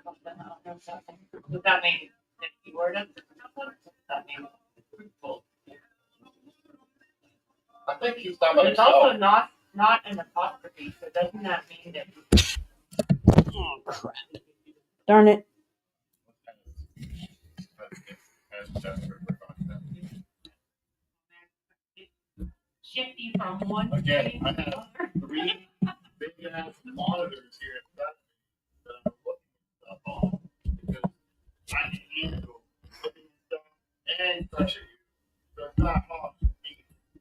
Does that mean that you were to does that mean fruitful? I think he's talking But about it's also himself. not an apostrophe, so doesn't that mean that? Oh, crap. Darn it. Shift you from one Again, screen I to have another. 3 big ass monitors here in front of me that I'm looking stuff on because I can handle looking at stuff and pressure you. So it's not hard for me.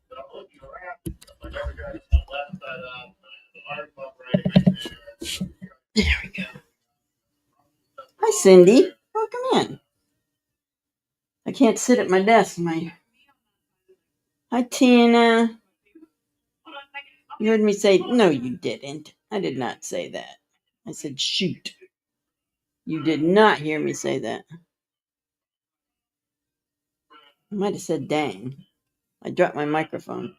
But I'm looking around, like every guy on the left side up, the arm up right there. There we go. Hi, Cindy. Welcome in. I can't sit at my desk. Hi, Tina. You heard me say, no, you didn't. I did not say that. I said, shoot. You did not hear me say that. I might have said, dang. I dropped my microphone.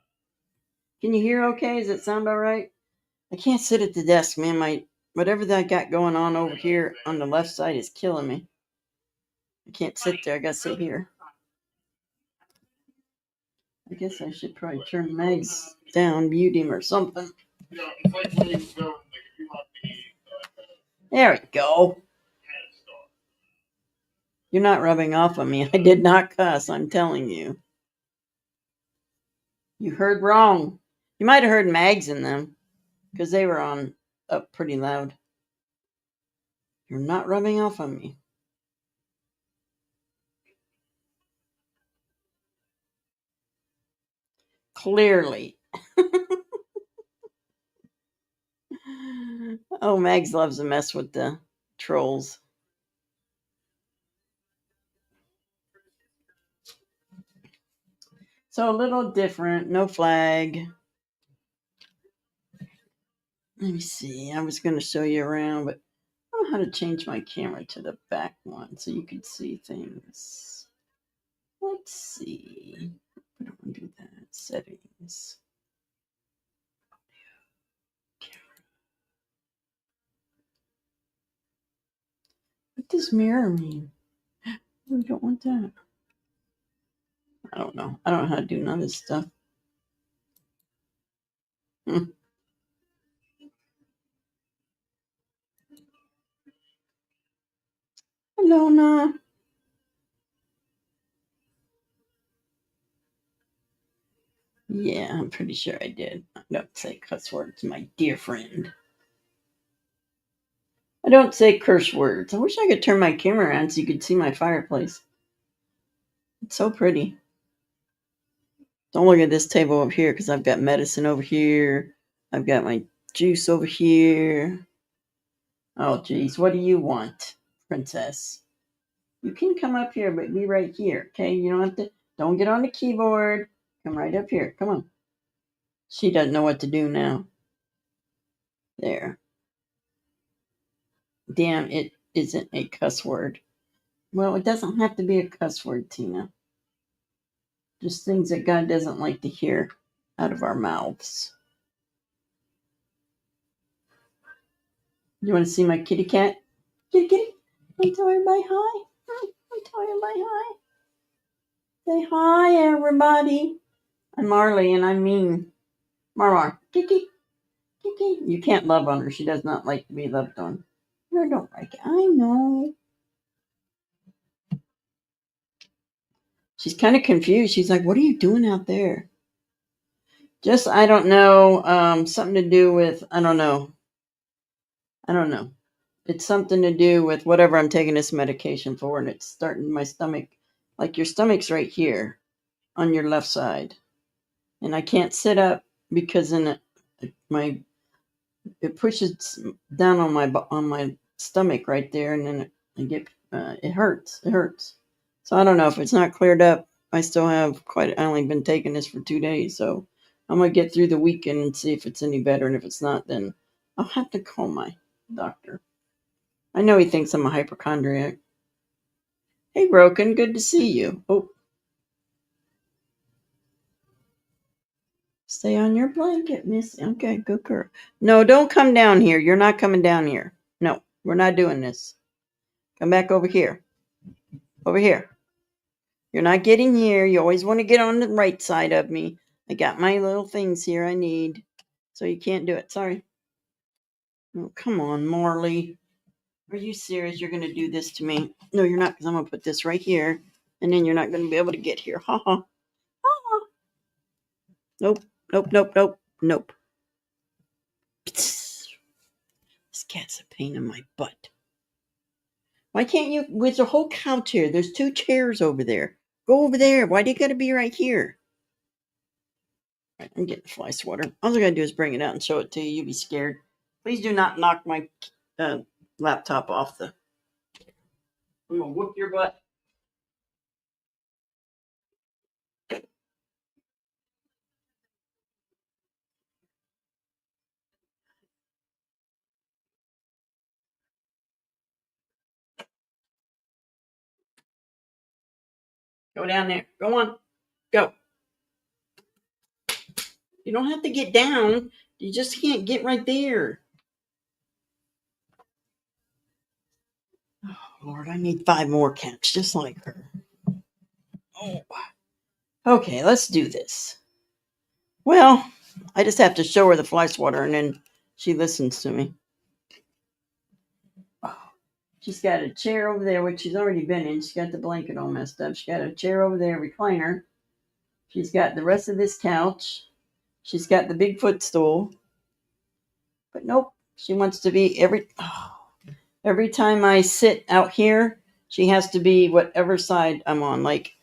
Can you hear okay? Does it sound all right? I can't sit at the desk, man. Whatever that I got going on over here on the left side is killing me. I can't sit there. I gotta sit here. I guess I should probably turn Meg's down, mute him or something. There we go. You're not rubbing off on me. I did not cuss, I'm telling you. You heard wrong. You might have heard Mags in them because they were on up pretty loud. You're not rubbing off on me. Clearly. Oh, Mags loves to mess with the trolls. So a little different, no flag. Let me see. I was going to show you around, but I don't know how to change my camera to the back one so you could see things. Let's see. I don't want to do that. Settings. What does mirror mean? We don't want that. I don't know. I don't know how to do none of this stuff. Alona. Yeah, I'm pretty sure I did. I don't say cuss words, my dear friend. I don't say curse words. I wish I could turn my camera on so you could see my fireplace. It's so pretty. Don't look at this table over here because I've got medicine over here. I've got my juice over here. Oh, geez. What do you want, princess? You can come up here, but be right here, okay? You don't have to. Don't get on the keyboard. Come right up here. Come on. She doesn't know what to do now. There. Damn, it isn't a cuss word. Well, it doesn't have to be a cuss word, Tina. Just things that God doesn't like to hear out of our mouths. You want to see my kitty cat? Kitty, kitty. I'm tell everybody hi. I'm tell everybody hi. Say hi, everybody. I'm Marley, and I'm mean. Marmar. Kiki. Kiki. You can't love on her. She does not like to be loved on. You don't like it. I know. She's kind of confused. She's like, what are you doing out there? Just, I don't know, something to do with, I don't know. It's something to do with whatever I'm taking this medication for, and it's starting my stomach. Like your stomach's right here on your left side. And I can't sit up because then it pushes down on my stomach right there, and then it hurts. It hurts. So I don't know if it's not cleared up. I still have I only been taking this for 2 days, so I'm gonna get through the weekend and see if it's any better. And if it's not, then I'll have to call my doctor. I know he thinks I'm a hypochondriac. Hey, Broken, good to see you. Oh, stay on your blanket, miss. Okay, good girl. No, don't come down here. You're not coming down here. No, we're not doing this. Come back over here. Over here. You're not getting here. You always want to get on the right side of me. I got my little things here I need. So you can't do it. Sorry. Oh, come on, Marley. Are you serious? You're going to do this to me? No, you're not, because I'm going to put this right here. And then you're not going to be able to get here. Ha ha. Ha ha. Nope. Nope. Nope. Nope. Nope. This cat's a pain in my butt. Why can't you? There's a whole couch here. There's 2 chairs over there. Go over there. Why do you got to be right here? Right, I'm getting fly swatter. All I got to do is bring it out and show it to you. You'll be scared. Please do not knock my laptop off the. I'm going to whoop your butt. Go down there. Go on. Go. You don't have to get down. You just can't get right there. Oh, Lord, I need 5 more cats just like her. Oh. Okay, let's do this. Well, I just have to show her the fly swatter and then she listens to me. Oh, she's got a chair over there, which she's already been in. She's got the blanket all messed up. She's got a chair over there, recliner. She's got the rest of this couch. She's got the big footstool. But nope, she wants to be every time I sit out here, she has to be whatever side I'm on. Like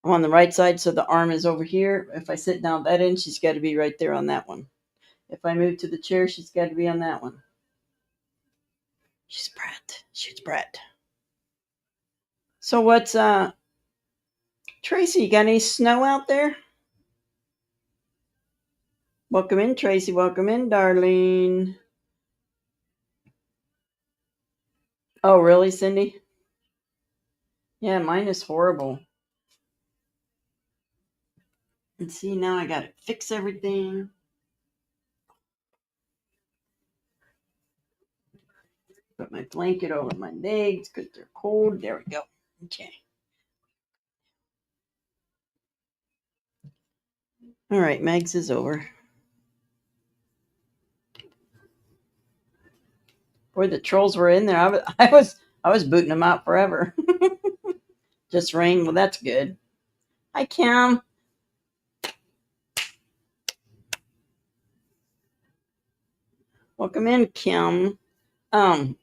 I'm on the right side, so the arm is over here. If I sit down that end, she's got to be right there on that one. If I move to the chair, she's got to be on that one. She's brat. She's brat. So what's Tracy? You got any snow out there? Welcome in, Tracy. Welcome in, darling. Oh, really, Cindy? Yeah, mine is horrible. And see, now I got to fix everything. Put my blanket over my legs because they're cold. There we go. Okay. All right, Megs is over. Boy, the trolls were in there. I was booting them out forever. Just rain. Well, that's good. Hi, Kim. Welcome in, Kim. Kim's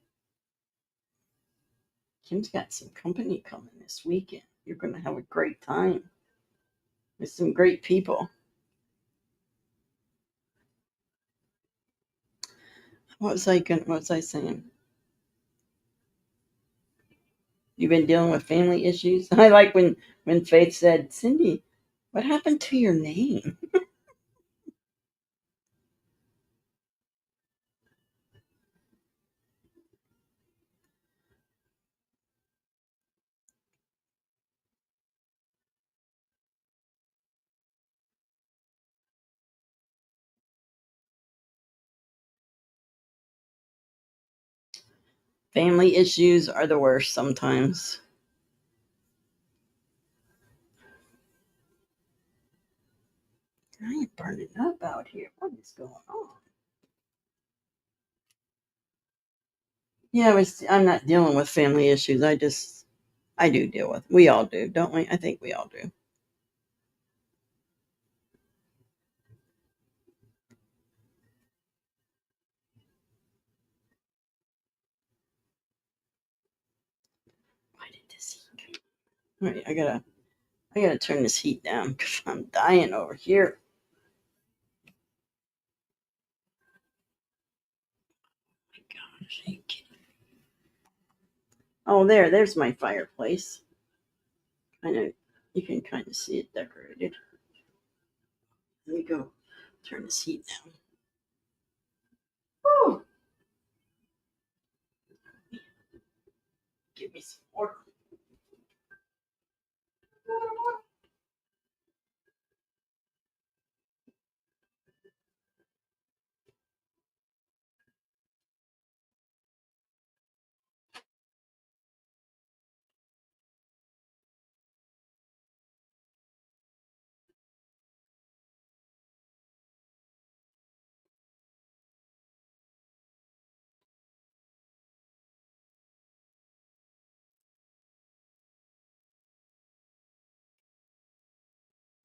got some company coming this weekend. You're going to have a great time with some great people. What was I saying? You've been dealing with family issues? I like when Faith said, Cindy, what happened to your name? Family issues are the worst sometimes. I ain't burning up out here. What is going on? Yeah, I'm not dealing with family issues. I do deal with. We all do, don't we? I think we all do. Why did this heat? All right, I gotta turn this heat down because I'm dying over here. Oh my gosh. Oh, there's my fireplace. I know you can kind of see it decorated. Let me go turn this heat down. Whew. Give me some water.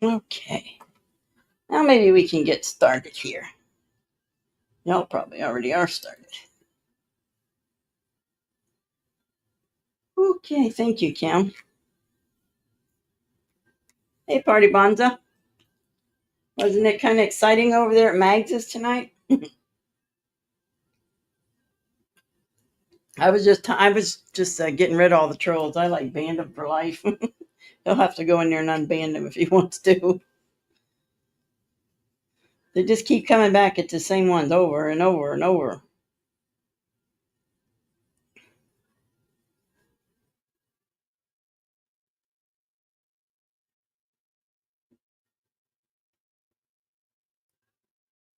Okay. Now maybe we can get started here. Y'all probably already are started. Okay, thank you, Cam. Hey, Party Bonza. Wasn't it kind of exciting over there at Mags's tonight? I was just getting rid of all the trolls. I like banned them for life. He'll have to go in there and unban them if he wants to. They just keep coming back at the same ones over and over and over.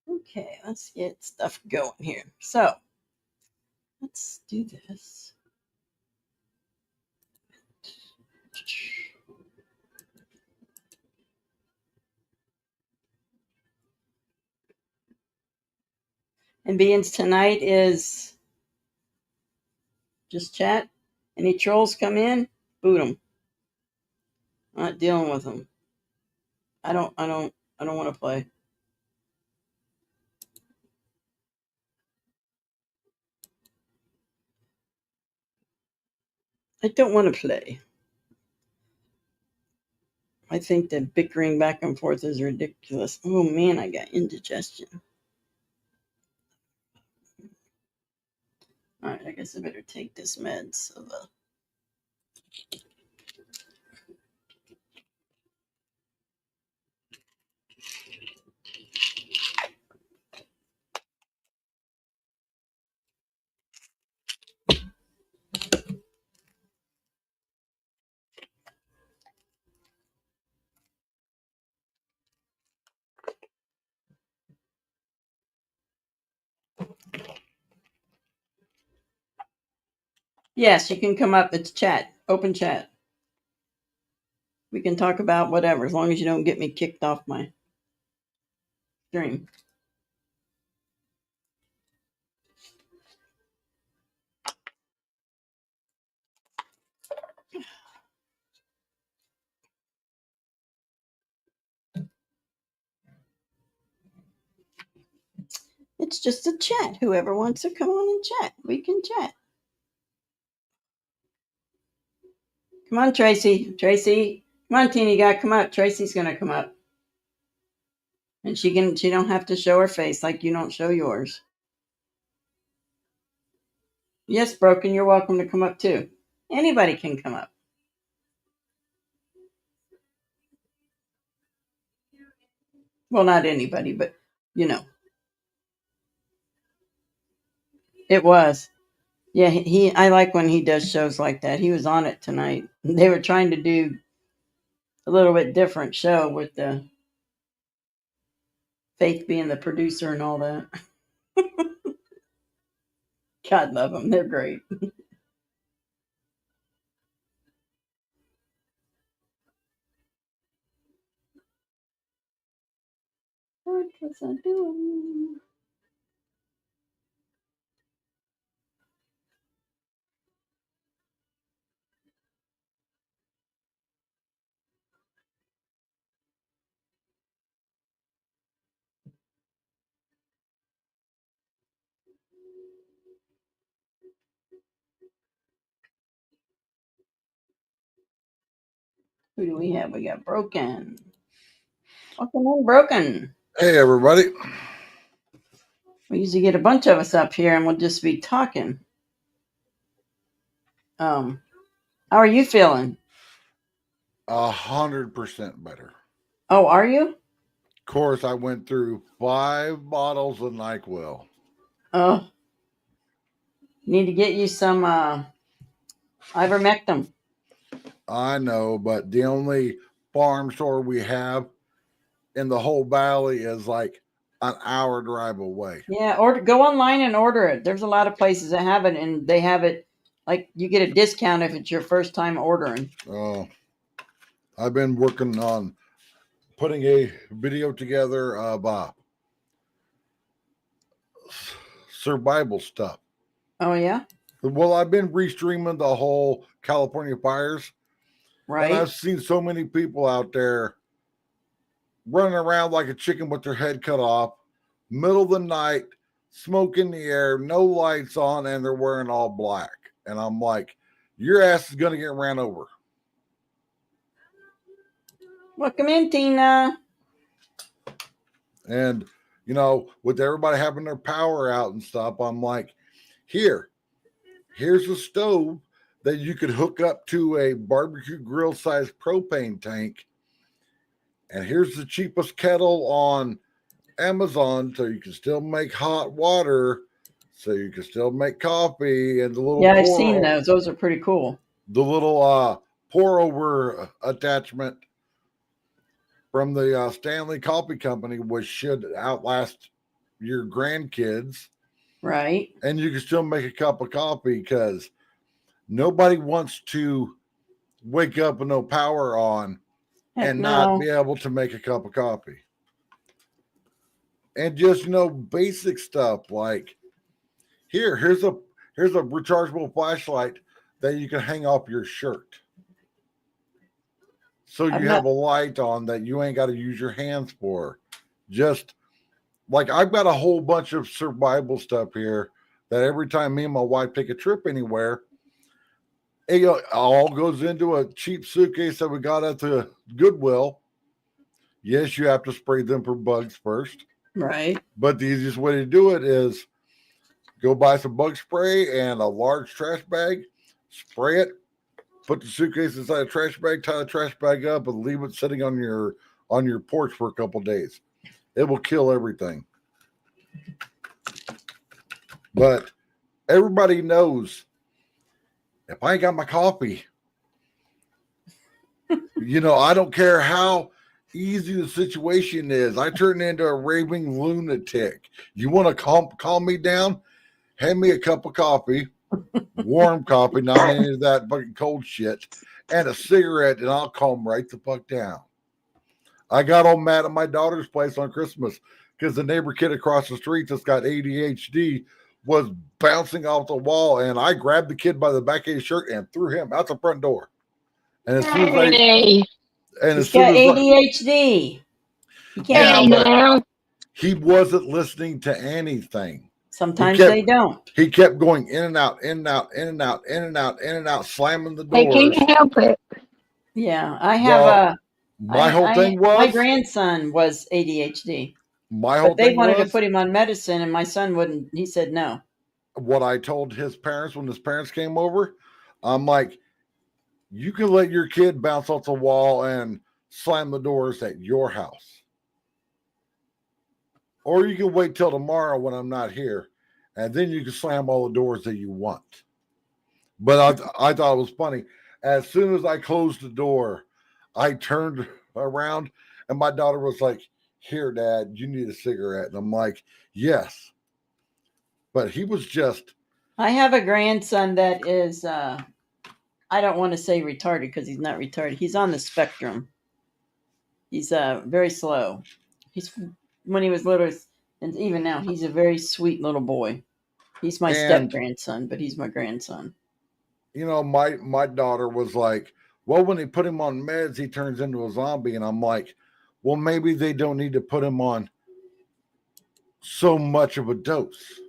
Okay, let's get stuff going here. So let's do this. And beings tonight is just chat. Any trolls come in, boot them. I'm not dealing with them. I don't want to play. I don't want to play. I think that bickering back and forth is ridiculous. Oh man, I got indigestion. All right, I guess I better take this med. So yes, you can come up. It's chat, open chat. We can talk about whatever, as long as you don't get me kicked off my stream. It's just a chat. Whoever wants to come on and chat, we can chat. Come on, Tracy. Tracy, come on, Teeny guy, come up. Tracy's gonna come up, and she don't have to show her face like you don't show yours. Yes, Broken, you're welcome to come up too. Anybody can come up. Well, not anybody, but you know, it was. Yeah, he. I like when he does shows like that. He was on it tonight. They were trying to do a little bit different show with the Faith being the producer and all that. God love them. They're great. What was I doing? Who do we have? We got Broken. Welcome in, Broken. Hey, everybody. We usually get a bunch of us up here and we'll just be talking. How are you feeling? 100% better. Oh, are you? Of course, I went through 5 bottles of NyQuil. Oh, need to get you some ivermectin. I know, but the only farm store we have in the whole valley is like an hour drive away. Yeah, go online and order it. There's a lot of places that have it, and they have it like you get a discount if it's your first time ordering. I've been working on putting a video together of survival stuff. Oh yeah, Well, I've been restreaming the whole California fires. right. And I've seen so many people out there running around like a chicken with their head cut off, middle of the night, smoke in the air, no lights on, and they're wearing all black. And I'm like, your ass is going to get ran over. Welcome in, Tina. And, you know, with everybody having their power out and stuff, I'm like, here's a stove that you could hook up to a barbecue grill size propane tank. And here's the cheapest kettle on Amazon, so you can still make hot water, so you can still make coffee, and the little Yeah, I've seen those. Those are pretty cool. The little pour over attachment from the Stanley Coffee Company, which should outlast your grandkids. Right. And you can still make a cup of coffee because nobody wants to wake up with no power on and not be able to make a cup of coffee. And just, you know, basic stuff like here's a rechargeable flashlight that you can hang off your shirt. So you have a light on that you ain't got to use your hands for. Just like I've got a whole bunch of survival stuff here that every time me and my wife take a trip anywhere, it all goes into a cheap suitcase that we got at the Goodwill. Yes, you have to spray them for bugs first. Right. But the easiest way to do it is go buy some bug spray and a large trash bag, spray it, put the suitcase inside a trash bag, tie the trash bag up, and leave it sitting on your porch for a couple of days. It will kill everything. But everybody knows if I ain't got my coffee, you know, I don't care how easy the situation is. I turn into a raving lunatic. You want to calm me down? Hand me a cup of coffee, warm coffee, not any of that fucking cold shit, and a cigarette, and I'll calm right the fuck down. I got all mad at my daughter's place on Christmas because the neighbor kid across the street that's got ADHD was bouncing off the wall, and I grabbed the kid by the back of his shirt and threw him out the front door. And as soon as he's got ADHD. He can't. He wasn't listening to anything. Sometimes they don't. He kept going in and out, in and out, in and out, in and out, in and out, slamming the doors. I can't help it. Yeah, I have my grandson was ADHD. But they wanted to put him on medicine, and my son wouldn't. He said no. What I told his parents when his parents came over, I'm like, you can let your kid bounce off the wall and slam the doors at your house. Or you can wait till tomorrow when I'm not here, and then you can slam all the doors that you want. But I thought it was funny. As soon as I closed the door, I turned around, and my daughter was like, "Here, Dad, you need a cigarette." And I'm like, "Yes." But he was just... I have a grandson that is, I don't want to say retarded because he's not retarded. He's on the spectrum. He's very slow. When he was little, and even now, he's a very sweet little boy. He's my step-grandson, but he's my grandson. You know, my daughter was like, well, when they put him on meds, he turns into a zombie. And I'm like, well, maybe they don't need to put him on so much of a dose.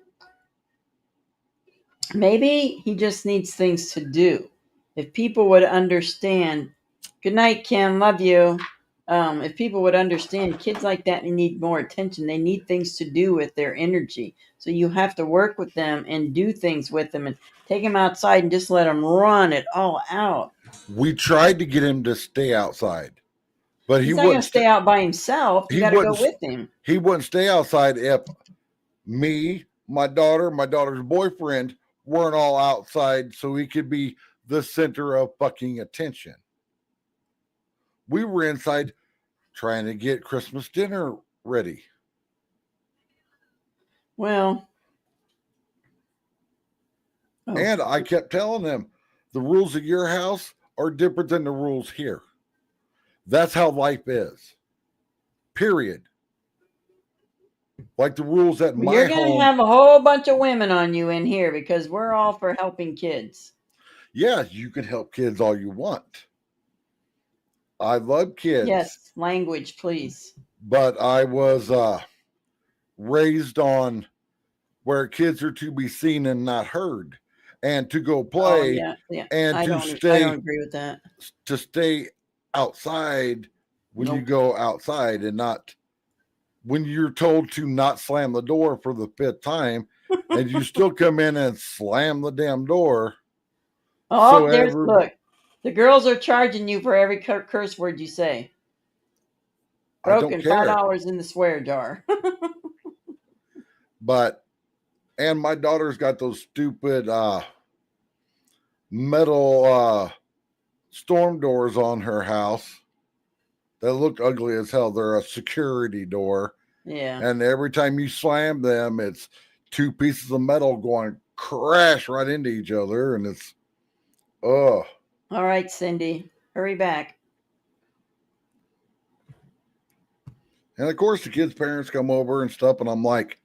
Maybe he just needs things to do. If people would understand, good night, Kim, love you. If people would understand, kids like that need more attention. They need things to do with their energy. So you have to work with them and do things with them and take them outside and just let them run it all out. We tried to get him to stay outside, but he's not going to stay out by himself. You got to go with him. He wouldn't stay outside if me, my daughter's boyfriend weren't all outside so he could be the center of fucking attention. We were inside trying to get Christmas dinner ready. Well. And I kept telling them, the rules of your house are different than the rules here. That's how life is. Period. Like the rules at my home. You're going to have a whole bunch of women on you in here because we're all for helping kids. Yeah, you can help kids all you want. I love kids. Yes, language, please. But I was raised on where kids are to be seen and not heard, and to go Oh play yeah, yeah. and I to don't stay agree with that. outside when you Nope. go outside, and not when you're told to not slam the door for the 5th time, and you still come in and slam the damn door. Oh, So there's ever, look. The girls are charging you for every curse word you say. I don't Broken, $5 care. in the swear jar. But and my daughter's got those stupid metal storm doors on her house that look ugly as hell. They're a security door, Yeah. and every time you slam them, it's 2 pieces of metal going crash right into each other, and it's ugh. All right, Cindy, hurry back. And of course, the kids' parents come over and stuff, and I'm like,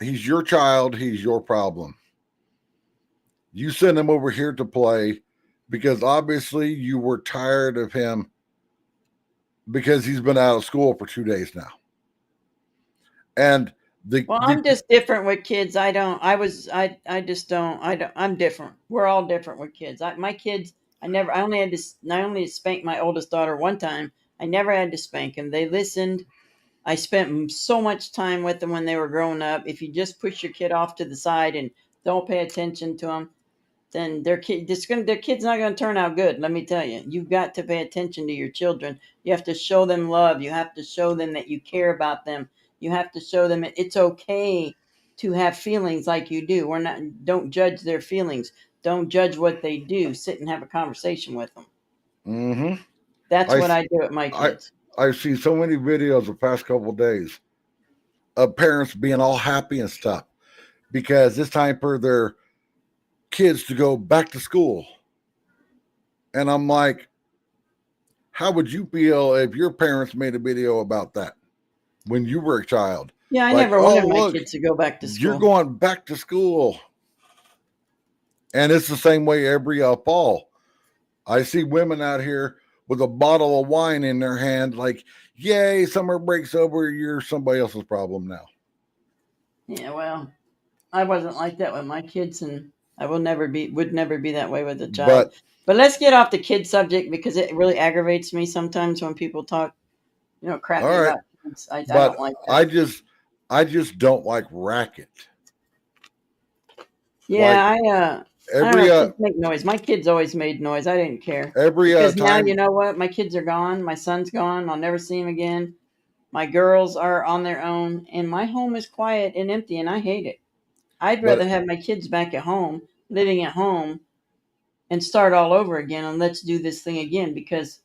he's your child, he's your problem. You send him over here to play because obviously you were tired of him because he's been out of school for 2 days now. And Well, I'm just different with kids. I just don't. I'm different. We're all different with kids. My kids, I only spank my oldest daughter one time. I never had to spank them. They listened. I spent so much time with them when they were growing up. If you just push your kid off to the side and don't pay attention to them, then their kid's not going to turn out good. Let me tell you, you've got to pay attention to your children. You have to show them love. You have to show them that you care about them. You have to show them it's okay to have feelings like you do. Don't judge their feelings. Don't judge what they do. Sit and have a conversation with them. mm-hmm. That's what I do with my I kids. I've seen so many videos the past couple of days of parents being all happy and stuff because it's time for their kids to go back to school. And I'm like, how would you feel if your parents made a video about that when you were a child? Yeah, I Like, never oh, wanted my look, kids to go back to you're school. going back to school. And it's the same way every fall. I see women out here with a bottle of wine in their hand, like, yay, summer break's over. You're somebody else's problem now. Yeah, well, I wasn't like that with my kids, and I would never be that way with a child. But let's get off the kid subject because it really aggravates me sometimes when people talk, crappy all right, about kids. I but don't like that. I just don't like racket. Yeah, Like I don't every know. Kids make noise. My kids always made noise. I didn't care every because now you time know what? My kids are gone. My son's gone. I'll never see him again. My girls are on their own, and my home is quiet and empty, and I hate it. I'd rather but have my kids back at home, living at home, and start all over again and let's do this thing again because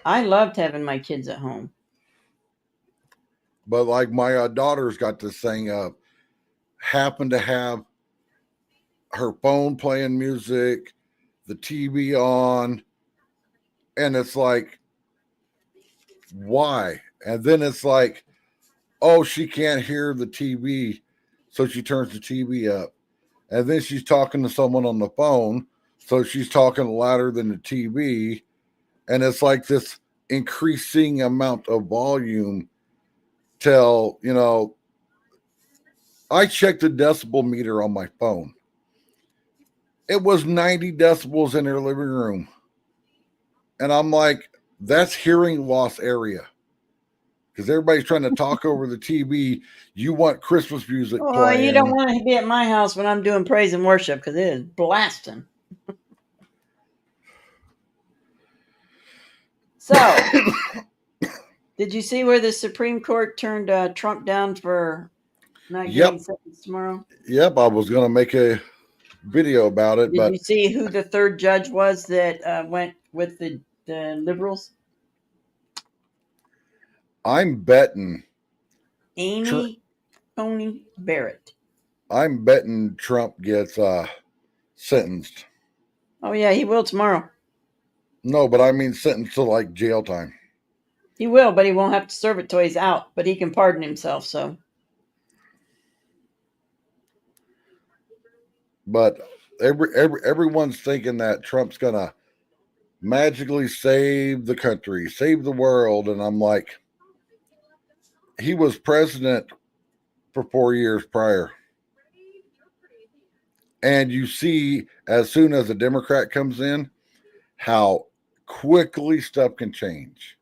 I loved having my kids at home. like my daughter's got this thing happened to have her phone playing music, the TV on, and it's like, why? And then it's like, oh, she can't hear the TV, so she turns the TV up. And then she's talking to someone on the phone, so she's talking louder than the TV. And it's like this increasing amount of volume till, I checked the decibel meter on my phone. It was 90 decibels in her living room. And I'm like, that's hearing loss area. Because everybody's trying to talk over the TV. You want Christmas music Oh, playing. you don't want to be at my house when I'm doing praise and worship because it is blasting. So, did you see where the Supreme Court turned Trump down for not getting sentenced tomorrow? Yep, I was going to make a video about it, Did but you see who the third judge was that went with the liberals? I'm betting Amy Coney Barrett. I'm betting Trump gets sentenced. Oh yeah, he will tomorrow. No, but I mean sentenced to like jail time. He will, but he won't have to serve it till he's out. But he can pardon himself. So, But everyone's thinking that Trump's gonna magically save the country, save the world. And I'm like, he was president for 4 years prior. And you see, as soon as a Democrat comes in, how quickly stuff can change.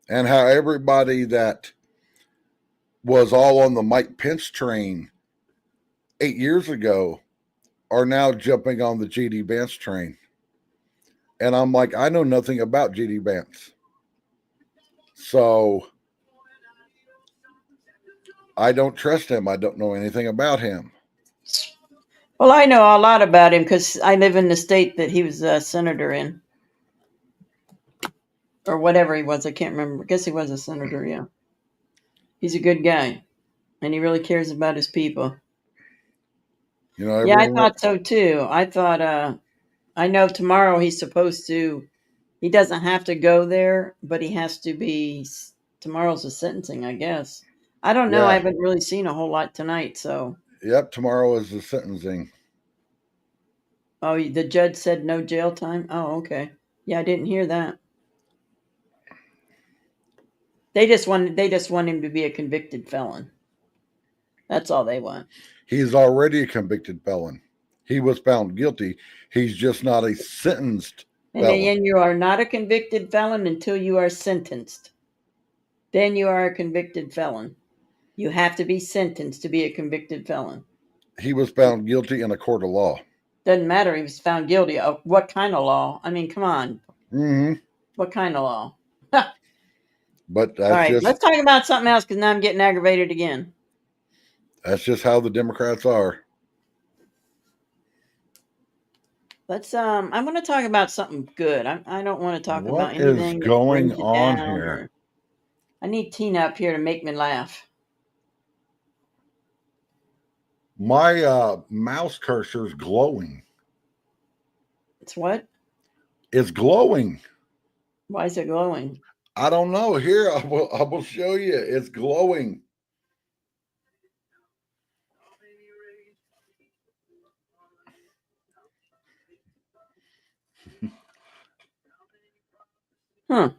And how everybody that was all on the Mike Pence train 8 years ago are now jumping on the J.D. Vance train. And I'm like, I know nothing about J.D. Vance. So I don't trust him. I don't know anything about him. Well, I know a lot about him because I live in the state that he was a senator in. Or whatever he was. I can't remember. I guess he was a senator, yeah. He's a good guy. And he really cares about his people. You know, Yeah, I everyone, thought so too. I thought, I know tomorrow he's supposed to, he doesn't have to go there, but he has to be, tomorrow's the sentencing, I guess. I don't know. I Yeah. haven't really seen a whole lot tonight, so. Yep, tomorrow is the sentencing. Oh, the judge said no jail time? Oh, okay. Yeah, I didn't hear that. They just want him to be a convicted felon. That's all they want. He's already a convicted felon. He was found guilty. He's just not a sentenced And felon. then you are not a convicted felon until you are sentenced. Then you are a convicted felon. You have to be sentenced to be a convicted felon. He was found guilty in a court of law. Doesn't matter. He was found guilty of what kind of law? I mean, come on. Mm-hmm. What kind of law? But All right, let's talk about something else because now I'm getting aggravated again. that's just how the Democrats are. Let's I want to talk about something good. I don't want to talk What about is anything that going brings you on down here? or- I need Tina up here to make me laugh. My mouse cursor is glowing. It's what? It's glowing. Why is it glowing? I don't know. Here, I will show you. It's glowing. Huh.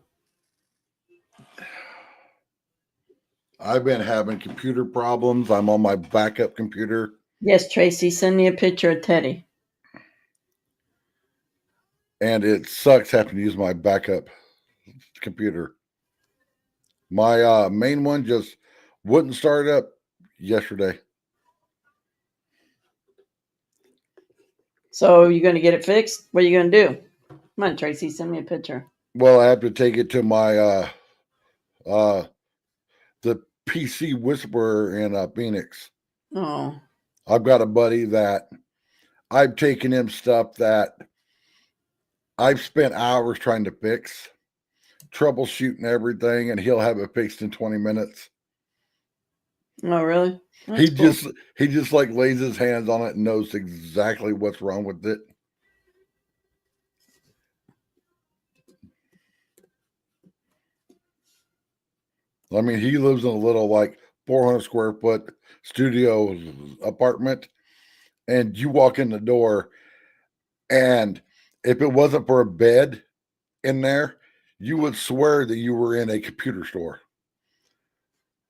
I've been having computer problems. I'm on my backup computer. Yes, Tracy, send me a picture of Teddy. And it sucks having to use my backup computer. My main one just wouldn't start up yesterday. So you're going to get it fixed? What are you going to do? Come on, Tracy, send me a picture. Well, I have to take it to my the PC Whisperer in Phoenix. Oh, I've got a buddy that I've taken him stuff that I've spent hours trying to fix, troubleshooting everything, and he'll have it fixed in 20 minutes. oh, really? That's He cool. just like lays his hands on it and knows exactly what's wrong with it. I mean, he lives in a little like 400 square foot studio apartment, and you walk in the door, and if it wasn't for a bed in there, you would swear that you were in a computer store.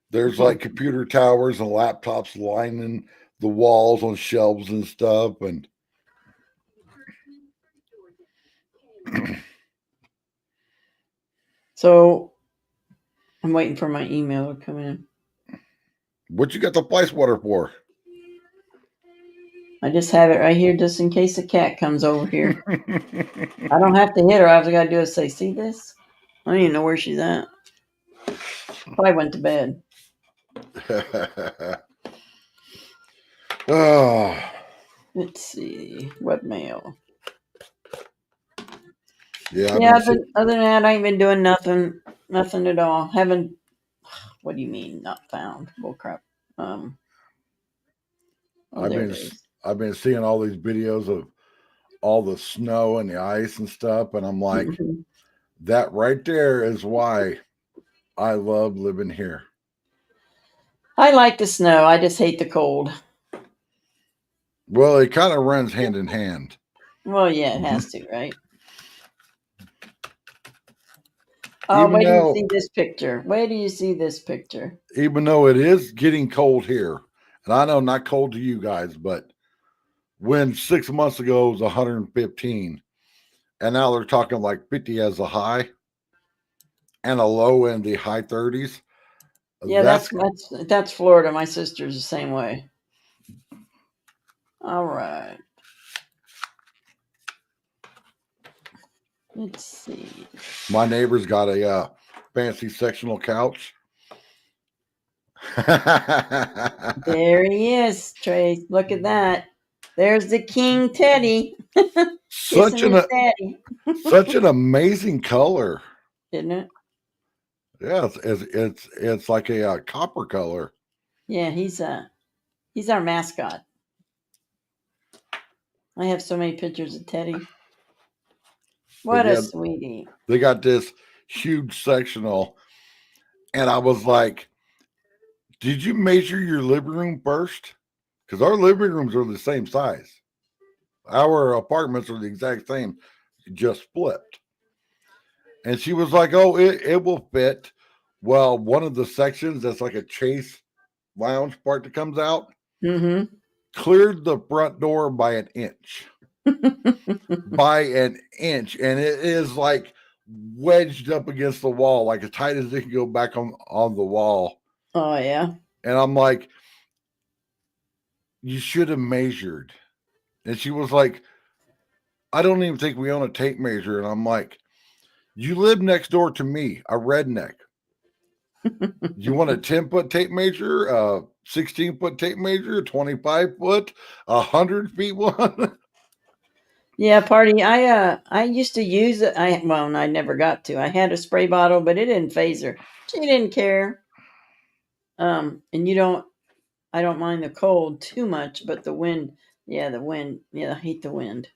There's like computer towers and laptops lining the walls on shelves and stuff, and So I'm waiting for my email to come in. what you got the ice water for? I just have it right here just in case a cat comes over here. I don't have to hit her. All I got to do is say, see this? I don't even know where she's at. Probably went to bed. Oh, Let's see. Webmail. yeah. Yeah, but other than that, I ain't been doing nothing. Nothing at all. Haven't. What do you mean not found? Bull crap. Oh, there it is. I've been seeing all these videos of all the snow and the ice and stuff, and I'm like, Mhm. that right there is why I love living here. I like the snow. I just hate the cold. Well, it kind of runs hand in hand. Well, yeah, it has to, right? Oh, even wait till you though see this picture. Wait till you see this picture. even though it is getting cold here, and I know not cold to you guys, but when 6 months ago it was 115, and now they're talking like 50 as a high and a low in the high 30s. Yeah, That's that's Florida. My sister's the same way. All right. Let's see. my neighbor's got a fancy sectional couch. There he is, Trace. Look at that. There's the King Teddy such kissing an his daddy, such an amazing color. isn't it? Yeah, it's like a copper color. Yeah, he's our mascot. I have so many pictures of Teddy. But What yeah, a sweetie. they got this huge sectional, and I was like, "Did you measure your living room first? Because our living rooms are the same size. Our apartments are the exact same, just flipped." And she was like, "Oh, it will fit." Well, one of the sections that's like a chase lounge part that comes out Mm-hmm. cleared the front door by an inch. By an inch, and it is like wedged up against the wall, like as tight as it can go back on the wall. Oh yeah. And I'm like, you should have measured. And she was like, I don't even think we own a tape measure. And I'm like, you live next door to me, a redneck. You want a 10-foot tape measure, a 16-foot tape measure, a 25-foot, 100 feet one? Yeah, party. I used to use it. I never got to. I had a spray bottle, but it didn't phase her. She didn't care. And I don't mind the cold too much, but the wind, yeah, the wind, yeah, I hate the wind.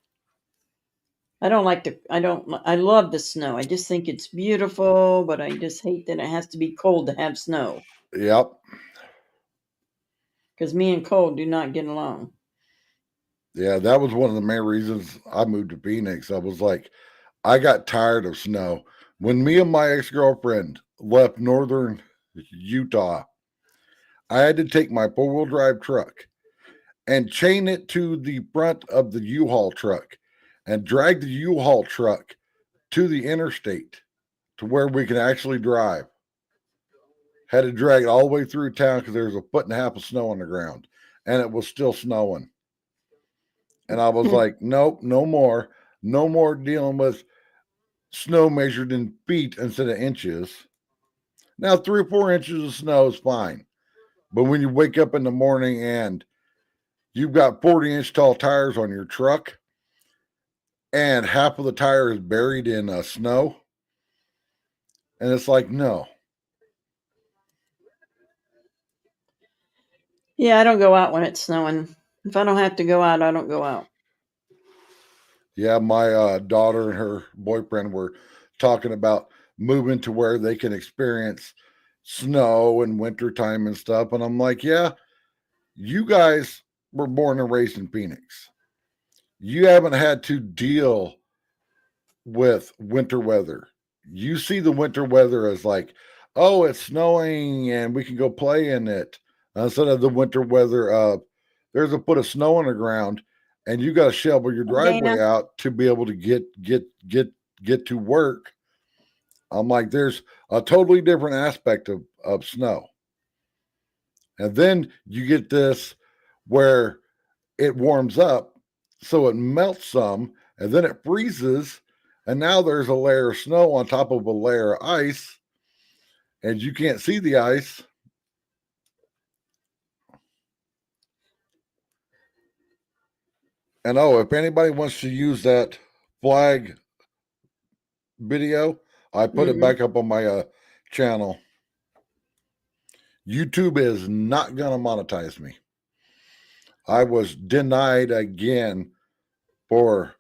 I love the snow. I just think it's beautiful, but I just hate that it has to be cold to have snow Yep. because me and cold do not get along. Yeah, that was one of the main reasons I moved to Phoenix. I was like, I got tired of snow. When me and my ex girlfriend left northern Utah, I had to take my 4-wheel drive truck and chain it to the front of the U-Haul truck and drag the U-Haul truck to the interstate to where we can actually drive. Had to drag it all the way through town because there was 1.5 feet of snow on the ground and it was still snowing. And I was like, nope, no more. No more dealing with snow measured in feet instead of inches. Now, 3 or 4 inches of snow is fine. But when you wake up in the morning and you've got 40-inch tall tires on your truck and half of the tire is buried in snow, and it's like, no. Yeah, I don't go out when it's snowing. If I don't have to go out, I don't go out. Yeah, my daughter and her boyfriend were talking about moving to where they can experience snow and wintertime and stuff. And I'm like, yeah, you guys were born and raised in Phoenix. You haven't had to deal with winter weather. You see the winter weather as like, oh, it's snowing and we can go play in it. Instead of the winter weather of there's a foot of snow on the ground and you got to shovel your Hey, Dana. driveway out to be able to get to work. I'm like, there's a totally different aspect of snow. And then you get this where it warms up, so it melts some, and then it freezes, and now there's a layer of snow on top of a layer of ice, and you can't see the ice. And oh, if anybody wants to use that flag video, I put it Mm-hmm. back up on my channel. YouTube is not going to monetize me. I was denied again for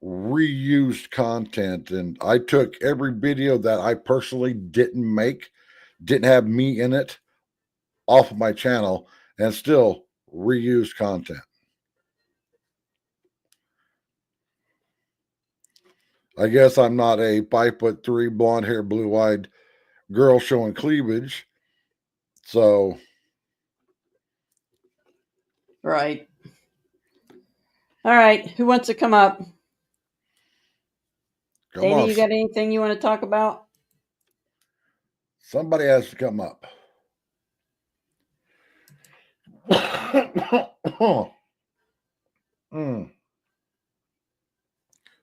reused content, and I took every video that I personally didn't make, didn't have me in it, off of my channel, and still reused content. I guess I'm not a 5'3", blonde hair, blue eyed girl showing cleavage. So Right. All right. Who wants to come up? come Dana, on, you got anything you want to talk about? somebody has to come up. Mm.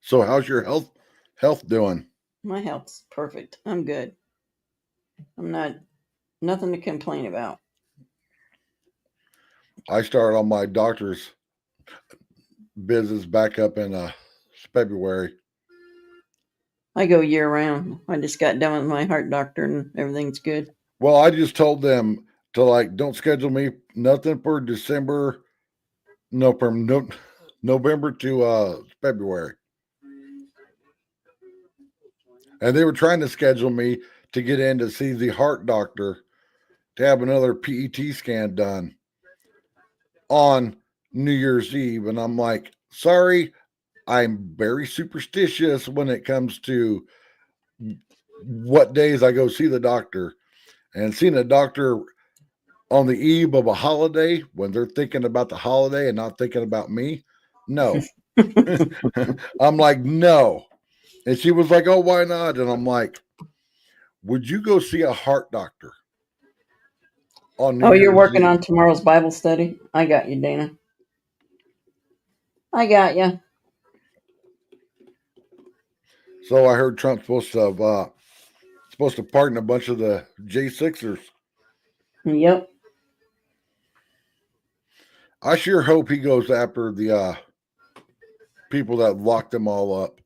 So how's your health doing? My health's perfect. I'm good. I'm nothing to complain about. I started on my doctor's business back up in February. I go year round. I just got done with my heart doctor and everything's good. Well, I just told them to like don't schedule me nothing for December, no from November to February. And they were trying to schedule me to get in to see the heart doctor to have another PET scan done on New Year's Eve. And I'm like, sorry, I'm very superstitious when it comes to what days I go see the doctor. And seeing a doctor on the eve of a holiday when they're thinking about the holiday and not thinking about me, no. I'm like, no. And she was like, oh, why not? And I'm like, would you go see a heart doctor on New Oh, you're Year's working Eve? on tomorrow's Bible study? I got you, Dana. I got you. So I heard Trump's supposed to pardon a bunch of the J6ers. Yep. I sure hope he goes after the people that locked them all up.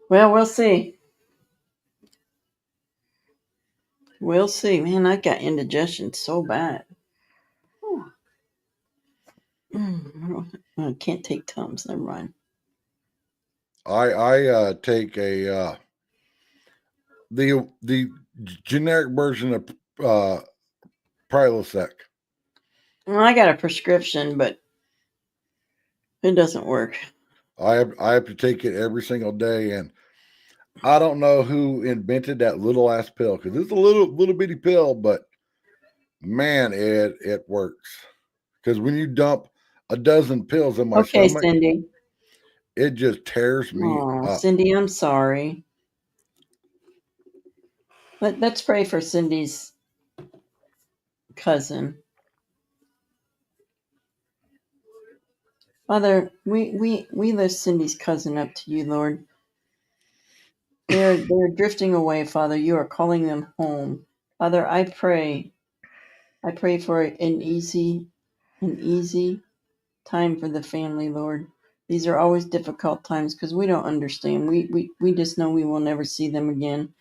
Well, we'll see. We'll see. Man, I got indigestion so bad. I can't take Tums. Never mind. I take the generic version of Prilosec. Well, I got a prescription, but it doesn't work. I have to take it every single day, and I don't know who invented that little ass pill because it's a little bitty pill, but man, it works. Because when you dump a dozen pills in my Okay, stomach, Cindy. it just tears me Oh, up. Cindy, I'm sorry. Let's pray for Cindy's cousin. Father, we lift Cindy's cousin up to you, Lord. They're drifting away, Father. You are calling them home. Father, I pray for an easy time for the family, Lord. These are always difficult times because we don't understand. We just know we will never see them again,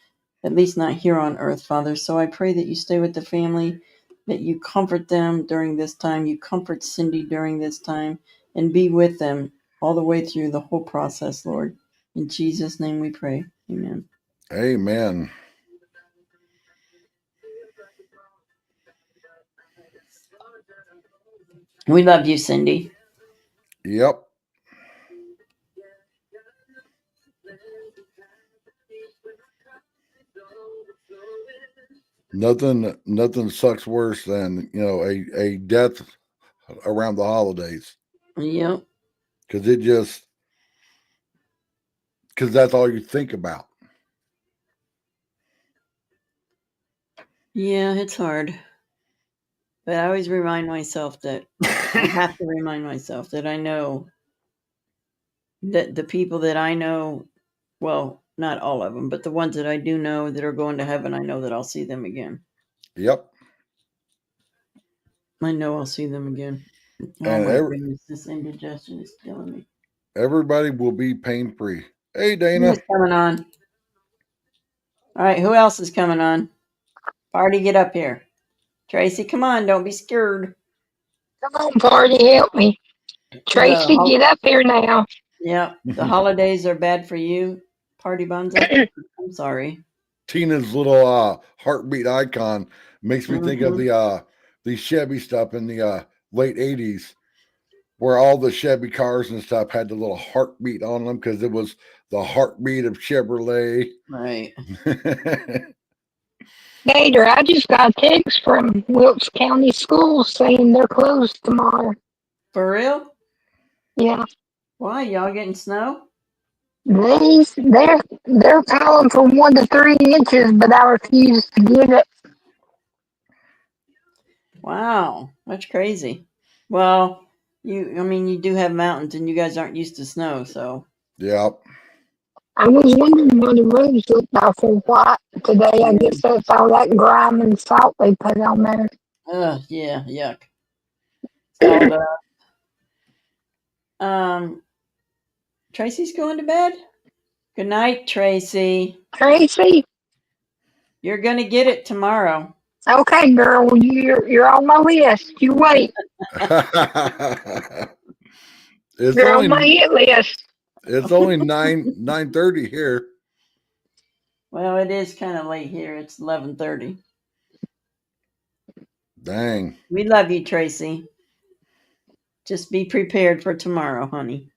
at least not here on earth, Father. So I pray that you stay with the family, that you comfort them during this time, you comfort Cindy during this time, and be with them all the way through the whole process, Lord. In Jesus' name we pray. Amen. Amen. We love you, Cindy. Yep. Nothing sucks worse than a death around the holidays Yep. because that's all you think about. Yeah, it's hard. But I always remind myself that I have to remind myself that I know that the people that I know, well, not all of them, but the ones that I do know that are going to heaven, I know that I'll see them again. Yep. I know I'll see them again. Oh And my goodness, this indigestion is killing me. everybody will be pain free. Hey, Dana. Who's coming on? All right, who else is coming on? Party, get up here. Tracy, come on, don't be scared. Come on, party, help me. Tracy, get up here now. Yeah, the holidays are bad for you, Party Bonza. I'm sorry. Tina's little heartbeat icon makes me think of Mhm. the Chevy stuff in the late '80s where all the Chevy cars and stuff had the little heartbeat on them because it was the heartbeat of Chevrolet. Right. Gator, I just got a text from Wilkes County Schools saying they're closed tomorrow. For real? Yeah. Why? Y'all getting snow? They're calling for 1 to 3 inches, but I refuse to get it. Wow, that's crazy. Well, you do have mountains and you guys aren't used to snow, so. Yep. I was wondering why the roads looked awful white today. I guess that's all that grime and salt they put on there. Yeah, yuck. So, Tracy's going to bed? Good night, Tracy. Tracy? You're gonna get it tomorrow. Okay, girl, well, you're on my list. You wait. You're on my hit list. It's only 9:30 here. Well, it is kind of late here. It's 11:30. Dang. We love you, Tracy. Just be prepared for tomorrow, honey.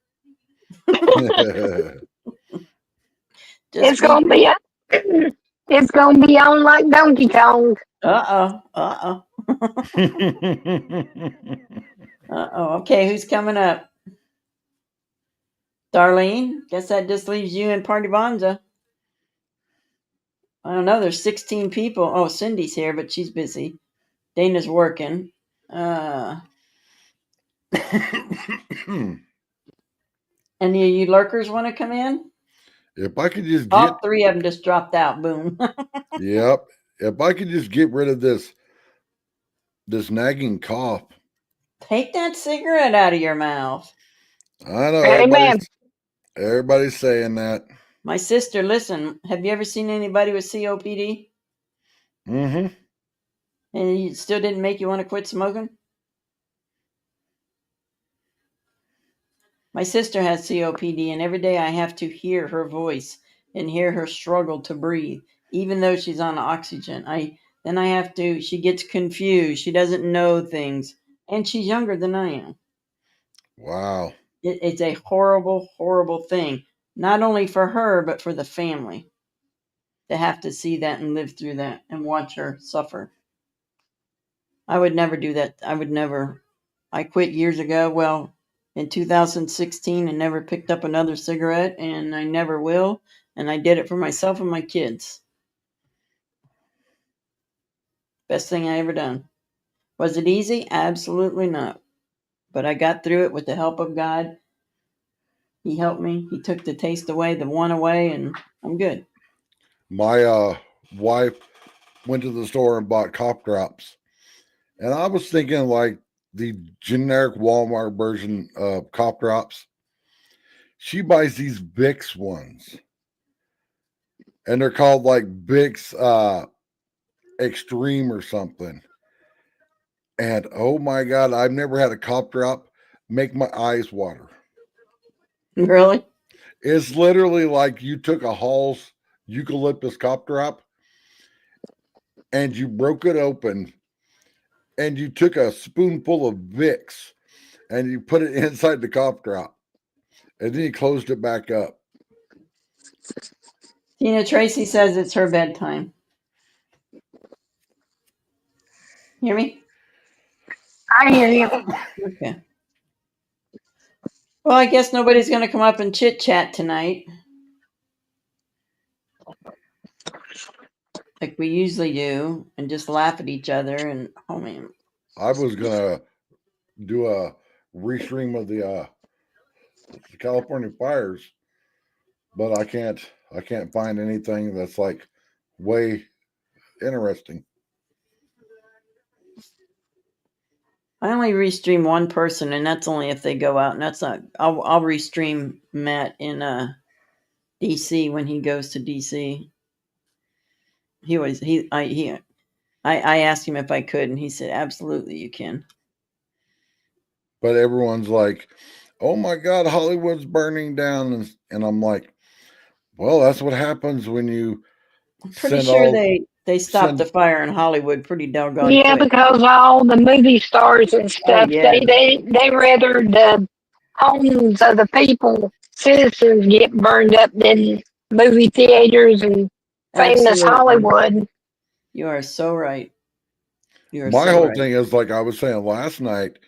It's gonna be on like Donkey Kong. Uh-oh. Okay, who's coming up? Darlene? Guess that just leaves you and Party Bonza. I don't know. There's 16 people. Oh, Cindy's here, but she's busy. Dana's working. Any of you lurkers want to come in? If I could just All 3 of them just dropped out. Boom. Yep. If I could just get rid of this nagging cough. Take that cigarette out of your mouth. I know. Amen. Everybody's saying that. My sister, listen, have you ever seen anybody with COPD? Mm-hmm. And it still didn't make you want to quit smoking? My sister has COPD, and every day I have to hear her voice and hear her struggle to breathe, even though she's on oxygen. She gets confused. She doesn't know things. And she's younger than I am. Wow. It's a horrible, horrible thing. Not only for her, but for the family. To have to see that and live through that and watch her suffer. I would never do that. I quit years ago. Well, in 2016 and never picked up another cigarette, and I never will. And I did it for myself and my kids. Best thing I ever done. Was it easy? Absolutely not. But I got through it with the help of God. He helped me. He took the taste away, the one away, and I'm good. My wife went to the store and bought cough drops. And I was thinking like the generic Walmart version of cough drops. She buys these Vicks ones. And they're called like Vicks Extreme or something. And oh my God, I've never had a cough drop make my eyes water. Really? It's literally like you took a Hall's eucalyptus cough drop and you broke it open and you took a spoonful of Vicks and you put it inside the cough drop and then you closed it back up. Tina Tracy says it's her bedtime. Hear me? I hear you. Okay. Well, I guess nobody's going to come up and chit chat tonight, like we usually do, and just laugh at each other. And oh man, I was gonna do a restream of the California fires, but I can't find anything that's like way interesting. I only restream one person, and that's only if they go out. And that's not. I'll restream Matt in DC when he goes to DC. I asked him if I could, and he said absolutely you can. But everyone's like, "Oh my God, Hollywood's burning down," and I'm like, "Well, that's what happens when you." I'm pretty sure They stopped Send- the fire in Hollywood pretty doggone Yeah, quick. because all the movie stars and stuff, yeah. they rather the homes of the people, citizens, get burned up than movie theaters and famous Absolutely. Hollywood. You are so right. You are My so whole right. thing is like I was saying last night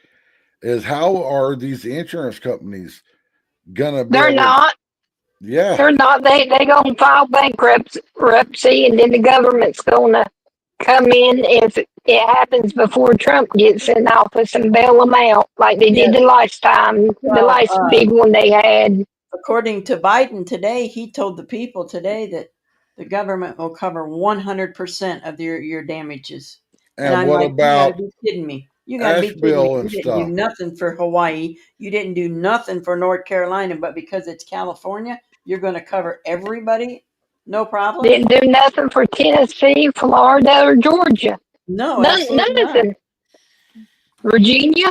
is how are these insurance companies gonna be They're able not. yeah. They're not. They gonna file bankruptcy, and then the government's gonna come in if it happens before Trump gets in office and bail them out, like they Yeah. did the last time, the Well, last big one they had. according to Biden today, he told the people today that the government will cover 100% of your damages. And And I'm what like, you got to about be kidding me. You got to be kidding me. Asheville You and didn't do stuff? nothing for Hawaii. You didn't do nothing for North Carolina, but because it's California, you're going to cover everybody? No problem? Didn't do nothing for Tennessee, Florida, or Georgia. No, absolutely not. Nothing. Virginia,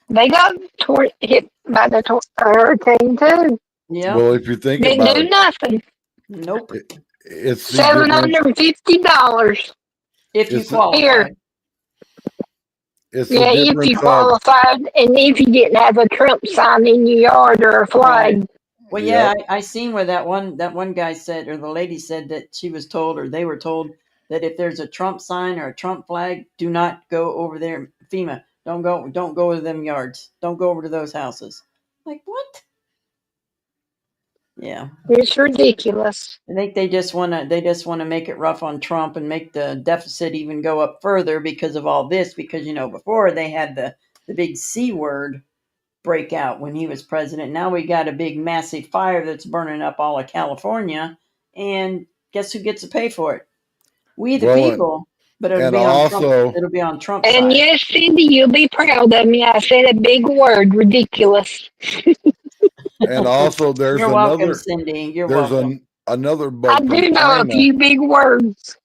they got hit by the hurricane too. Yeah. Well, if you think Didn't about do it, nothing. Nope. it's the difference. $750. If you It's the- qualify. Here. It's Yeah, the if difference you of qualified, and if you didn't have a Trump sign in your yard or a flag. Well, yeah, Yep. I seen where that one guy said, or the lady said that she was told, or they were told that if there's a Trump sign or a Trump flag, do not go over there. FEMA, don't go to them yards. Don't go over to those houses. Like what? Yeah, It's ridiculous. I think they just wanna make it rough on Trump and make the deficit even go up further because of all this. Because before they had the big C word breakout when he was president. Now we got a big massive fire that's burning up all of California, and guess who gets to pay for it? We the Well, people, but it'll and be on Trump. also It'll be on Trump's And side. yes, Cindy, you'll be proud of me. I said a big word, ridiculous. and also there's You're welcome, another Cindy. You're there's welcome. another I bug do from know a China. few big words.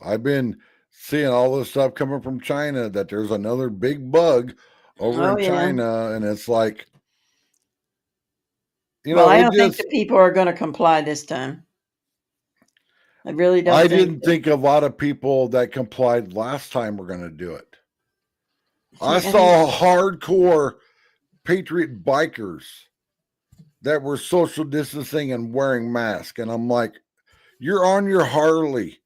I've been seeing all this stuff coming from China that there's another big bug over Oh, in yeah. China, and it's like, Well, I it don't think just the people are going to comply this time. I really don't. I think didn't think a lot of people that complied last time were going to do it. I I mean, saw hardcore patriot bikers that were social distancing and wearing masks, and I'm like, you're on your Harley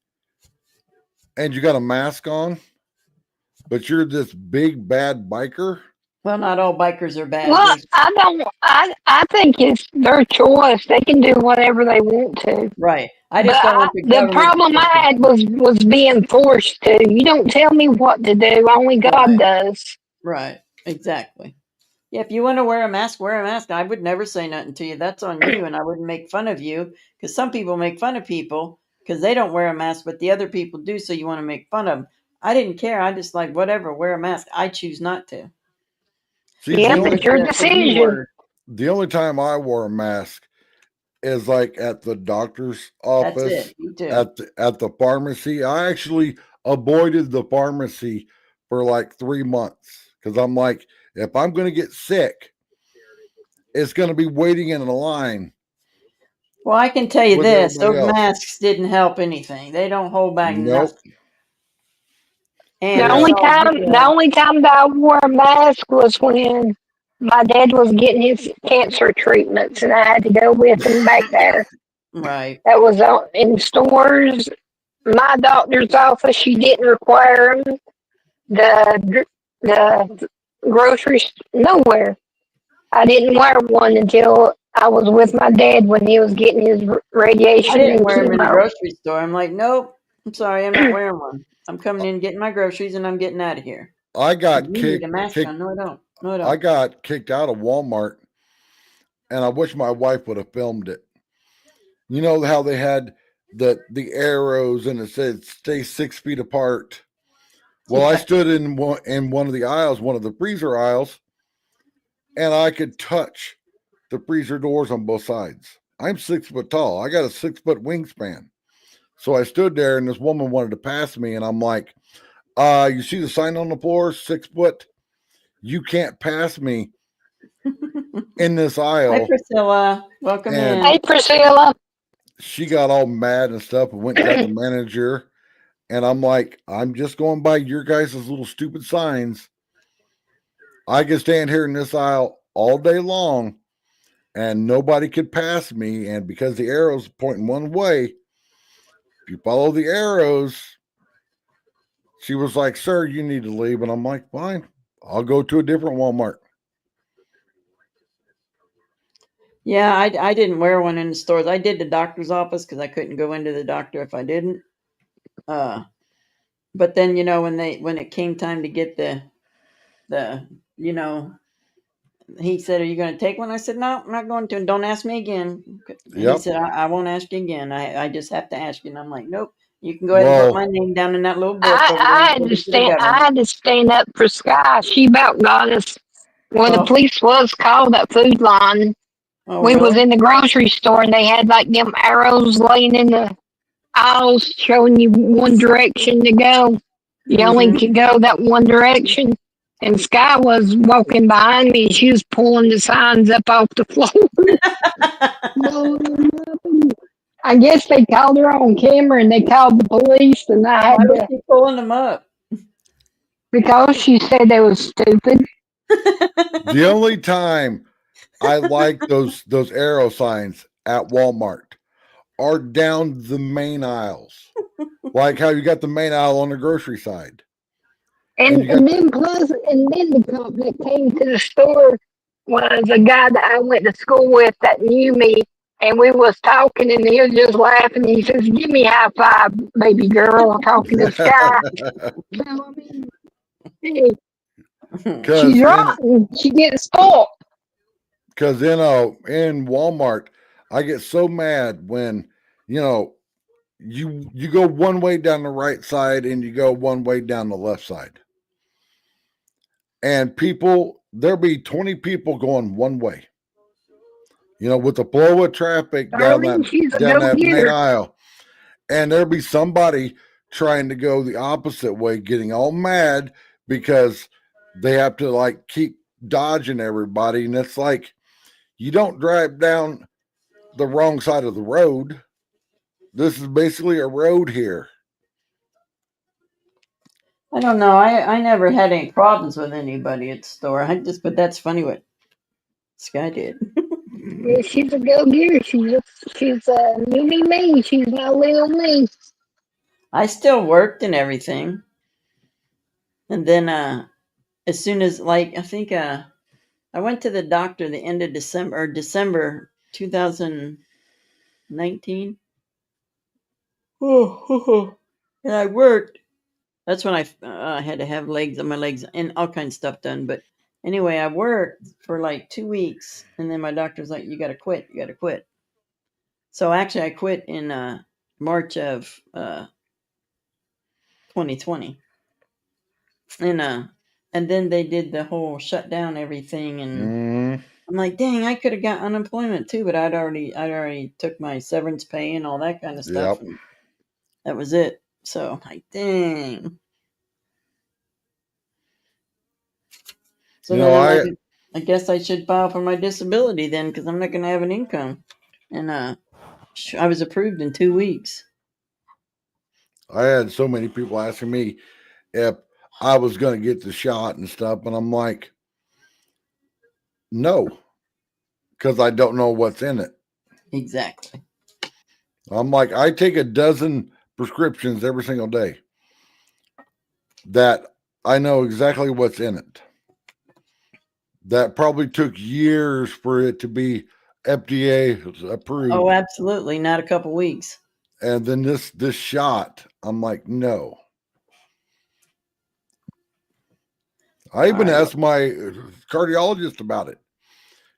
and you got a mask on, but you're this big bad biker. well, not all bikers are bad. Well, There's I don't. I think it's their choice. They can do whatever they want to. right. I But just don't want the the government. problem I had was being forced to. You don't tell me what to do. Only God Right. does. Right. Exactly. Yeah, if you want to wear a mask, wear a mask. I would never say nothing to you. That's on you, and I wouldn't make fun of you because some people make fun of people because they don't wear a mask, but the other people do. So you want to make fun of them. I didn't care. I just like whatever. Wear a mask. I choose not to. See, Yeah, the only but your The B decision. word. the only time I wore a mask is like at the doctor's That's office, it. Me too. at the pharmacy. I actually avoided the pharmacy for like 3 months because I'm like, if I'm going to get sick, it's going to be waiting in a line. Well, I can tell you with this: everybody those else. masks didn't help anything. They don't hold back Nope. nothing. And The only time that I wore a mask was when my dad was getting his cancer treatments, and I had to go with him back there. right. That was in stores. My doctor's office, she didn't require them. The grocery nowhere. I didn't wear one until I was with my dad when he was getting his radiation I didn't and wear them in the chemo. grocery store. I'm like, nope. I'm sorry, I'm not wearing one. I'm coming in, getting my groceries, and I'm getting out of here. I got You need a mask on? No, I don't. No, I don't. I got kicked out of Walmart, and I wish my wife would have filmed it. You know how they had the arrows and it said stay 6 feet apart. Well, I stood in one of the aisles, one of the freezer aisles, and I could touch the freezer doors on both sides. I'm 6 foot tall. I got a 6 foot wingspan. So I stood there and this woman wanted to pass me, and I'm like, you see the sign on the floor, 6 foot? You can't pass me in this Hi, aisle. Priscilla. Welcome And- in. Hey, Priscilla. she got all mad and stuff and went and got the manager. And I'm like, I'm just going by your guys' little stupid signs. I could stand here in this aisle all day long and nobody could pass me. And because the arrow's pointing one way, if you follow the arrows, she was like, sir, you need to leave. And I'm like, fine, I'll go to a different Walmart. Yeah, I didn't wear one in the stores. I did the doctor's office because I couldn't go into the doctor if I didn't. But then, you know, when it came time to get the you know, he said, "Are you going to take one?" I said, "No, I'm not going to. And don't ask me again." And he Yep. said, I won't ask you again. I just have to ask you." And I'm like, "Nope. You can go ahead and put Well, my name down in that little book over there and take it to the I government." had to stand up for Sky. She about got us. When the Oh, police was called at Food Line, oh, we was really? in the grocery store and they had like them arrows laying in the aisles showing you one direction to go. You only Mm-hmm. could go that one direction. And Sky was walking behind me and she was pulling the signs up off the floor. I guess they called her on camera and they called the police and I Why had was to, she pulling them up? because she said they was stupid. the only time I like those arrow signs at Walmart are down the main aisles. Like how you got the main aisle on the grocery side. And you got And then plus, and then the cop that came to the store was a guy that I went to school with that knew me, and we was talking, and he was just laughing. He says, "Give me a high five, baby girl," talking to Sky. So I mean, hey, because she's rotten. She gets spoiled. in Walmart, I get so mad when you know you go one way down the right side and you go one way down the left side. And there'll be 20 people going one way. You know, with the flow of traffic Darling, she's a down go that main getter. aisle. And there'll be somebody trying to go the opposite way, getting all mad because they have to like keep dodging everybody. And it's like you don't drive down the wrong side of the road. This is basically a road here. I don't know. I never had any problems with anybody at the store. But that's funny what Sky did. Yeah, she's a go getter. She's a mini me. She's my little me. I still worked and everything. And then as soon as I think I went to the doctor the end of December 2019. And I worked. That's when I had to have my legs and all kinds of stuff done. But anyway, I worked for like 2 weeks, and then my doctor's like, "You got to quit. You got to quit." So actually, I quit in March of 2020, and then they did the whole shut down everything, and I'm like, dang, I could have got unemployment too, but I'd already took my severance pay and all that kind of stuff, Yep. and that was it. So I'm like, dang. So You then know, I'm like, I guess I should file for my disability then, because I'm not going to have an income. And I was approved in 2 weeks. I had so many people asking me if I was going to get the shot and stuff, and I'm like, no, because I don't know what's in it. Exactly. I'm like, I take a dozen prescriptions every single day that I know exactly what's in it. That probably took years for it to be FDA approved. Oh, absolutely. Not a couple weeks. And then this shot, I'm like, no. I even asked my cardiologist about it.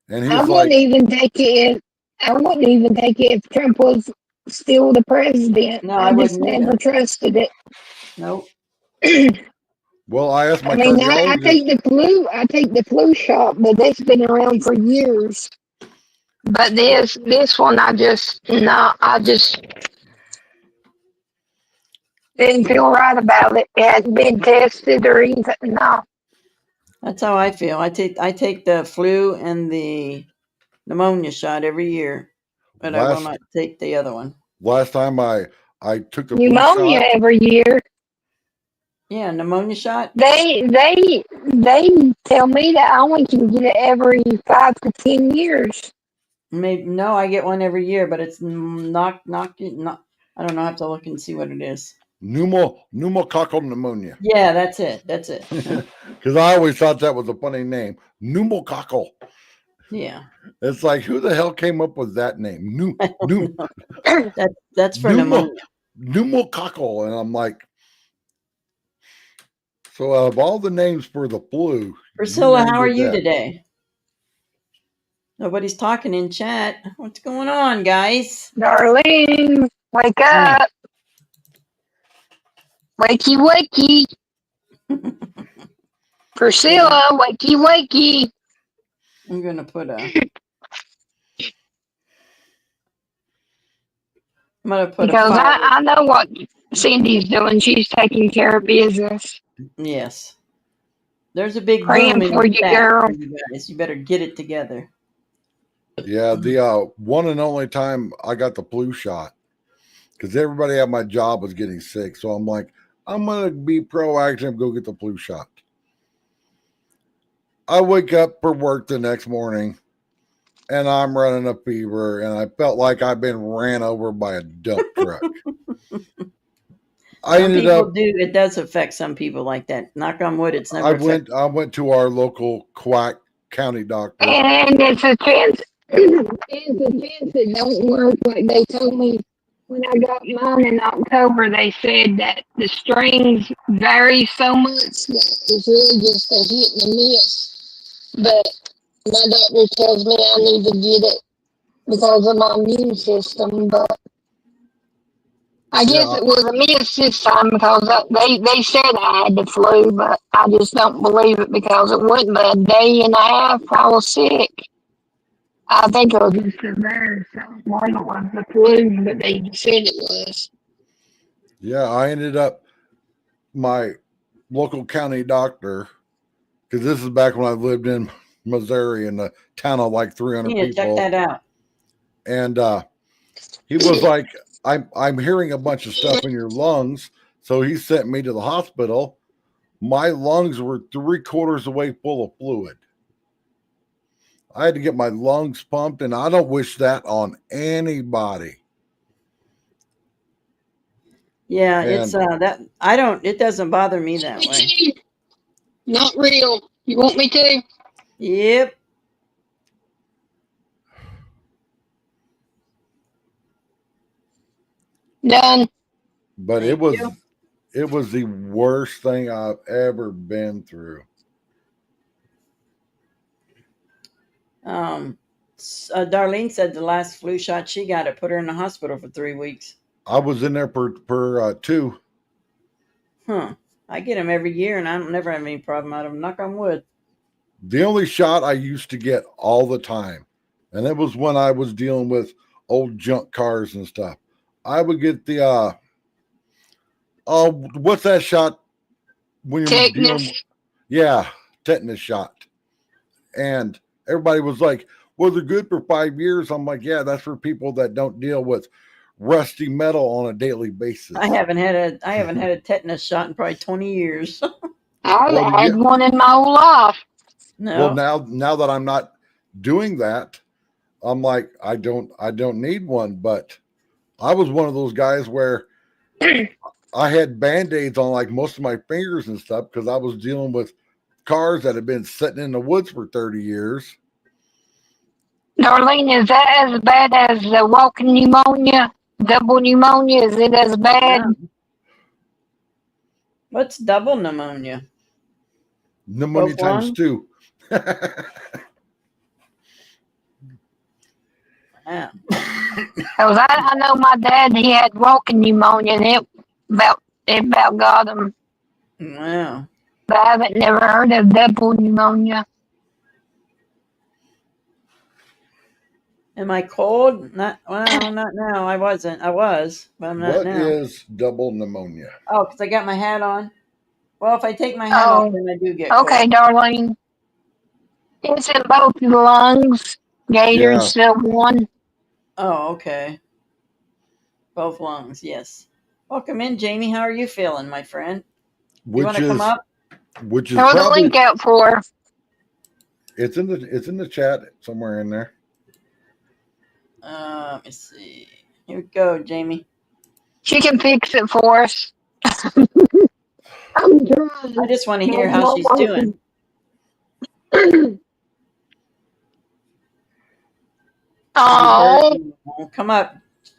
And he I was wouldn't like, even take it. I wouldn't even take it if Trump was still the president. No, I I just wouldn't never either. trusted it. Nope. well, I asked my I mean, I cardiologist. take the flu. I take the flu shot, but that's been around for years. But this one, I just didn't feel right about it. It hadn't been tested or anything. No. That's how I feel. I take the flu and the pneumonia shot every year. but I will Last not take the other one. last time I took the flu Pneumonia shot. every year. Yeah, pneumonia shot. They tell me that I only can get it every 5 to 10 years. Maybe no, I get one every year, but it's not. I don't know. I have to look and see what it is. Pneumococcal pneumonia. Yeah, that's it. That's it. Because I always thought that was a funny name. Pneumococcal. Yeah, It's like, who the hell came up with that name? that's for pneumonia. Pneumococcal. And I'm like, so out of all the names for the flu, Priscilla, named how are it you that. today? Nobody's talking in chat. What's going on, guys? Darlene, wake up. Wakey, wakey. Priscilla, wakey, wakey. I'm gonna put a. I'm gonna put Because a fire. I know what Cindy's doing. She's taking care of business. Yes. There's a big Praying boom in for the you, chat. girl. You guys, you better get it together. Yeah, the one and only time I got the flu shot, because everybody at my job was getting sick. So I'm like, I'm going to be proactive and go get the flu shot. I wake up for work the next morning and I'm running a fever and I felt like I've been ran over by a dump truck. I Some ended people up, do. It does affect some people like that. Knock on wood, it's never affected. I went to our local quack county doctor. And it's a chance. It's a chance it don't work like they told me when I got mine in October. They said that the strains vary so much that it's really just a hit and a miss. But my doctor tells me I need to get it because of my immune system. But I guess Yeah, it was a miss this time because they said I had the flu, but I just don't believe it because it wasn't but a day and a half I was sick. I think it was just a virus. More than it was the flu, but they said it was. yeah, I ended up my local county doctor, because this is back when I lived in Missouri in a town of like 300 Yeah, check people. that out. And he was like, I'm hearing a bunch of stuff in your lungs. So he sent me to the hospital. My lungs were 3/4 away full of fluid. I had to get my lungs pumped, and I don't wish that on anybody. Yeah, And it's that I don't. It doesn't bother me that way. Not real. You want me to? Yep. Done. but Thank you. it was the worst thing I've ever been through. Darlene said the last flu shot she got, it put her in the hospital for 3 weeks. I was in there per 2. Huh. I get them every year, and I don't never have any problem out of them. Knock on wood. The only shot I used to get all the time, and it was when I was dealing with old junk cars and stuff. I would get the what's that shot when you're dealing? Tetanus. Yeah, tetanus shot. And everybody was like, "Well, they're good for 5 years." I'm like, "Yeah, that's for people that don't deal with rusty metal on a daily basis." I haven't had a tetanus shot in probably 20 years. I Well, had yeah. one in my whole life. No. Well, now that I'm not doing that, I'm like, I don't need one. But I was one of those guys where I had band-aids on like most of my fingers and stuff because I was dealing with cars that had been sitting in the woods for 30 years. Darlene, is that as bad as the walking pneumonia? Double pneumonia? Is it as bad? No. What's double pneumonia? Pneumonia Both times lungs? 2. Yeah. Because I know my dad, he had walking pneumonia, and it about got him. Wow. But I haven't never heard of double pneumonia. Am I cold? Not now. I wasn't. I was, but I'm not What now. is double pneumonia? Oh, because I got my hat on. Well, if I take my hat off, then I do get Okay, cold. Darlene. It's in both your lungs. Gator's Yeah. still one. Oh, okay. Both lungs, yes. Welcome in, Jamie. How are you feeling, my friend? You want which to come is up? which is Throw the probably link out for her. it's in the chat somewhere in there. Let me see. Here we go, Jamie. She can fix it for us. I'm trying. I just want to hear It's how not she's doing. working. You Oh, heard? Oh, come up.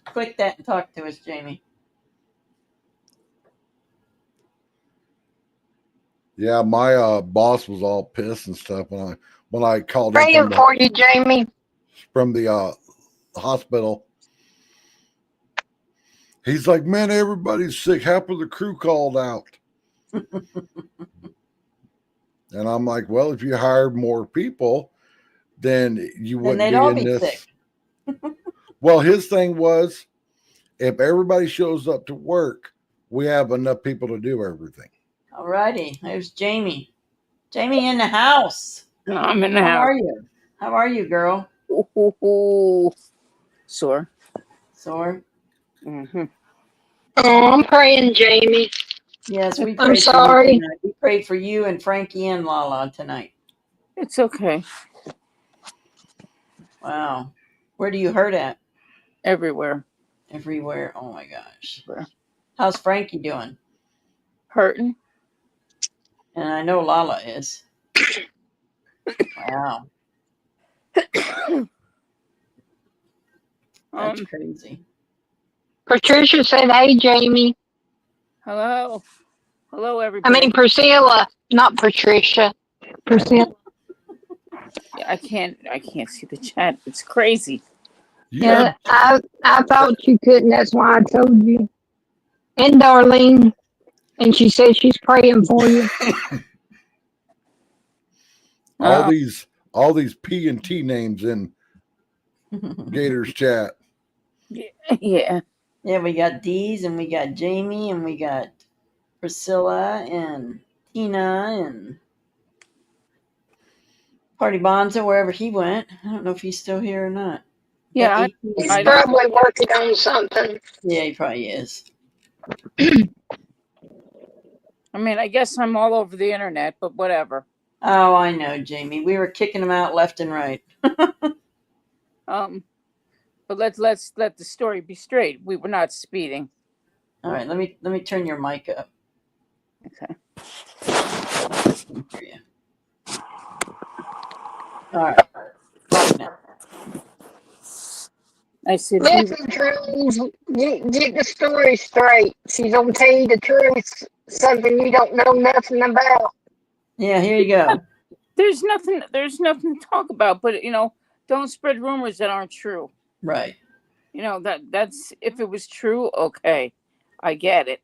Click that and talk to us, Jamie. Yeah, my boss was all pissed and stuff when I called in praying for you, Jamie. from the hospital. He's like, man, everybody's sick. Half of the crew called out. And I'm like, well, if you hired more people, then you Then wouldn't they'd be all in be this. sick. Well, his thing was, if everybody shows up to work, we have enough people to do everything. All righty. There's Jamie. Jamie in the house. I'm in the How house. are you? How are you, girl? Ooh. Sore. Sore? Mm-hmm. Oh, I'm praying, Jamie. Yes, we I'm prayed for you sorry. tonight. We prayed for you and Frankie and Lala tonight. It's okay. Wow. Where do you hurt at? Everywhere. Everywhere. Oh my gosh. Everywhere. How's Frankie doing? Hurting. And I know Lala is. Wow. That's crazy. Patricia said, hey, Jamie. Hello. Hello, I everybody. mean, Priscilla, not Patricia. Priscilla. I can't see the chat. It's crazy. Yeah, I thought you couldn't. That's why I told you. And Darlene. And she said she's praying for you. all these P and T names in Gator's chat. Yeah. Yeah, we got Dee's and we got Jamie and we got Priscilla and Tina and Party Bonza wherever he went. I don't know if he's still here or not. Yeah. He's probably working on something. Yeah, he probably is. I mean, I guess I'm all over the internet, but whatever. Oh, I know, Jamie. We were kicking him out left and right. But let's let the story be straight. We were not speeding. All right, let me turn your mic up. Okay. Hear you. All right. Now. I said, Listen, Truls, get the story straight. She's gonna tell you the truth, something you don't know nothing about. Yeah, here you go. there's nothing to talk about, but don't spread rumors that aren't true. Right. That's if it was true, okay. I get it.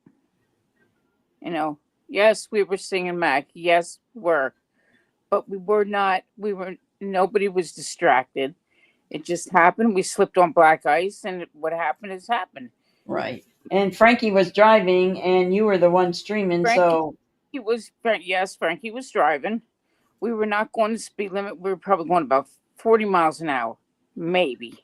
Yes, we were singing Mac. Yes, we were. But nobody was distracted. It just happened. We slipped on black ice, and what happened has happened. Right. And Frankie was driving, and you were the one streaming, so. Frankie was driving. We were not going the speed limit. We were probably going about 40 miles an hour, maybe.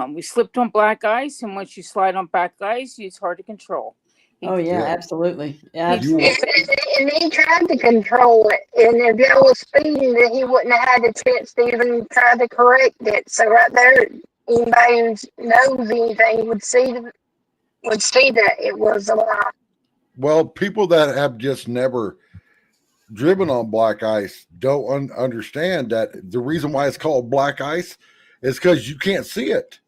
We slipped on black ice, and once you slide on black ice, it's hard to control. Oh, yeah, absolutely. Yeah, And he tried to control it. And if y'all was speeding, then he wouldn't have had a chance to even try to correct it. So right there, anybody who knows anything would see that it was a lie. Well, people that have just never driven on black ice don't understand that the reason why it's called black ice is because you can't see it.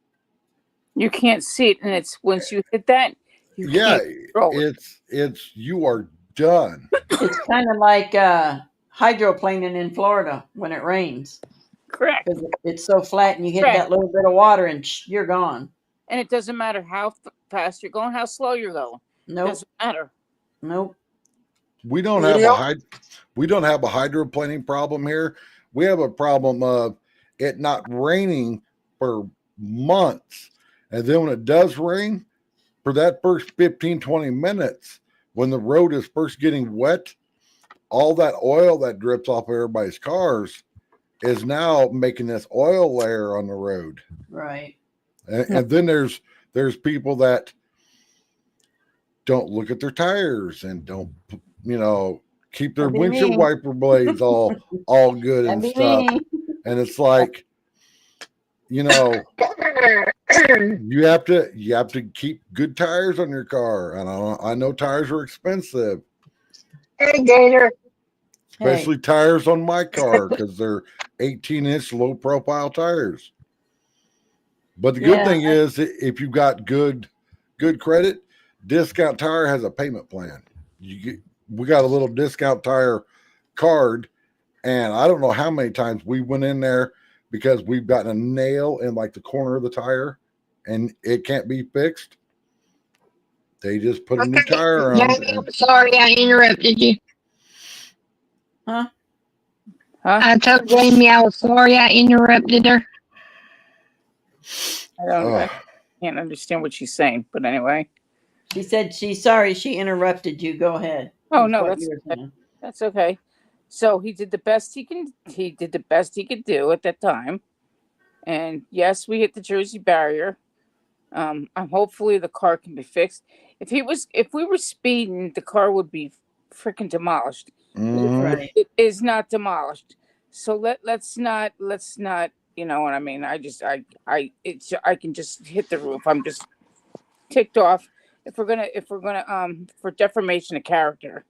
You can't see it, and it's once you hit that, it's you are done. It's kind of like hydroplaning in Florida when it rains. Correct. Because it's so flat, and you hit that little bit of water, and you're gone. And it doesn't matter how fast you're going, how slow you're going. Nope. Doesn't matter. Nope. We don't have a hydroplaning problem here. We have a problem of it not raining for months. And then when it does rain, for that first 15, 20 minutes, when the road is first getting wet, all that oil that drips off everybody's cars, is now making this oil layer on the road. Right. And then there's people that don't look at their tires and don't, keep their That'd be windshield me. wiper blades all good That'd and be stuff. me. And it's like, you have to keep good tires on your car. And I know tires are expensive, Hey, Gator. especially tires on my car because they're 18-inch low profile tires. But the good Yeah. thing is, if you've got good credit, Discount Tire has a payment plan. We got a little Discount Tire card, and I don't know how many times we went in there because we've gotten a nail in like the corner of the tire, and it can't be fixed. They just put a new tire on. Jamie, I'm sorry I interrupted you. Huh? I told Jamie I was sorry I interrupted her. I can't understand what she's saying, but anyway. She said she's sorry she interrupted you. Go ahead. Oh With no, what that's you were saying. that's okay. So he did the best he did the best he could do at that time. And yes, we hit the Jersey barrier. Hopefully the car can be fixed. If we were speeding, the car would be freaking demolished. Mhm. Right. It is not demolished. So let's not, you know what I mean? I can just hit the roof. I'm just ticked off. If we're gonna for defamation of character.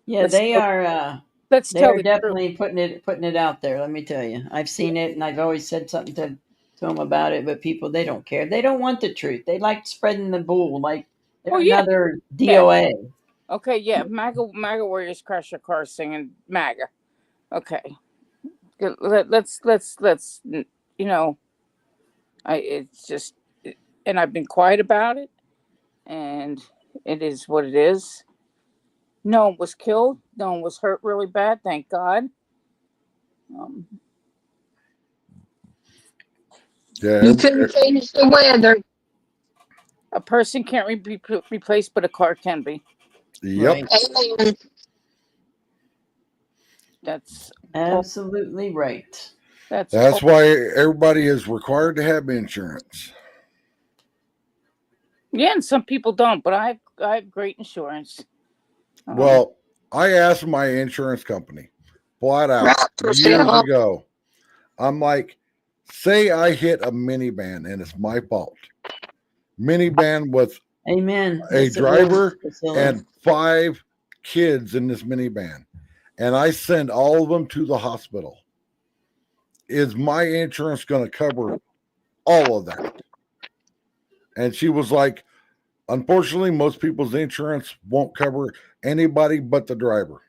Yeah, Let's they tell- are. Let's tell They're the definitely putting it out there. Let me tell you, I've seen it, and I've always said something to them about it. But people, they don't care. They don't want the truth. They like spreading the bull, like they're Oh, yeah. another DOA. Okay, yeah, MAGA warriors crash your car singing MAGA. Okay, good. Let's it's just, and I've been quiet about it, and it is what it is. No one was killed. No one was hurt really bad. Thank God. Yeah. You couldn't change the weather. A person can't be replaced, but a car can be. Yep. Right. Amen. That's Absolutely right. That's why everybody is required to have insurance. yeah, and some people don't, but I have great insurance. Well, I asked my insurance company flat out Right, years Priscilla. ago. I'm like, say I hit a minivan and it's my fault. Minivan with Amen. a Yes, it driver was, Priscilla. and 5 kids in this minivan, and I send all of them to the hospital. Is my insurance going to cover all of that? And she was like, unfortunately, most people's insurance won't cover anybody but the driver.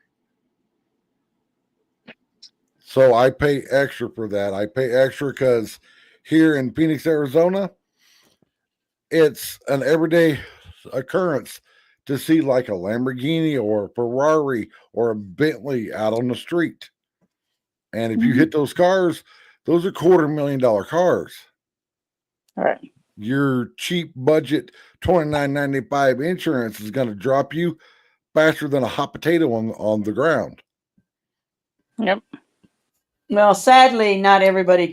So I pay extra for that. I pay extra because here in Phoenix, Arizona, it's an everyday occurrence to see like a Lamborghini or a Ferrari or a Bentley out on the street. And if you hit those cars, those are $250,000 cars. All right. Your cheap budget $29.95 insurance is going to drop you faster than a hot potato on the ground. Yep. Well, sadly, not everybody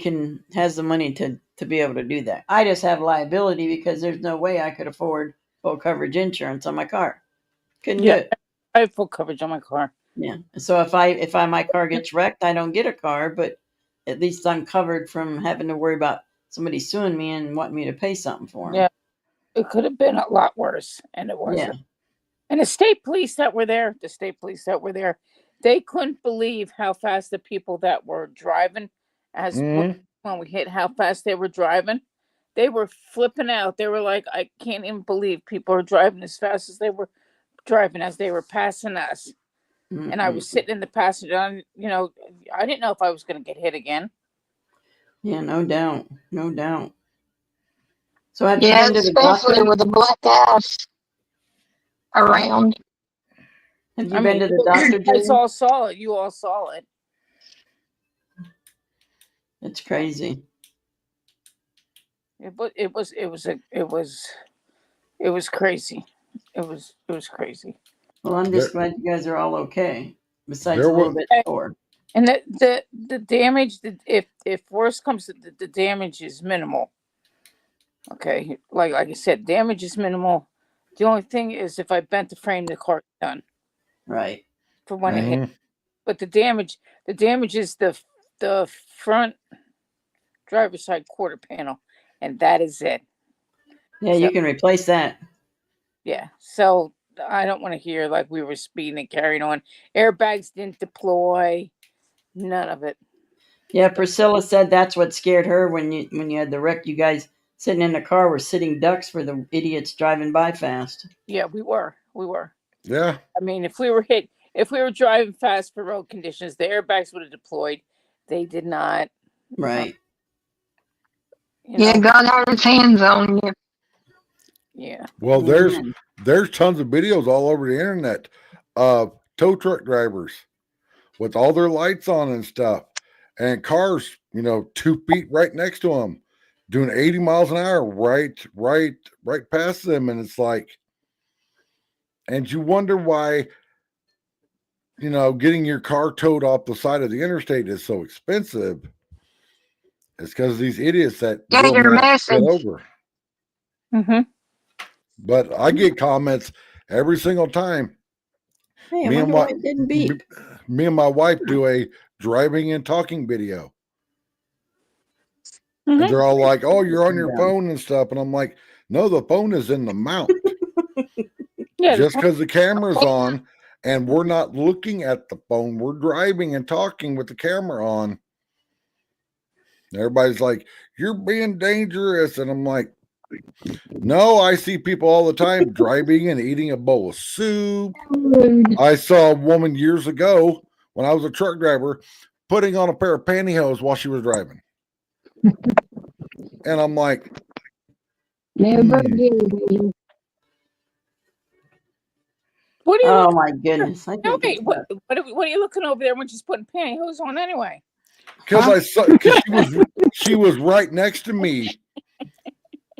has the money to be able to do that. I just have liability because there's no way I could afford full coverage insurance on my car. Couldn't do it. I have full coverage on my car. Yeah. So if my car gets wrecked, I don't get a car, but at least I'm covered from having to worry about somebody suing me and wanting me to pay something for them. Yeah. It could have been a lot worse, and it wasn't. Yeah. And the state police that were there, they couldn't believe how fast the people that were driving, when we hit how fast they were driving, they were flipping out. They were like, I can't even believe people are driving as fast as they were driving as they were passing us. Mm-mm. And I was sitting in the passenger, and, I didn't know if I was going to get hit again. Yeah, no doubt. No doubt. So have Yeah, you been to the especially doctor? with the black ice around. Have you been to the doctor, You guys Jamie? all saw it. You all saw it. It's crazy. It was crazy. It was crazy. Well, I'm just glad you guys are all okay. Besides There a little was- bit sore. And the damage, if worse comes, the damage is minimal. Okay, like I said, damage is minimal. The only thing is if I bent the frame, the car's done Right. for when it hit. Mhm. But the damage is the front driver's side quarter panel, and that is it. Yeah, So you can replace that. yeah, so I don't want to hear like we were speeding and carrying on. Airbags didn't deploy, none of it. Yeah, Priscilla said that's what scared her when you had the wreck. You guys sitting in the car were sitting ducks for the idiots driving by fast. Yeah, we were. Yeah. I mean, if we were driving fast for road conditions, the airbags would have deployed. They did not. Right. You Yeah, know. God had his hands on you. Yeah. Well, Amen. there's tons of videos all over the internet of tow truck drivers with all their lights on and stuff, and cars, 2 feet right next to them, doing 80 miles an hour, right past them, and it's like, and you wonder why, getting your car towed off the side of the interstate is so expensive. It's because of these idiots that Get will your not get message. over. Mm-hmm. But I get comments every single time. Hey, I Me and wonder my why it didn't beep. me and my wife do a driving and talking video, and Mm-hmm. they're all like, "Oh, you're on your phone and stuff," and I'm like, "No, the phone is in the mount. Yeah. Just because the camera's on and we're not looking at the phone, we're driving and talking with the camera on." Everybody's like, "You're being dangerous," and I'm like, "No, I see people all the time driving and eating a bowl of soup." I saw a woman years ago when I was a truck driver putting on a pair of pantyhose while she was driving. And I'm like, Never hmm. did. What are you Oh looking? my goodness! I No, think wait. it's What are you looking over there when she's putting pantyhose on anyway? Because Huh? I saw, because she was right next to me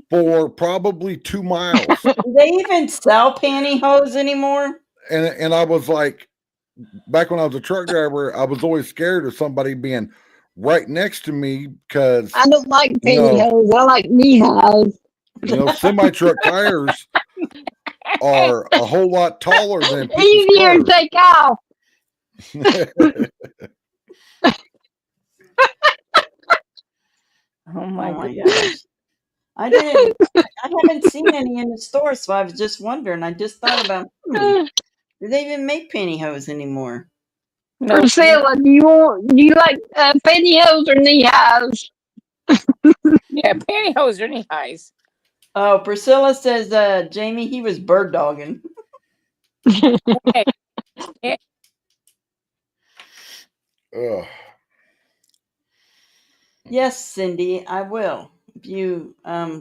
for probably 2 miles. Do they even sell pantyhose anymore? And I was like, back when I was a truck driver, I was always scared of somebody being right next to me because, I don't like you know, pantyhose. I like knee-highs. semi-truck tires are a whole lot taller than people's Easier to cars. take off. Oh Oh my my god. gosh! I haven't seen any in the store, so I was just wondering. I just thought about, do they even make pantyhose anymore? No. Priscilla, do you like pantyhose or knee-highs? Yeah, pantyhose or knee highs. Oh, Priscilla says, Jamie, he was bird dogging. Hey, Ugh. Yes, Cindy, I will. If you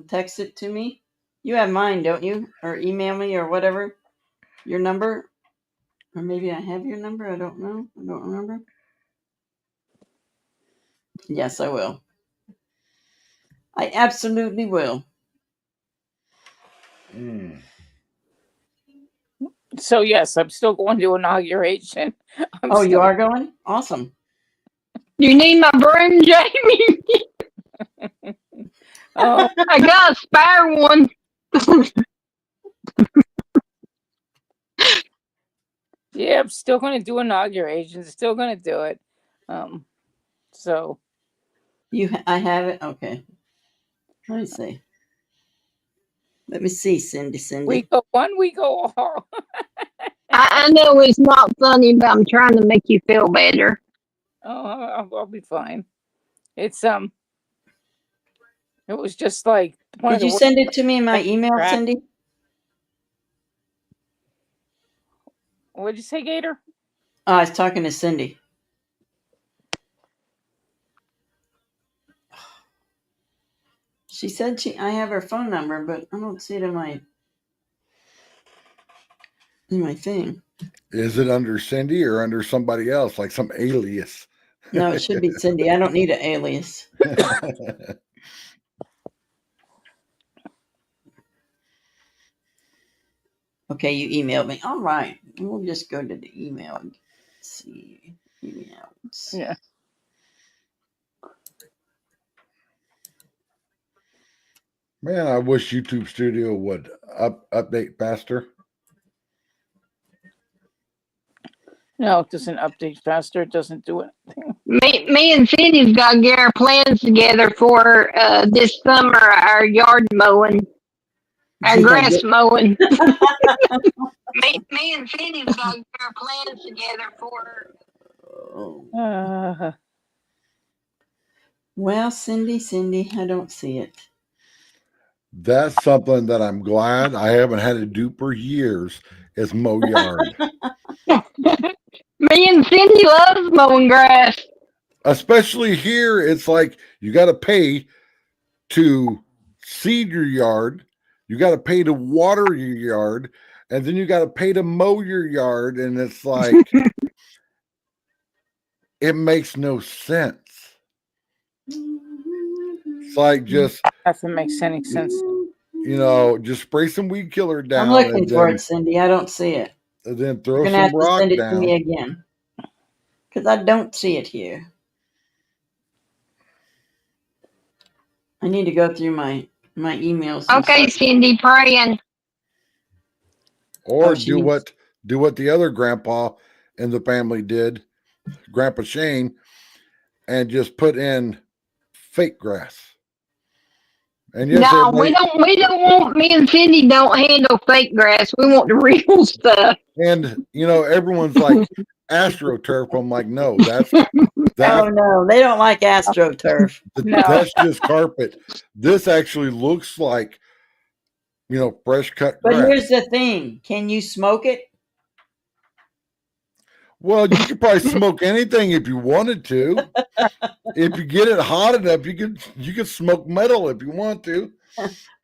text it to me, you have mine, don't you? Or email me or whatever. Your number, or maybe I have your number. I don't know. I don't remember. Yes, I will. I absolutely will. Mm. so yes, I'm still going to inauguration. I'm Oh, you still. are going? Awesome. You need my broom, Jamie? Oh I got a spare one. yeah, I'm still going to do inaugurations. Still going to do it. So I have it. Okay. Let me see. Let me see, Cindy. we go one, we go all. I know it's not funny, but I'm trying to make you feel better. Oh, I'll be fine. It's it was just like one of Did the you worst. send it to me in my email, Crap. Cindy? What'd you say, Gator? Oh, I was talking to Cindy. She said I have her phone number, but I don't see it in my thing. Is it under Cindy or under somebody else, like some alias? No, it should be Cindy. I don't need an alias. Okay, you emailed me. All right. We'll just go to the email and see. Emails. Yeah. Man, I wish YouTube Studio would update faster. No, it doesn't update faster. It doesn't do anything. Me and Cindy's got to get our plans together for this summer, our yard mowing, our Yeah, grass mowing. me and Cindy's got to get our plans together for. Oh. Well, Cindy, I don't see it. That's something that I'm glad I haven't had to do for years is mow yard. Me and Cindy loves mowing grass. Especially here, it's like you got to pay to seed your yard, you got to pay to water your yard, and then you got to pay to mow your yard. And it's like, it makes no sense. It's like just, Nothing makes any sense. just spray some weed killer down. I'm looking and for then, it, Cindy. I don't see it. and then You're throw gonna some have to rock send it to down. me again, because I don't see it here. I need to go through my emails. and Okay, stuff. Cindy, praying. Or Oh, do what the other grandpa in the family did, Grandpa Shane, and just put in fake grass. And yes, No, we don't want. Me and Cindy don't handle fake grass. We want the real stuff. and everyone's like AstroTurf. I'm like, no, that's Oh that no, they don't like AstroTurf. No. that's just carpet. This actually looks like fresh cut But grass. here's the thing: can you smoke it? Well, you could probably smoke anything if you wanted to. If you get it hot enough, you could smoke metal if you want to.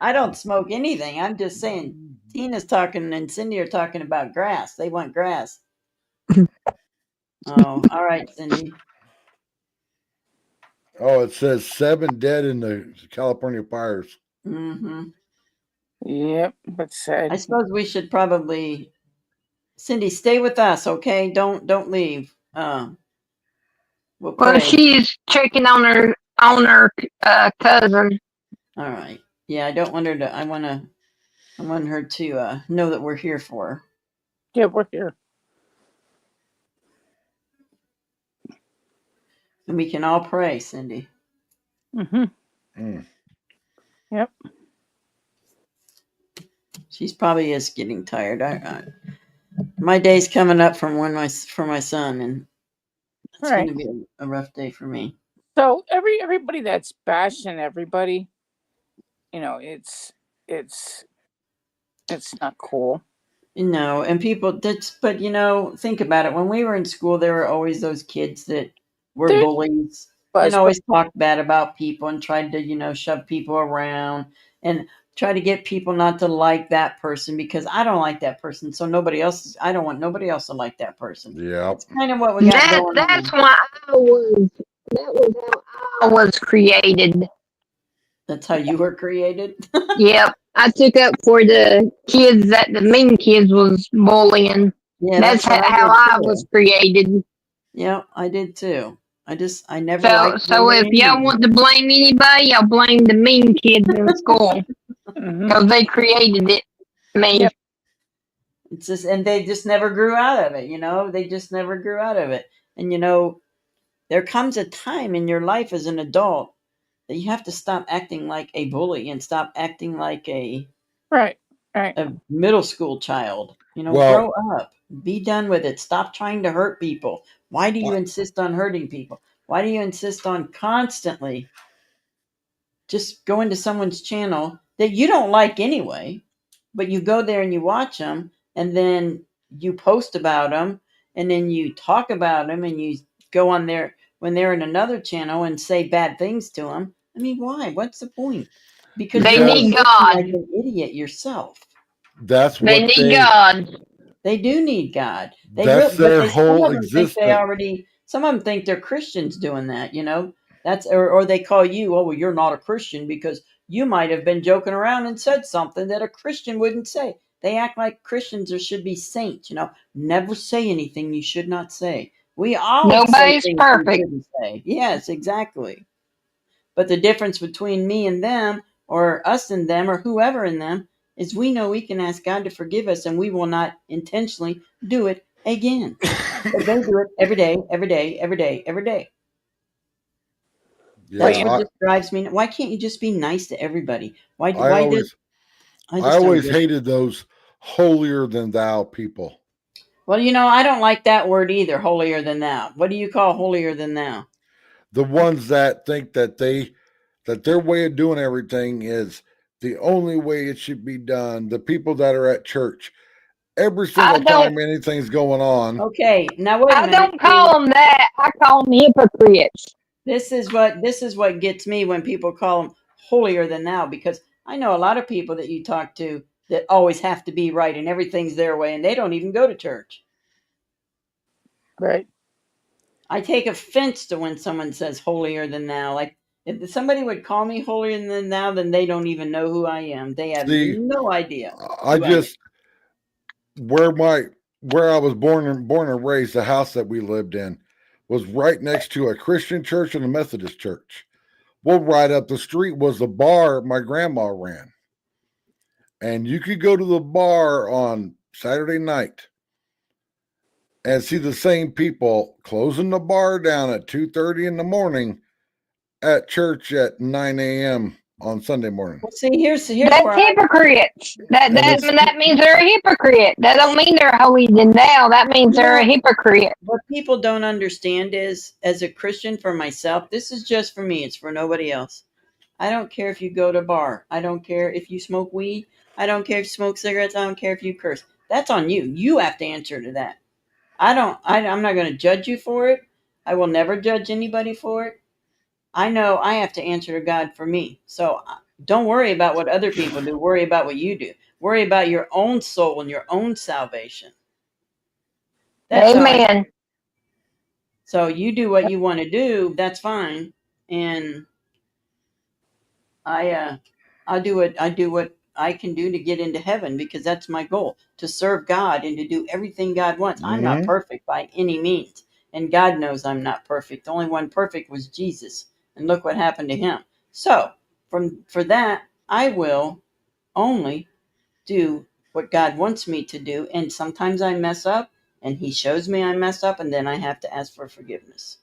I don't smoke anything. I'm just saying. Tina's talking and Cindy are talking about grass. They want grass. Oh, all right, Cindy. Oh, it says 7 dead in the California fires. Mm-hmm. Yep, that's sad. I suppose we should probably, Cindy, stay with us, okay? Don't leave. We'll Well, pray. she's checking on her cousin. All right. Yeah, I don't want her to. I want her to know that we're here for her. Yeah, we're here. And we can all pray, Cindy. Mm-hmm. Yep. She's probably is getting tired. My day's coming up for my son, and it's All right. going to be a rough day for me. So everybody that's bashing everybody, it's not cool. And people but think about it. When we were in school, there were always those kids that were bullies and always talked bad about people and tried to, shove people around and try to get people not to like that person because I don't like that person. So I don't want nobody else to like that person. Yeah. That's kind of what we got going That's on. why that was how I was created. That's how you were created? Yep. I took up for the kids that the mean kids was bullying. Yeah, that's what how I did too. was created. Yeah, I did too. I never So liked so if y'all want to blame anybody, y'all blame the mean kids in school because they created it. Me. Yep. It's just, and they just never grew out of it. They just never grew out of it. And there comes a time in your life as an adult that you have to stop acting like a bully and stop acting like a middle school child. Grow up, be done with it. Stop trying to hurt people. Why do you insist on hurting people? Why do you insist on constantly just going to someone's channel that you don't like anyway, but you go there and you watch them and then you post about them and then you talk about them and you go on there when they're in another channel and say bad things to them? I mean, why? What's the point? Because they you're need God. like an idiot yourself. That's what they need God. They do need God. That's their whole existence. Some of them think they're Christians doing that. That's or they call you, oh, well, you're not a Christian because you might have been joking around and said something that a Christian wouldn't say. They act like Christians should be saints. Never say anything you should not say. We all say Nobody's things we perfect. shouldn't say. Yes, exactly. But the difference between me and them, or us and them, or whoever in them, is we know we can ask God to forgive us and we will not intentionally do it again. But they do it every day, every day, every day, every day. Yeah, Well, That's you what just drives me. Why can't you just be nice to everybody? Why? I Why did always I I just don't always get it. hated those holier than thou people. Well, I don't like that word either. Holier than thou. What do you call holier than thou? The ones that think that their way of doing everything is the only way it should be done. The people that are at church every I single don't. time anything's going on. Okay, now wait a I minute. don't See, call them that. I call them hypocrites. this is what gets me when people call them holier than thou, because I know a lot of people that you talk to that always have to be right and everything's their way and they don't even go to church. right. I take offense to when someone says holier than thou. Like if somebody would call me holier than thou, then they don't even know who I am. They have See, no idea I who I am. just where I was born and raised, the house that we lived in was right next to a Christian church and a Methodist church. Well, right up the street was the bar my grandma ran. And you could go to the bar on Saturday night and see the same people closing the bar down at 2:30 in the morning at church at 9 a.m. on Sunday morning. Well, see, here's That's where hypocrites. That And that it's that means they're a hypocrite. That don't mean they're holier than thou. That means you they're know a hypocrite. what people don't understand is, as a Christian for myself, this is just for me. It's for nobody else. I don't care if you go to a bar. I don't care if you smoke weed. I don't care if you smoke cigarettes. I don't care if you curse. That's on you. You have to answer to that. I'm not going to judge you for it. I will never judge anybody for it. I know I have to answer to God for me. So don't worry about what other people do. Worry about what you do. Worry about your own soul and your own salvation. That's how I. Amen. So you do what you want to do. That's fine. And I I do what I can do to get into heaven, because that's my goal, to serve God and to do everything God wants. I'm not mm-hmm. perfect by any means, and God knows I'm not perfect. The only one perfect was Jesus, and look what happened to him. So, for that, I will only do what God wants me to do, and sometimes I mess up, and he shows me I mess up, and then I have to ask for forgiveness.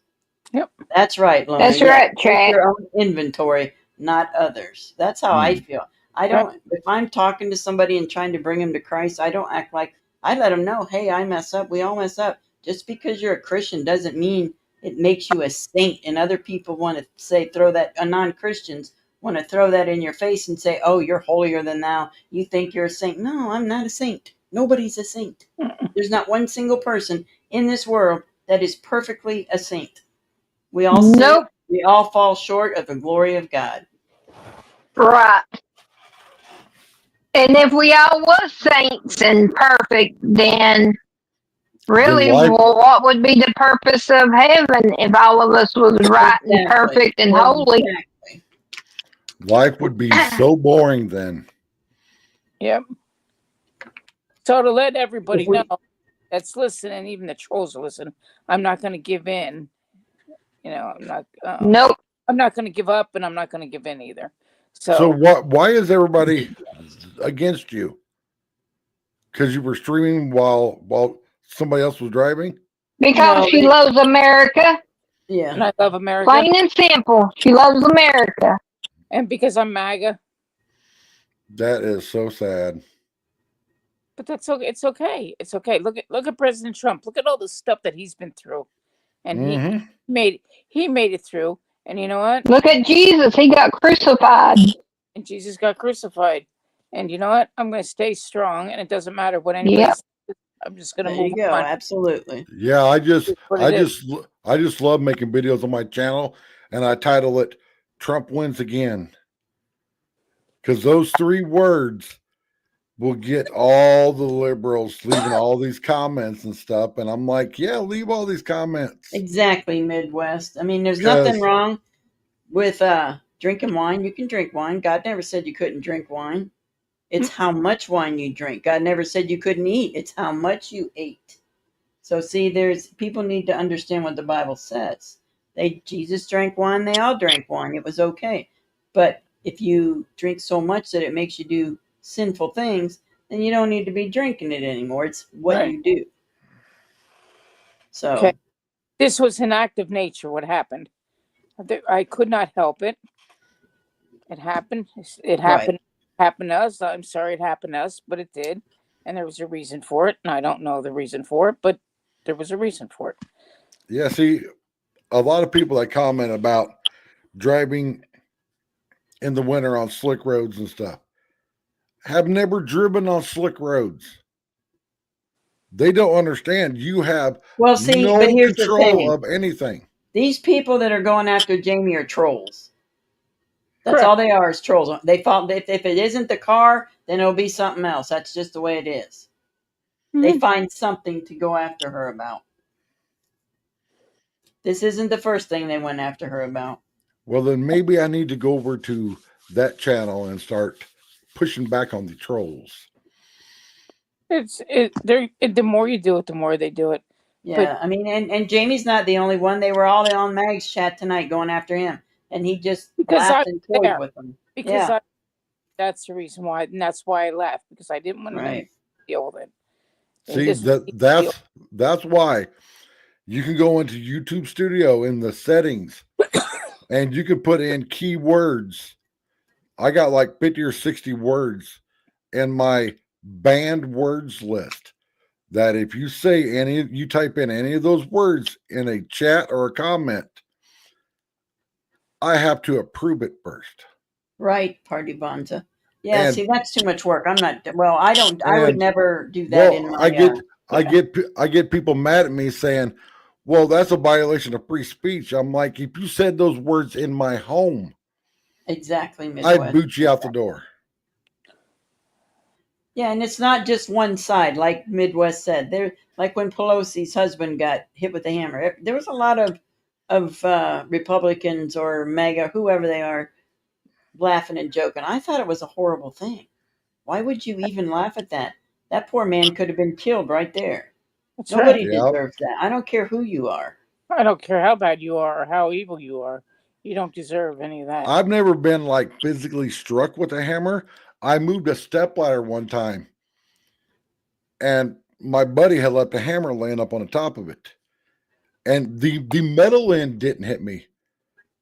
Yep. That's right, Lona. That's Yes, right, take Chad. your own inventory, not others. That's how I Mm. feel. I Right. don't, if I'm talking to somebody and trying to bring them to Christ, I don't act like, I let them know, hey, I mess up. We all mess up. Just because you're a Christian doesn't mean it makes you a saint. And other people want to say, throw that, non Christians want to throw that in your face and say, oh, you're holier than thou. You think you're a saint. No, I'm not a saint. Nobody's a saint. There's not one single person in this world that is perfectly a saint. We all sin. Nope. We all fall short of the glory of God. Right. And if we all was saints and perfect, then Then really, life well, what would be the purpose of heaven if all of us was right and Exactly. perfect and holy? Exactly. life would be so boring then. Yep. So to let If everybody we, know that's listening, even the trolls are listening, I'm not going to give in. Nope. I'm not going to give up, and I'm not going to give in either. So So why is everybody against you? Because you were streaming while somebody else was driving? Because no, she loves America. yeah. and I love America, Plain and simple. She loves America. and because I'm MAGA, That is so sad. but that's okay. It's okay. It's okay. Look at President Trump. Look at all the stuff that he's been through, and Mm-hmm. he made it through. And you know what? Look at Jesus. He got crucified. And Jesus got crucified. And you know what? I'm going to stay strong, and it doesn't matter what anybody Yep. says. I'm just going to There move you go. on. Absolutely. Yeah, It's what it is. I just love making videos on my channel, and I title it "Trump Wins Again," because those 3 words will get all the liberals leaving all these comments and stuff. And I'm like, yeah, leave all these comments Exactly, Midwest. I mean, there's nothing because wrong with drinking wine. You can drink wine. God never said you couldn't drink wine. It's how much wine you drink. God never said you couldn't eat. It's how much you ate. So see, there's people need to understand what the Bible says. Jesus drank wine, they all drank wine. It was okay. But if you drink so much that it makes you do sinful things, then you don't need to be drinking it anymore. It's what Right. you do. So Okay. This was an act of nature. What happened? I could not help it. It happened. It happened. Happened to us. I'm sorry it happened to us, but it did, and there was a reason for it. And I don't know the reason for it, but there was a reason for it. Yeah, see, a lot of people that comment about driving in the winter on slick roads and stuff have never driven on slick roads. They don't understand. You have well, see, no but here's the control thing: of anything. these people that are going after Jamie are trolls. That's Correct. all they are, is trolls. They fall. If it isn't the car, then it'll be something else. That's just the way it is. They Mhm. find something to go after her about. This isn't the first thing they went after her about. Well, then maybe I need to go over to that channel and start pushing back on the trolls. The more you do it, the more they do it. Yeah, I mean, and Jamie's not the only one. They were all on Mag's chat tonight going after him, and he just Because laughed I and was toyed there. with them. Because Yeah, that's the reason why, and that's why I left, because I didn't want to right. deal with it. And See, this was the deal. that's why you can go into YouTube Studio in the settings and you can put in keywords. I got like 50 or 60 words in my banned words list that if you say you type in any of those words in a chat or a comment, I have to approve it first. Right, Party Bonza. Yeah, And- see, that's too much work. I'm not. Well, I don't. I would and- never do that in my. I get people mad at me saying, "Well, that's a violation of free speech." I'm like, if you said those words in my home, Exactly, Midwest. I'd boot you out the door. Yeah, and it's not just one side, like Midwest said. There, like when Pelosi's husband got hit with a hammer, there was a lot of Republicans or MAGA, whoever they are, laughing and joking. I thought it was a horrible thing. Why would you even laugh at that? That poor man could have been killed right there. That's Nobody right. Yep. deserves that. I don't care who you are. I don't care how bad you are or how evil you are. You don't deserve any of that. I've never been like physically struck with a hammer. I moved a stepladder one time, and my buddy had left a hammer laying up on the top of it, and the metal end didn't hit me.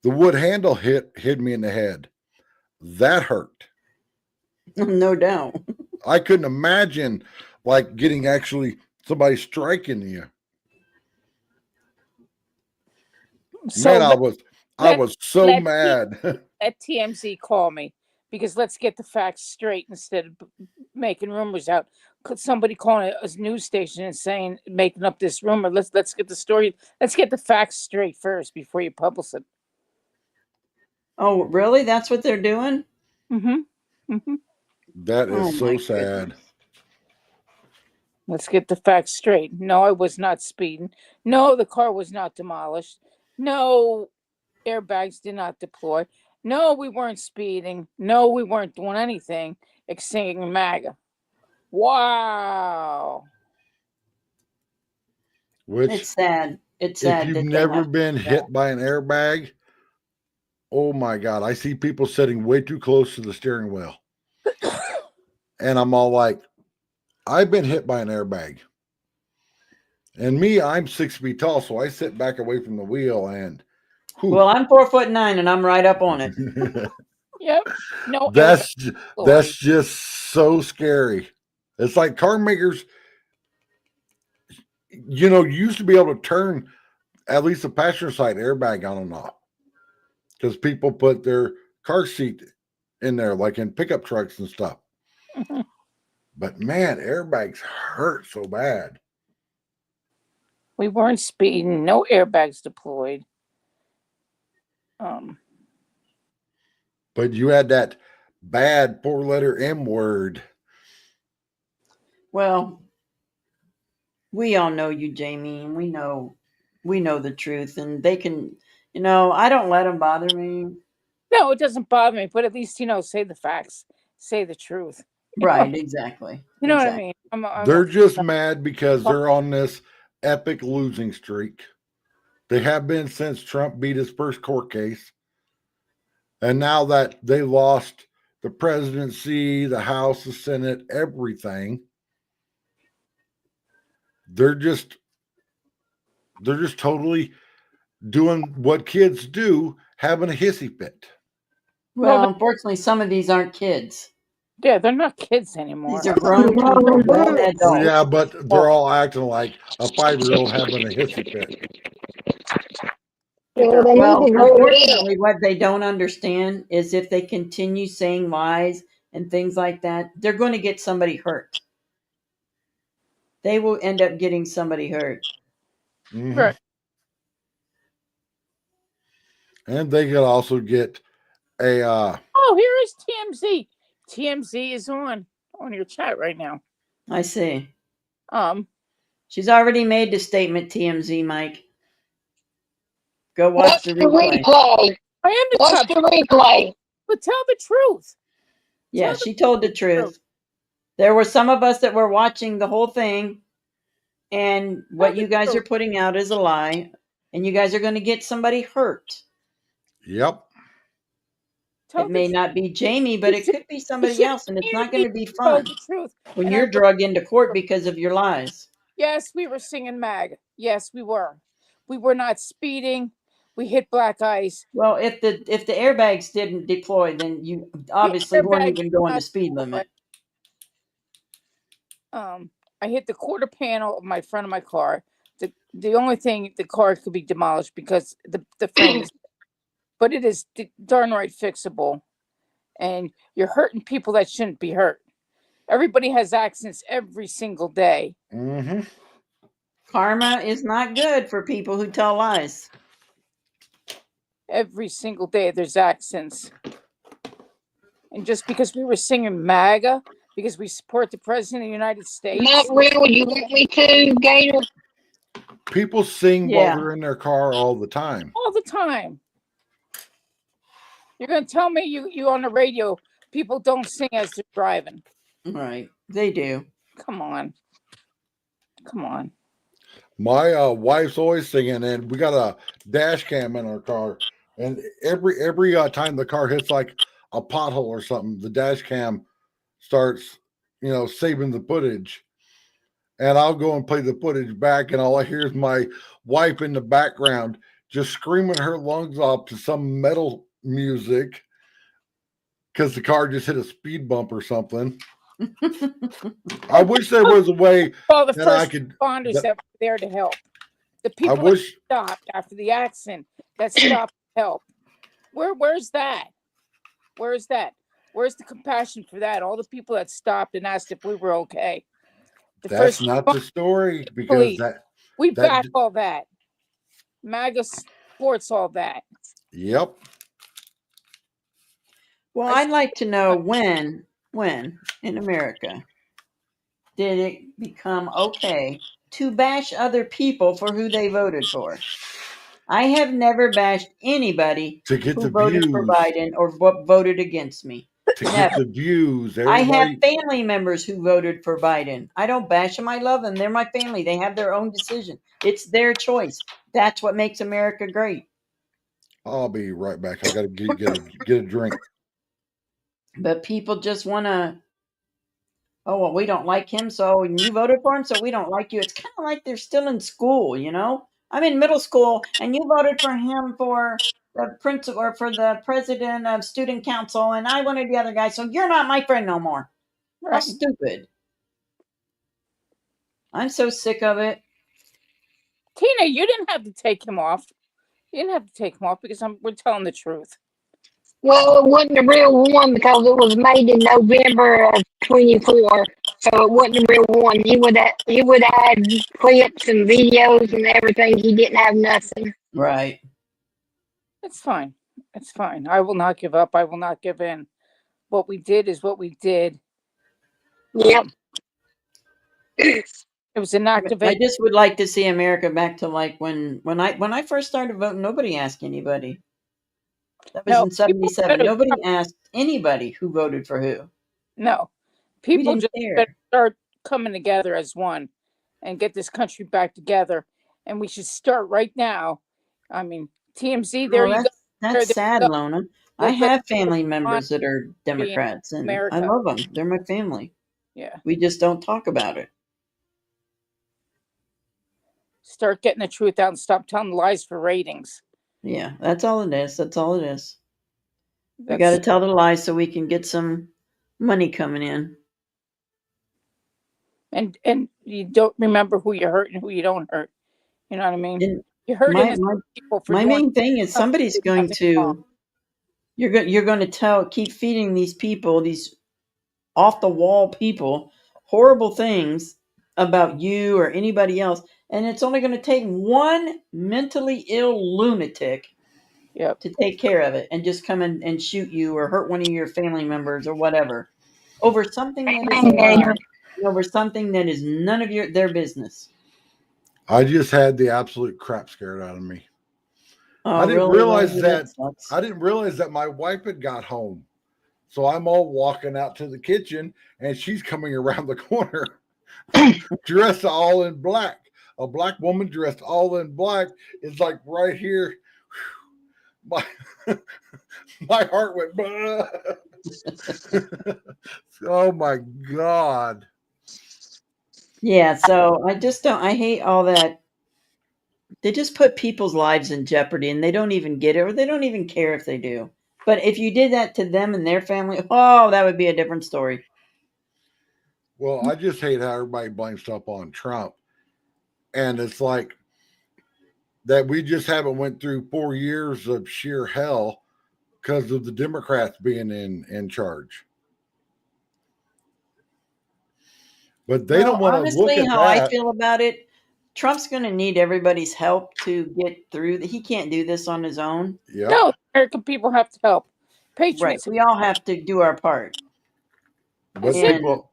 The wood handle hit me in the head. That hurt. No doubt. I couldn't imagine like getting actually somebody striking you. So Man, I was so let- mad. let TMZ call me, because let's get the facts straight instead of making rumors out. Could somebody calling a news station and saying, making up this rumor? Let's get the story. Let's get the facts straight first before you publish it. Oh, really? That's what they're doing? Mm-hmm. Mm-hmm. That is Oh, so my sad. goodness. Let's get the facts straight. No, I was not speeding. No, the car was not demolished. No, airbags did not deploy. No, we weren't speeding. No, we weren't doing anything except singing MAGA. Wow. Which, It's sad. It's if sad. you've that they never have to been do that. hit by an airbag, oh my God, I see people sitting way too close to the steering wheel. And I'm all like, I've been hit by an airbag. And me, I'm 6 feet tall, so I sit back away from the wheel and Well, I'm 4'9" and I'm right up on it. Yep. No, that's airbags. just so scary. It's like car makers, used to be able to turn at least the passenger side airbag on and off because people put their car seat in there, like in pickup trucks and stuff. Mhm. But man, airbags hurt so bad. We weren't speeding. No airbags deployed. But you had that bad 4-letter M word. Well, we all know you, Jamie, and we know the truth, and they can, I don't let them bother me. No, it doesn't bother me, but at least, say the facts, say the truth. Right, exactly. You know Exactly. what I mean? They're just mad because they're on this epic losing streak. They have been since Trump beat his first court case. And now that they lost the presidency, the House, the Senate, everything, they're just totally doing what kids do, having a hissy fit. Well, unfortunately, some of these aren't kids. Yeah, they're not kids anymore. These are grown people, grown adults. Yeah, but they're all acting like a 5-year-old having a hissy fit. Well, they Well, need to go ahead. unfortunately, what they don't understand is if they continue saying lies and things like that, they're going to get somebody hurt. They will end up getting somebody hurt. Mhm. Right. And they could also get a Oh, here is TMZ. TMZ is on your chat right now. I see. She's already made the statement, TMZ, Mike. Go watch Watch the the replay. replay. I am the Watch top, the replay. but tell the truth. Yeah, Tell the she told the truth. There were some of us that were watching the whole thing, and what you guys are putting out is a lie, and you guys are going to get somebody hurt. Yep. Tell It the may truth. not be Jamie, but it could be somebody else, and it's not going to be fun Tell the truth. when And you're I- drugged into court because of your lies. Yes, we were singing MAG. Yes, we were. We were not speeding. We hit black ice. Well, if the airbags didn't deploy, then you obviously weren't airbag even going the not speed deploy. limit. I hit the quarter panel of my front of my car. The only thing, the car could be demolished because the frame is, but it is darn right fixable. And you're hurting people that shouldn't be hurt. Everybody has accidents every single day. Mm-hmm. Karma is not good for people who tell lies. Every single day there's accidents. And just because we were singing MAGA, because we support the President of the United States. Not real. You want me to, Gator? People sing Yeah. while they're in their car all the time. All the time. You're going to tell me you on the radio, people don't sing as they're driving. Right. They do. Come on. Come on. My wife's always singing, and we got a dash cam in our car. And every time the car hits like a pothole or something, the dash cam starts, saving the footage. And I'll go and play the footage back, and all I hear is my wife in the background just screaming her lungs off to some metal music because the car just hit a speed bump or something. I wish there was a way All the that I first could. responders that were there to help. The I people that wish. stopped after the accident that stopped to help. Where's that? Where's that? Where's the compassion for that? All the people that stopped and asked if we were okay. That's not the story because Please. We that- back all that. MAGA supports all that. Yep. Well, I'd like to know when in America did it become okay to bash other people for who they voted for? I have never bashed anybody To get who the voted views. for Biden or voted against me. To get the views. I have Everybody. family members who voted for Biden. I don't bash them. I love them. They're my family. They have their own decision. It's their choice. That's what makes America great. I'll be right back. I got to get a drink. But people just want to, oh, well, we don't like him, so you voted for him, so we don't like you. It's kind of like they're still in school, I'm in middle school, and you voted for him for the principal or for the president of student council, and I wanted the other guy, so you're not my friend no more. How Right. stupid. I'm so sick of it. Tina, you didn't have to take him off. You didn't have to take him off because we're telling the truth. Well, it wasn't a real one because it was made in November of 24, so it wasn't a real one. He would have had clips and videos and everything. He didn't have nothing. Right. It's fine. It's fine. I will not give up. I will not give in. What we did is what we did. Yep. It was an I activation. just would like to see America back to like when I first started voting, nobody asked anybody. That was No, in people 77. better- Nobody asked anybody who voted for who. No. We People didn't just care. better start coming together as one and get this country back together. And we should start right now. I mean, TMZ, there Well, you go. that's There you sad, go. Lona. I Let's have family on members that are being Democrats, and I America. love them. They're my family. Yeah. We just don't talk about it. Start getting the truth out and stop telling lies for ratings. Yeah, that's all it is. That's all it is. We That's got to tell the lies so we can get some money coming in. and you don't remember who you hurt and who you don't hurt. You know what I mean? And You're hurting my innocent people for my doing main thing is something somebody's did going nothing wrong. to you're going to keep feeding these people these off the wall people horrible things about you or anybody else, and it's only going to take one mentally ill lunatic Yep. to take care of it and just come in and shoot you or hurt one of your family members or whatever over something that is a Amen, Gator. lie, over something that is none of their business. I just had the absolute crap scared out of me. Oh, I didn't really, realize Rosie? that. sucks. I didn't realize that my wife had got home. So I'm all walking out to the kitchen and she's coming around the corner dressed all in black. A black woman dressed all in black is like right here. My my heart went oh my God. Yeah, so I hate all that. They just put people's lives in jeopardy and they don't even get it or they don't even care if they do. But if you did that to them and their family, oh, that would be a different story. Well, I just hate how everybody blames stuff on Trump. And it's like that we just haven't went through 4 years of sheer hell because of the Democrats being in charge. But they don't want to look honestly, at how I that. feel about it, Trump's going to need everybody's help to get through. He can't do this on his own. Yeah. No, American people have to help. Right. Patriots. We all have to do our part. But Same people,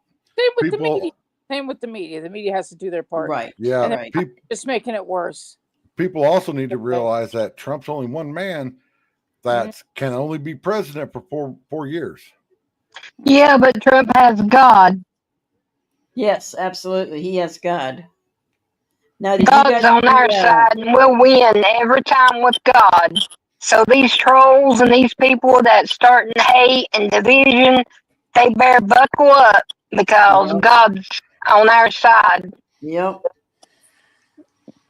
with the people, media. Same with the media. The media has to do their part. Right. yeah, And they're Right. just making it worse. people also need to realize that Trump's only one man that can only be president for 4 years. Yeah, but Trump has God. Yes, absolutely. He has God. Now, did you God's guys on see, our side, and we'll win every time with God. So these trolls and these people that starting hate and division, they better buckle up because Yep. God's on our side. Yep.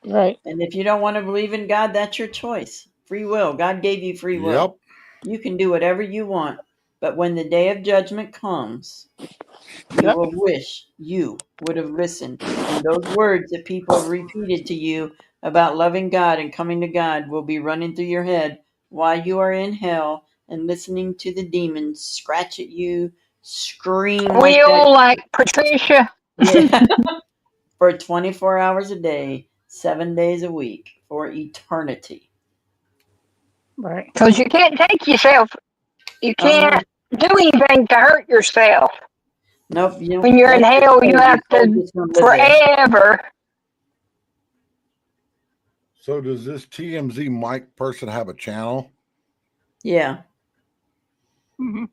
Right. And if you don't want to believe in God, that's your choice. Free will. God gave you free will. Yep. You can do whatever you want. But when the day of judgment comes, you Yep. will wish you would have listened. And those words that people have repeated to you about loving God and coming to God will be running through your head while you are in hell and listening to the demons scratch at you, scream like We all that. like Patricia. Yeah. For 24 hours a day, 7 days a week, for eternity. Right. Because you can't take yourself. You Oh, no. can't do anything to hurt yourself. Nope. You When you're in that's hell, the you code. have Your code to just don't live there. forever. So does this TMZ Mike person have a channel? Yeah. hmm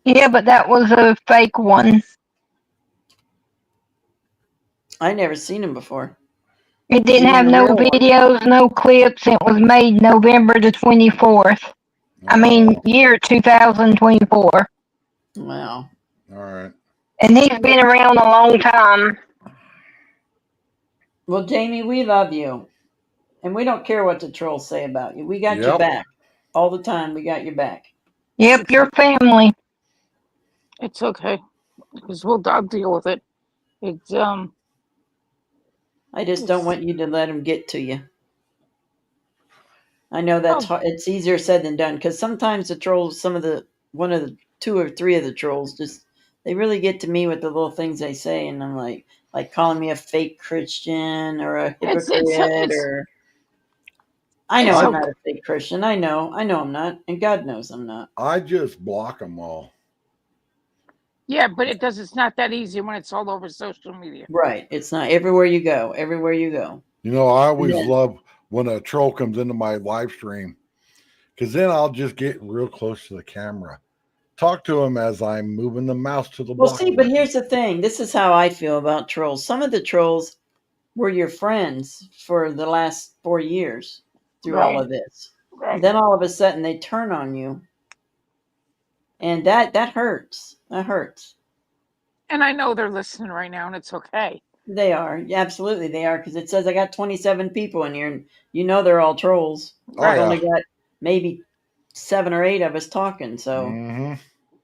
Yeah, but that was a fake one. I never seen him before. It didn't Even have the no real one. videos, no clips. It was made November the 24th. I mean, year 2024. Wow. All right. And he's been around a long time. Well, Jamie, we love you. And we don't care what the trolls say about you. We got your Yep. back. All the time, we got your back. Yep, your family. It's okay. Because I'll deal with it. It's I just don't want you to let them get to you. I know that's hard. It's easier said than done because sometimes the trolls, one of the 2 or 3 of the trolls, they really get to me with the little things they say, and I'm like calling me a fake Christian or a hypocrite or. I know I'm not a fake Christian. I know I'm not, and God knows I'm not. I just block them all. yeah, but it's not that easy when it's all over social media. Right. It's not everywhere you go. Everywhere you go. You know, I always Yeah. love when a troll comes into my live stream because then I'll just get real close to the camera talk to them as I'm moving the mouse to the Well, block see, but button. here's the thing. This is how I feel about trolls. Some of the trolls were your friends for the last 4 years through all Right. of this. Right. Then all of a sudden they turn on you, and that hurts. That hurts. And I know they're listening right now, and it's okay. They are. Yeah, absolutely, they are. Because it says I got 27 people in here, and you know they're all trolls. Oh, Right. I've only yeah. got maybe 7 or 8 of us talking. So, hmm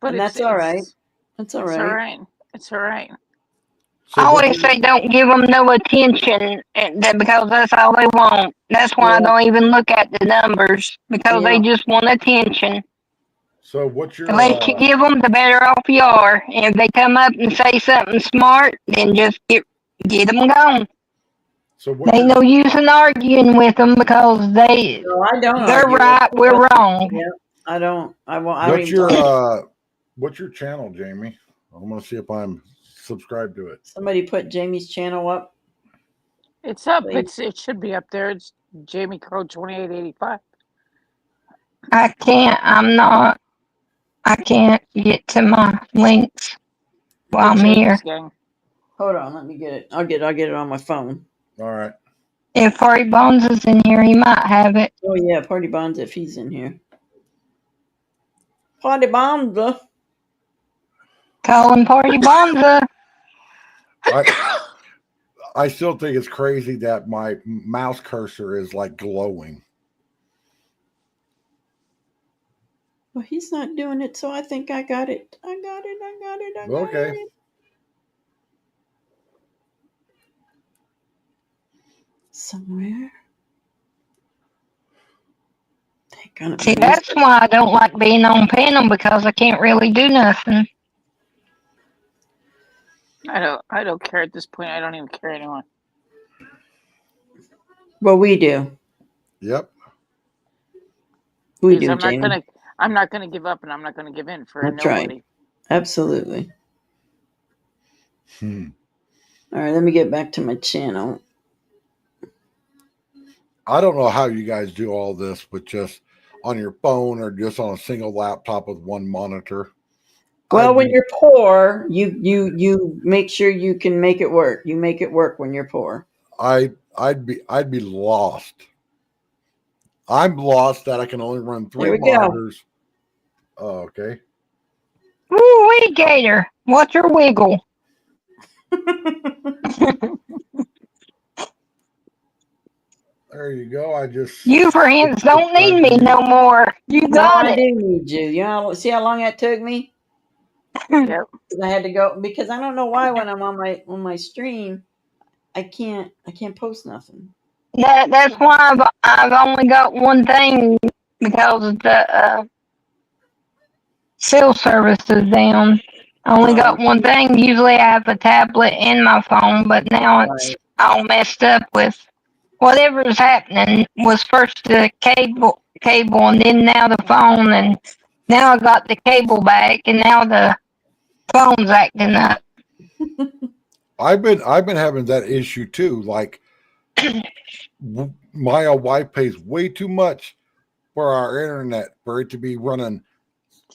But and it's that's all right. That's all It's right. all right. It's all right. So I what always you, say don't give them no attention because that's all they want. That's why I Yeah. don't even look at the numbers because Yeah. they just want attention. so what's your The less you give them, the better off you are. And if they come up and say something smart, then just get them gone. so what's Ain't your no use in arguing with them because No, I don't they're argue. right, we're wrong. Yeah, I don't. I won't. I don't what's even. your talk. what's your channel, Jamie? I'm gonna see if I'm subscribed to it. Somebody put Jamie's channel up. It's up. Please. It should be up there. It's Jamie Crow 2885. I can't get to my links while I'm here. Jamie's gang. Hold on, let me get it. I'll get it on my phone. All right. If Furry Bones is in here, he might have it. Oh yeah, Party Bonds if he's in here. Party Bonds. Call him Party Bonza. I still think it's crazy that my mouse cursor is like glowing. Well, he's not doing it, so I think I got it. I got it. Okay. Somewhere. See, that's why I don't like being on panel because I can't really do nothing. I don't care at this point. I don't even care anymore. Well, we do. Yep. We Because do, Jamie. I'm not gonna give up and I'm not gonna give in for That's right. nobody. Absolutely. Hmm. All right, let me get back to my channel. I don't know how you guys do all this, but just on your phone or just on a single laptop with one monitor. Well, when you're poor, you make sure you can make it work. You make it work when you're poor. I'd be lost. I'm lost that I can only run 3 There we go. monitors. Oh, okay. Woo wee, Gator. What's your wiggle? There you go. I just You friends don't need me no more. You No, got I it. do need you. You know, see how long that took me? Yep. I had to go because I don't know why when I'm on my stream, I can't post nothing. That's why I've only got one thing because the cell service is down. I only got one thing. Usually I have a tablet and my phone, but now it's all messed up with whatever is happening. Was first the cable, and then now the phone, and now I got the cable back, and now the phone's acting up. I've been having that issue too. Like my wife pays way too much for our internet for it to be running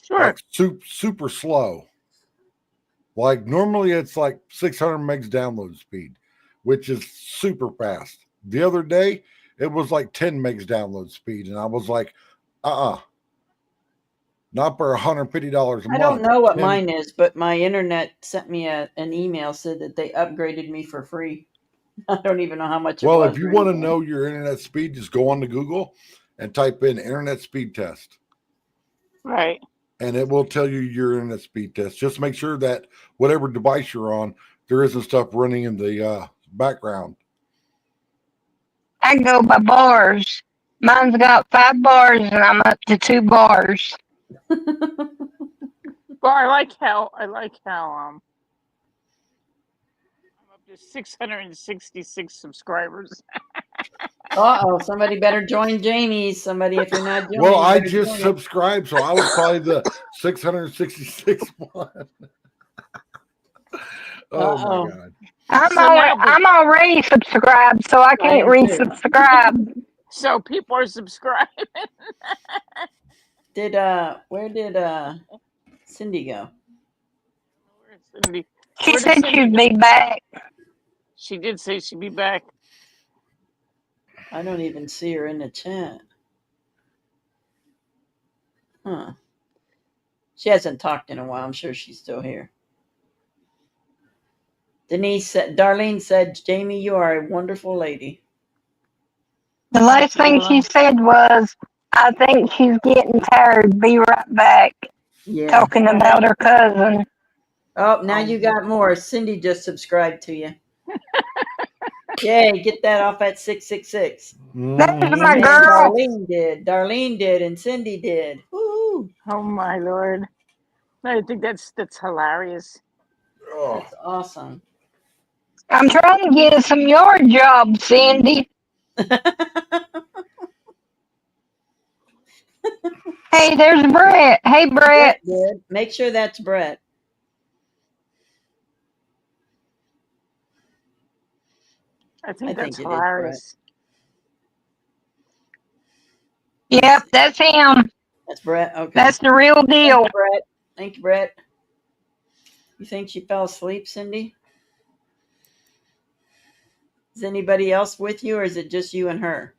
Sure. like super slow. Like normally it's like 600 megs download speed, which is super fast. The other day it was like 10 megs download speed, and I was like, not for $150 a month. I don't know what mine is, but my internet sent me an email said that they upgraded me for free. I don't even know how much. Well, it was if you or want to anything. know your internet speed, just go on to Google and type in internet speed test. Right. And it will tell you your internet speed test. Just make sure that whatever device you're on, there isn't stuff running in the background. I go by bars. Mine's got 5 bars, and I'm up to 2 bars. Well, I like how I'm up to 666 subscribers. Somebody better join Jamie's. Somebody, if you're not joining. Well, I better just join it. subscribed, so I was probably the 666 one. Oh my God. I'm already subscribed, so I can't resubscribe. So people are subscribing. Where did Cindy go? Where's Cindy? She Where did said Cindy she'd go? be back. She did say she'd be back. I don't even see her in the chat. Huh. She hasn't talked in a while. I'm sure she's still here. Darlene said, Jamie, you are a wonderful lady. The last thing she said was, I think she's getting tired. Be right back. Yeah. Talking about her cousin. Oh, now you got more. Cindy just subscribed to you. Yay, get that off at 666. That's Mhm. my And girl. Darlene did. Darlene did, and Cindy did. Woo! Oh my Lord. I think that's hilarious. Oh, That's awesome. I'm trying to get some yard jobs, Cindy. Hey, there's Brett. Hey, Brett. Brett did. Make sure that's Brett. I think I that's think it is Brett. hilarious. Yep, that's him. That's Brett. Okay. That's the real deal. Thank you, Brett. Thank you, Brett. You think she fell asleep, Cindy? Is anybody else with you, or is it just you and her?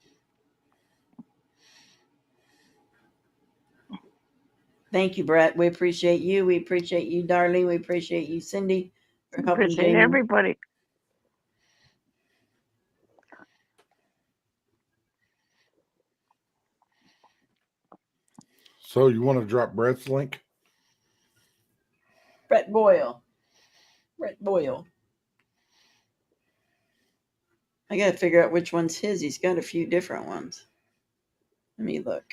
Thank you, Brett. We appreciate you. We appreciate you, Darlene. We appreciate you, Cindy, for helping Appreciate Jamie. everybody. so you want to drop Brett's link? Brett Boyle. Brett Boyle. I got to figure out which one's his. He's got a few different ones. Let me look.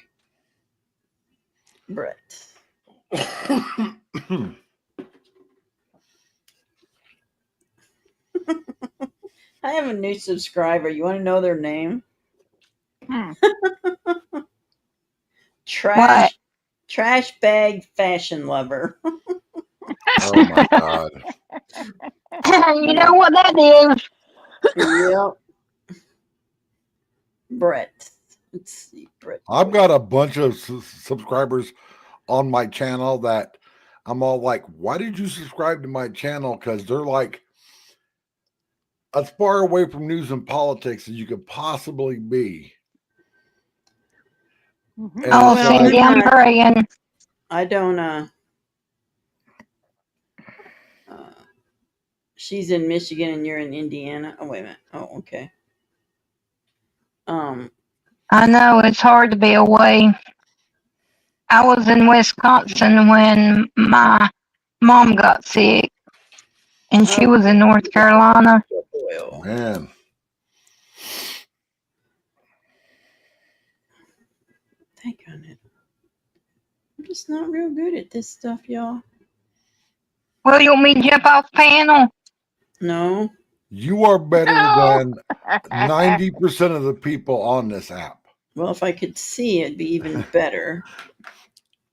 Brett. I have a new subscriber. You want to know their name? Hmm. Trash bag fashion lover. Oh my God. You know what that is? Yep. Brett. Let's see. Brett. I've got a bunch of subscribers on my channel that I'm all like, why did you subscribe to my channel? Because they're like as far away from news and politics as you could possibly be. Mhm. And Oh, it's Well, Cindy, I'm I'm not- praying. I don't she's in Michigan and you're in Indiana. Oh wait a minute. Oh, okay. I know it's hard to be away. I was in Wisconsin when my mom got sick, and she was in North Carolina. Boyle. man, Thank goodness. I'm just not real good at this stuff, y'all. Well, you want me to jump off panel? No. you are better No. than 90% of the people on this app. Well, if I could see, it'd be even better.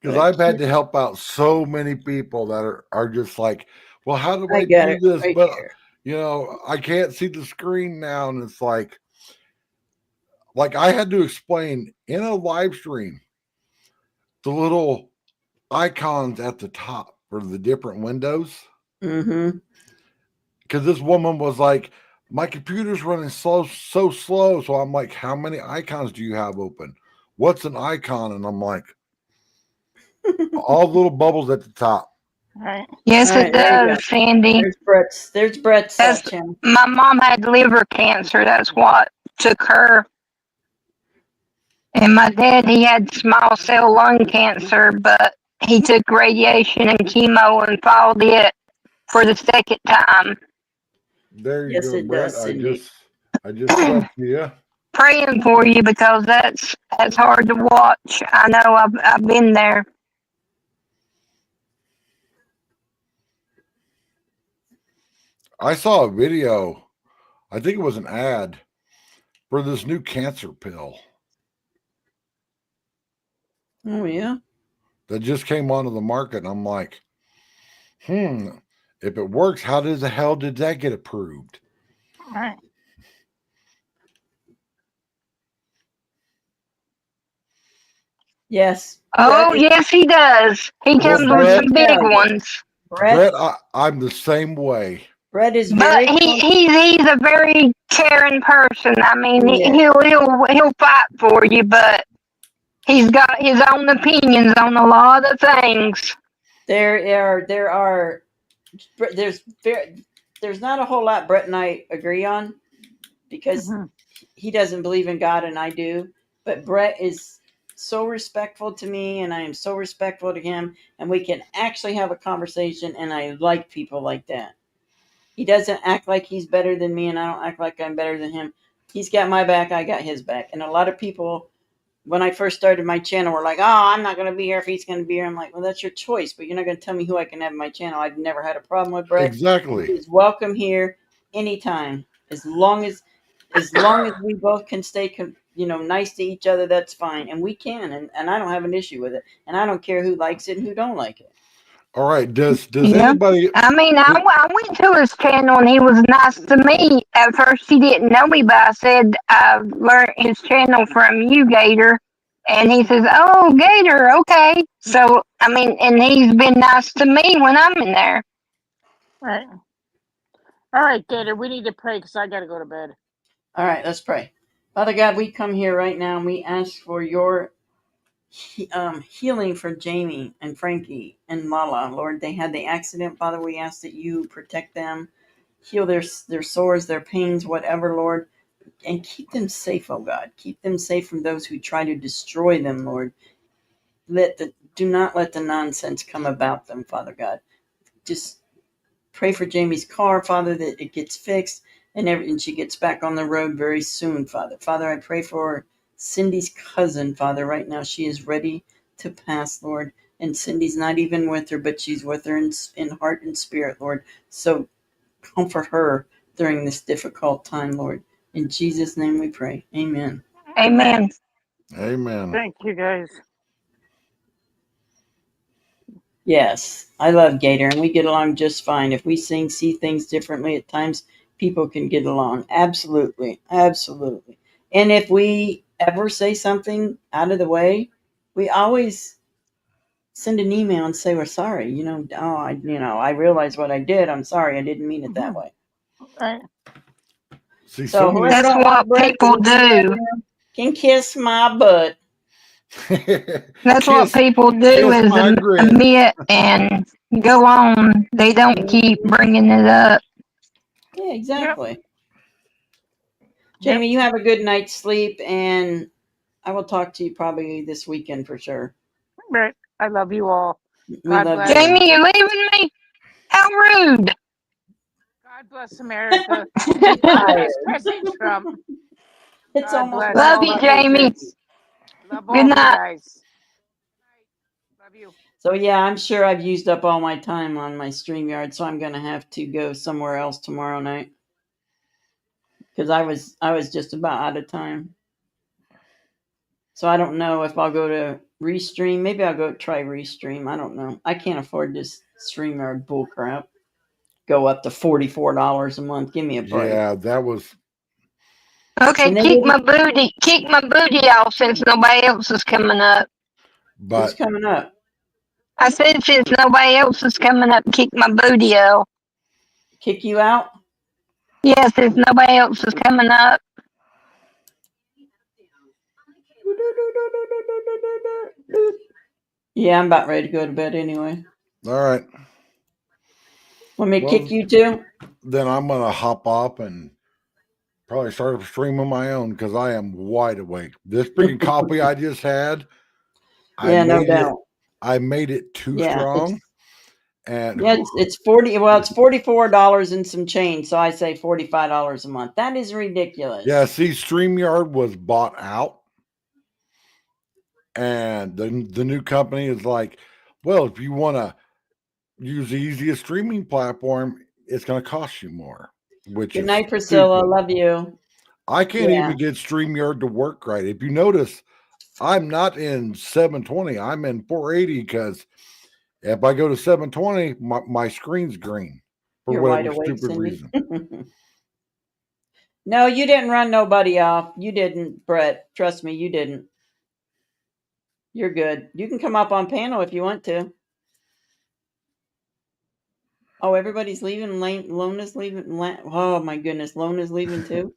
Because But I I've had to help out so many people that are just like, well, how do I got do it this? right But here. you know, I can't see the screen now, and it's like I had to explain in a live stream the little icons at the top for the different windows. Mm-hmm. Because this woman was like, my computer's running so slow. So I'm like, how many icons do you have open? What's an icon? And I'm like, all little bubbles at the top. Right. Yes, All right, it there you go. does, Sandy. There's Brett's That's- channel. My mom had liver cancer. That's what took her. And my dad, he had small cell lung cancer, but he took radiation and chemo and fought it for the second time. There you Yes, go, it Brett. does, Cindy. I just trust you. Praying for you because that's hard to watch. I know I've been there. I saw a video, I think it was an ad for this new cancer pill Oh yeah. that just came onto the market. And I'm like, if it works, how the hell did that get approved? Right. Yes. Oh, Brett is, yes, he does. He Well, comes with some big Brett, ones. Brett, I'm the same way. Brett is But very he's a very caring person. I mean, He is. he'll fight for you, but he's got his own opinions on a lot of things. there's not a whole lot Brett and I agree on because Mhm. he doesn't believe in God and I do. But Brett is so respectful to me and I am so respectful to him and we can actually have a conversation and I like people like that. He doesn't act like he's better than me and I don't act like I'm better than him. He's got my back, I got his back. And a lot of people when I first started my channel were like, "Oh, I'm not going to be here if he's going to be here." I'm like, "Well, that's your choice, but you're not going to tell me who I can have in my channel." I've never had a problem with Brett. Exactly. He's welcome here anytime, as long as we both can stay, nice to each other. That's fine, and we can, and I don't have an issue with it, and I don't care who likes it and who don't like it. All right. Does Yeah. anybody? I mean, I went to his channel and he was nice to me. At first, he didn't know me, but I said I learned his channel from you, Gator. And he says, "Oh, Gator, okay." So, I mean, and he's been nice to me when I'm in there. Right. All right, Gator, we need to pray because I got to go to bed. All right, let's pray. Father God, we come here right now and we ask for your healing for Jamie and Frankie and Lala. Lord, they had the accident. Father, we ask that you protect them, heal their sores, their pains, whatever, Lord, and keep them safe, oh God. Keep them safe from those who try to destroy them, Lord. Do not let the nonsense come about them, Father God. Just pray for Jamie's car, Father, that it gets fixed and she gets back on the road very soon, Father. Father, I pray for Cindy's cousin, Father. Right now she is ready to pass, Lord. And Cindy's not even with her, but she's with her in heart and spirit, Lord. So comfort her during this difficult time, Lord. In Jesus' name we pray. Amen. Amen. Amen. Thank you, guys. Yes, I love Gator, and we get along just fine. If we see things differently at times, people can get along. Absolutely, absolutely. And if we ever say something out of the way, we always send an email and say we're sorry. I realize what I did. I'm sorry. I didn't mean it that way. Right. See, So whoever That's don't like what Brett people do. can kiss my butt. That's what people do kiss is my grin. admit and go on. They don't keep bringing it up. Yeah, exactly. Yep. Jamie, you have a good night's sleep, and I will talk to you probably this weekend for sure. Right. I love you all. We God love bless. Jamie, you're leaving me? How rude. God bless America. God bless President Trump. It's God almost bless Love all you, our Jamie. patriots. Love all Good of you night. guys. Love you. So yeah, I'm sure I've used up all my time on my StreamYard, so I'm gonna have to go somewhere else tomorrow night because I was just about out of time. So I don't know if I'll go to Restream. Maybe I'll go try Restream. I don't know. I can't afford this StreamYard bull crap. Go up to $44 a month. Give me a break. Yeah, that was. Okay, And they kick my didn't. booty off since nobody else is coming up. Who's But coming up? I said since nobody else is coming up, kick my booty off. Kick you out? Yeah, since nobody else is coming up. Yeah, I'm about ready to go to bed anyway. all right, Want me to well kick you too? then I'm gonna hop off and probably start a stream of my own because I am wide awake. This freaking coffee I just had, Yeah, no doubt. I made it too Yeah, strong, and it's 40. Well, it's $44 and some change. So I say $45 a month. That is ridiculous. yeah. See, StreamYard was bought out, and the new company is like, well, if you want to use the easiest streaming platform, it's going to cost you more. Which Good is night, Priscilla. stupid. Love you. I can't Yeah. even get StreamYard to work right. If you notice, I'm not in 720. I'm in 480 because if I go to 720, my screen's green for You're wide whatever awake, stupid Cindy. reason. No, you didn't run nobody off. You didn't, Brett. Trust me, you didn't. You're good. You can come up on panel if you want to. Oh, everybody's leaving. Lona's leaving. Oh my goodness, Lona's leaving too.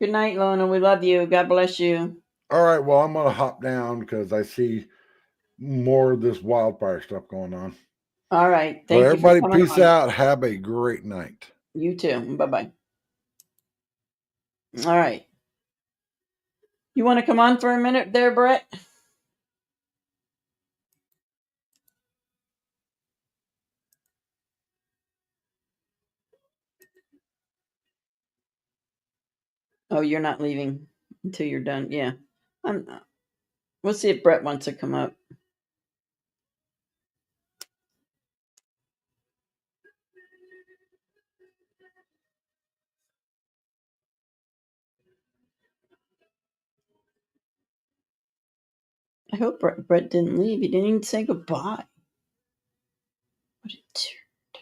Good night, Lona. We love you. God bless you. All right, well, I'm gonna hop down because I see more of this wildfire stuff going on. All right. So Thank you for everybody, coming peace on. out. Have a great night. You too. Bye bye. All right. You want to come on for a minute there, Brett? Oh, you're not leaving until you're done. Yeah. We'll see if Brett wants to come up. I hope Brett didn't leave. He didn't even say goodbye. What a turd.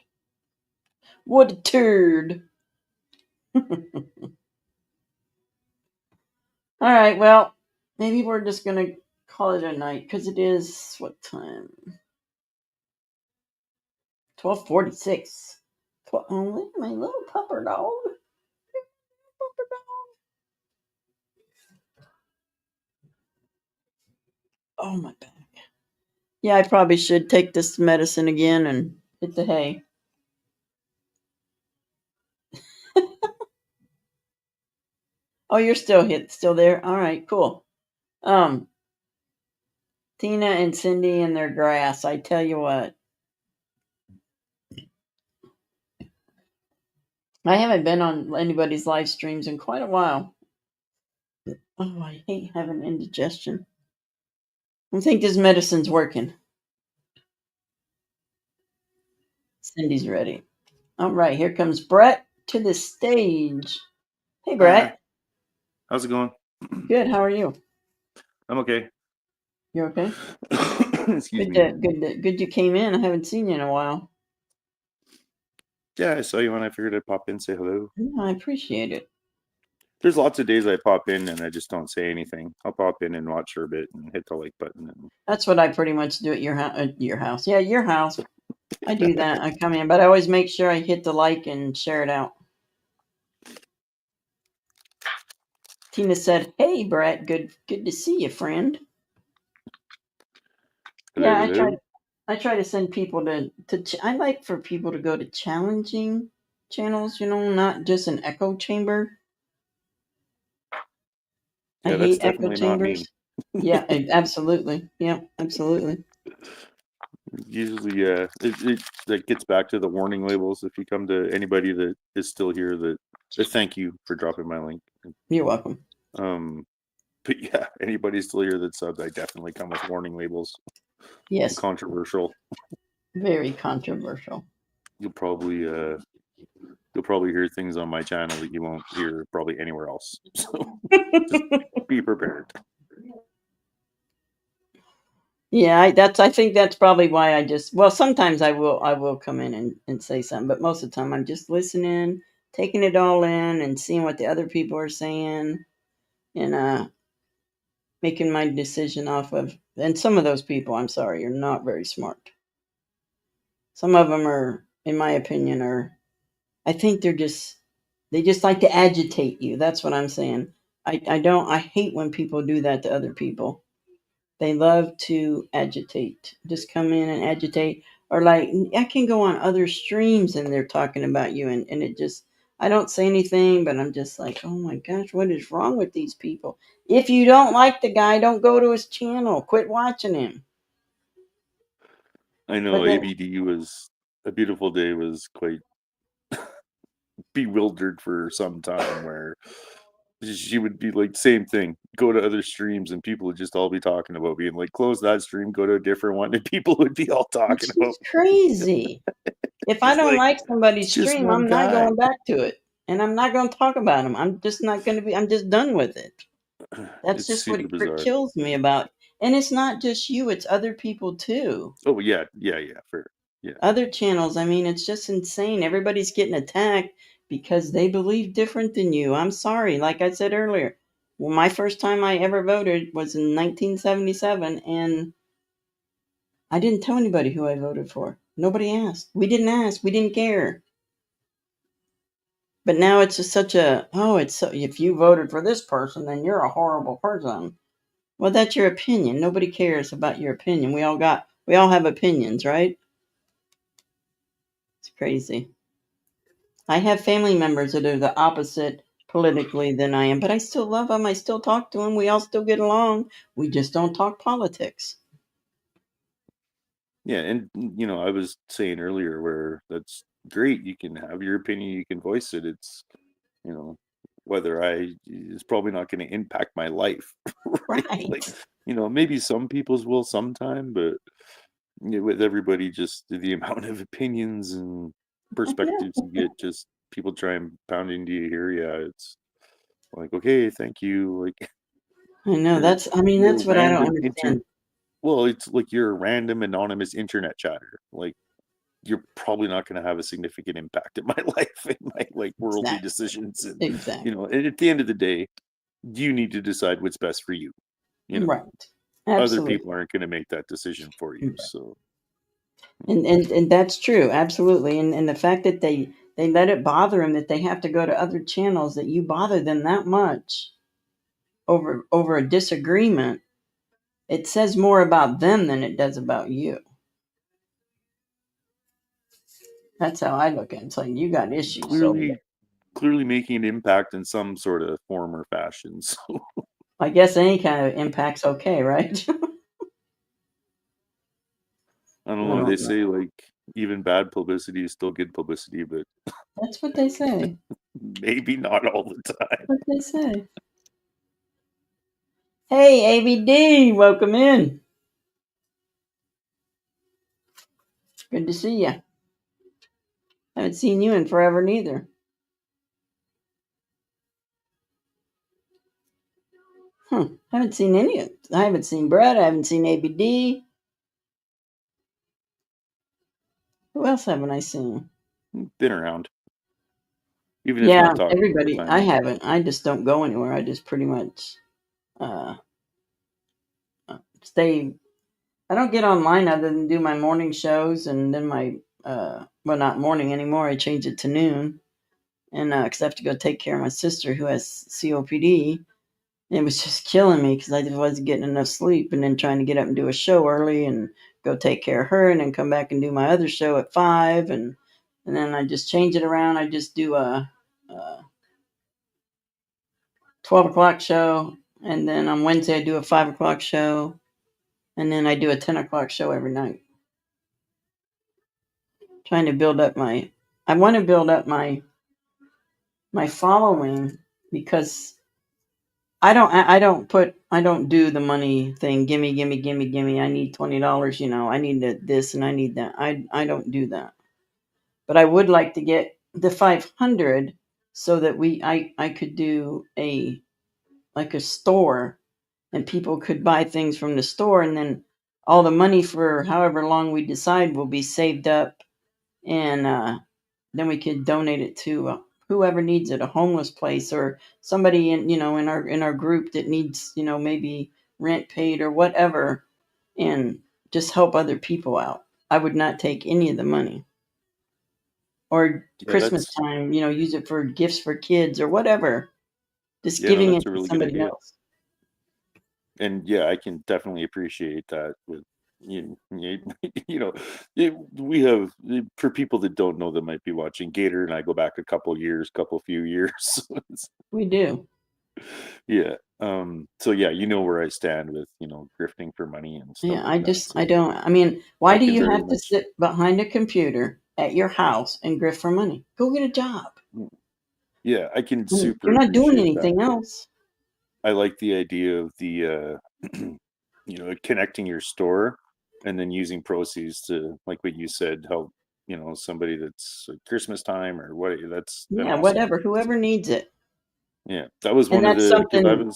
What a turd. All right, well, maybe we're just going to call it a night because it is what time? 12:46. Oh, look at my little pupper dog. Pupper dog. Oh, my back. Yeah, I probably should take this medicine again and hit the hay. Oh, you're still there. All right, cool. Tina and Cindy and their grass. I tell you what. I haven't been on anybody's live streams in quite a while. Oh, I hate having indigestion. I think this medicine's working. Cindy's ready. All right, here comes Brett to the stage. Hey, Brett. How's it going? Good. How are you? I'm okay. You okay? Excuse me. Good you came in. I haven't seen you in a while. Yeah, I saw you and I figured I'd pop in and say hello. Yeah, I appreciate it. There's lots of days I pop in and I just don't say anything. I'll pop in and watch for a bit and hit the like button. And... That's what I pretty much do at your house. Yeah, your house. I do that. I come in, but I always make sure I hit the like and share it out. Tina said, "Hey, Brett, good to see you, friend." Yeah, I try to send people to I like for people to go to challenging channels, not just an echo chamber. Yeah, I that's hate echo definitely not me. chambers. Yeah, absolutely. Yeah, absolutely. Usually, it that gets back to the warning labels. If you come to anybody that is still here, that thank you for dropping my link. You're welcome. But yeah, anybody still here that subs, I definitely come with warning labels. Yes. I'm controversial. Very controversial. You'll probably hear things on my channel that you won't hear probably anywhere else. So just be prepared. Yeah, I think that's probably why sometimes I will come in and say something, but most of the time I'm just listening, taking it all in and seeing what the other people are saying and making my decision off of. And some of those people, I'm sorry, are not very smart. Some of them are, in my opinion, I think they just like to agitate you. That's what I'm saying. I hate when people do that to other people. They love to agitate. Just come in and agitate. Or like I can go on other streams and they're talking about you and it just I don't say anything, but I'm just like, oh my gosh, what is wrong with these people? If you don't like the guy, don't go to his channel. Quit watching him. I know ABD was a beautiful day was quite bewildered for some time where she would be like same thing, go to other streams and people would just all be talking about being like close that stream, go to a different one, and people would be all talking about crazy. If I don't like somebody's stream, I'm not going back to it. And I'm not going to talk about them. I'm just not going to be, I'm just done with it. That's just what it kills me about. And it's not just you, it's other people too. Oh, yeah, fair. Yeah. Other channels, I mean, it's just insane. Everybody's getting attacked because they believe different than you. I'm sorry. Like I said earlier, Well, my first time I ever voted was in 1977, and I didn't tell anybody who I voted for. Nobody asked. We didn't ask. We didn't care. But now it's just such a, oh, it's so, if you voted for this person, then you're a horrible person. Well, that's your opinion. Nobody cares about your opinion. We all have opinions, right? It's crazy. I have family members that are the opposite politically than I am, but I still love them. I still talk to them. We all still get along. We just don't talk politics. Yeah, and I was saying earlier where that's great. You can have your opinion, you can voice it. It's whether it's probably not going to impact my life, right? Like, Right. maybe some people's will sometime, but with everybody, just the amount of opinions and perspectives you get, just people try and pound into your ear. Yeah, it's like, okay, thank you. Like, I know. That's you're a what I don't random understand. well, it's like you're a random anonymous internet chatter. Like, you're probably not going to have a significant impact in my life and my like worldly Exactly. decisions. And Exactly. and at the end of the day, you need to decide what's best for you. Right. Other Absolutely. people aren't going to make that decision for you. So And that's true. Absolutely. And the fact that they let it bother them that they have to go to other channels, that you bother them that much over a disagreement, it says more about them than it does about you. That's how I look at it. It's like, you got issues. So clearly making an impact in some sort of form or fashion. So I guess any kind of impact's okay, right? I don't I know. They don't know. say like even bad publicity is still good publicity, but That's what they say. maybe not all the time. That's what they say. Hey, ABD, welcome in. Good to see you. Haven't seen you in forever neither. Haven't seen any of it. I haven't seen Brett. I haven't seen ABD. Who else haven't I seen? Been around. Even if Yeah, not talking all the everybody. time. I haven't. I just don't go anywhere. I just pretty much stay. I don't get online other than do my morning shows and then my well, not morning anymore. I changed it to noon, and because I have to go take care of my sister who has COPD. And it was just killing me because I just wasn't getting enough sleep, and then trying to get up and do a show early and go take care of her, and then come back and do my other show at 5, and then I just change it around. I just do a 12 o'clock show, and then on Wednesday I do a 5 o'clock show, and then I do a 10 o'clock show every night. Trying to build up I want to build up my following, because I don't do the money thing. Gimme. I need $20. I need this and I need that. I don't do that. But I would like to get the 500 so that I could do a store, and people could buy things from the store, and then all the money for however long we decide will be saved up, and then we could donate it to whoever needs it, a homeless place or somebody in our group that needs maybe rent paid or whatever, and just help other people out. I would not take any of the money. Or Yeah, Christmas time, use it for gifts for kids or whatever. Just giving that's it a to really good somebody idea. else. And yeah, I can definitely appreciate that with we have, for people that don't know that might be watching, Gator and I go back a couple few years. We do. Yeah. So yeah, where I stand with, grifting for money and stuff Yeah, like that. So I don't. I mean, why I do can you very have to much, sit behind a computer at your house and grift for money? Go get a job. yeah, I can You're super not doing appreciate that. anything else. I like the idea of the connecting your store and then using proceeds to, like what you said, help somebody that's like Christmas time or what. That's been Yeah, awesome. whatever. Whoever needs it. Yeah, that was And one of that's the, because something.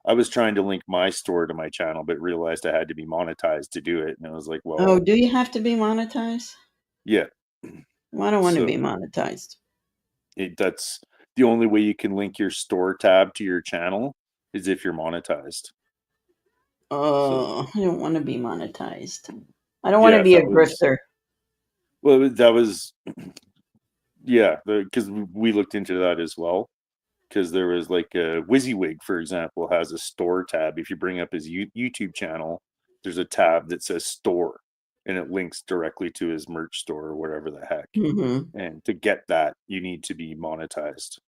I was trying to link my store to my channel, but realized I had to be monetized to do it, and I was like, well, Oh, do you have to be monetized? yeah. Well, I don't want to be So monetized. that's the only way you can link your store tab to your channel is if you're monetized. I don't want to be monetized. I don't want Yeah, to if be a that was grifter. well, that was yeah, because we looked into that as well. Because there was like WYSIWYG, for example, has a store tab. If you bring up his YouTube channel, there's a tab that says store, and it links directly to his merch store or whatever the heck. Hmm. And to get that, you need to be monetized.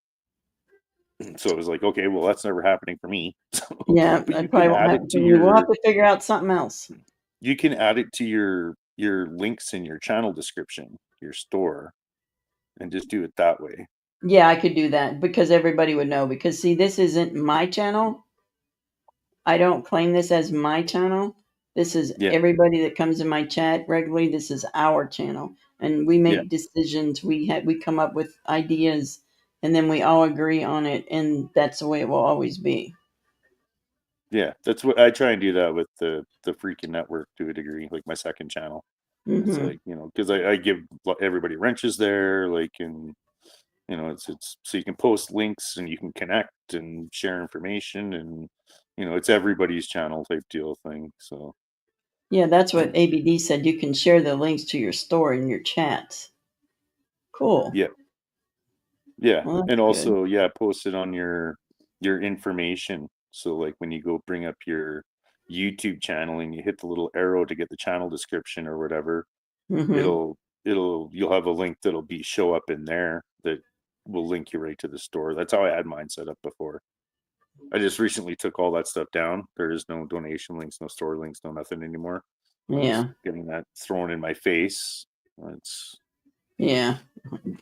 So it was like, okay, well, that's never happening for me. So, Yeah, but you that can probably won't add happen it for to me. We'll have your to figure out something else. you can add it to your links in your channel description, your store, and just do it that way. Yeah, I could do that because everybody would know. Because see, this isn't my channel. I don't claim this as my channel. This is Yeah, everybody that comes in my chat regularly. This is our channel, and we yeah, make decisions. We come up with ideas, and then we all agree on it, and that's the way it will always be. yeah. That's what I try and do that with the freaking network to a degree, like my second channel. It's Hmm. like, because I give everybody wrenches there, like, and it's so you can post links and you can connect and share information, and it's everybody's channel type deal thing. So Yeah, that's what ABD said. You can share the links to your store in your chats. Cool. yeah, yeah, Well, and that's good. also post it on your information. So like when you go bring up your YouTube channel and you hit the little arrow to get the channel description or whatever, Hmm. you'll have a link that'll be show up in there that will link you right to the store. That's how I had mine set up before. I just recently took all that stuff down. There is no donation links, no store links, no nothing anymore. I was Yeah, getting that thrown in my face. It's yeah.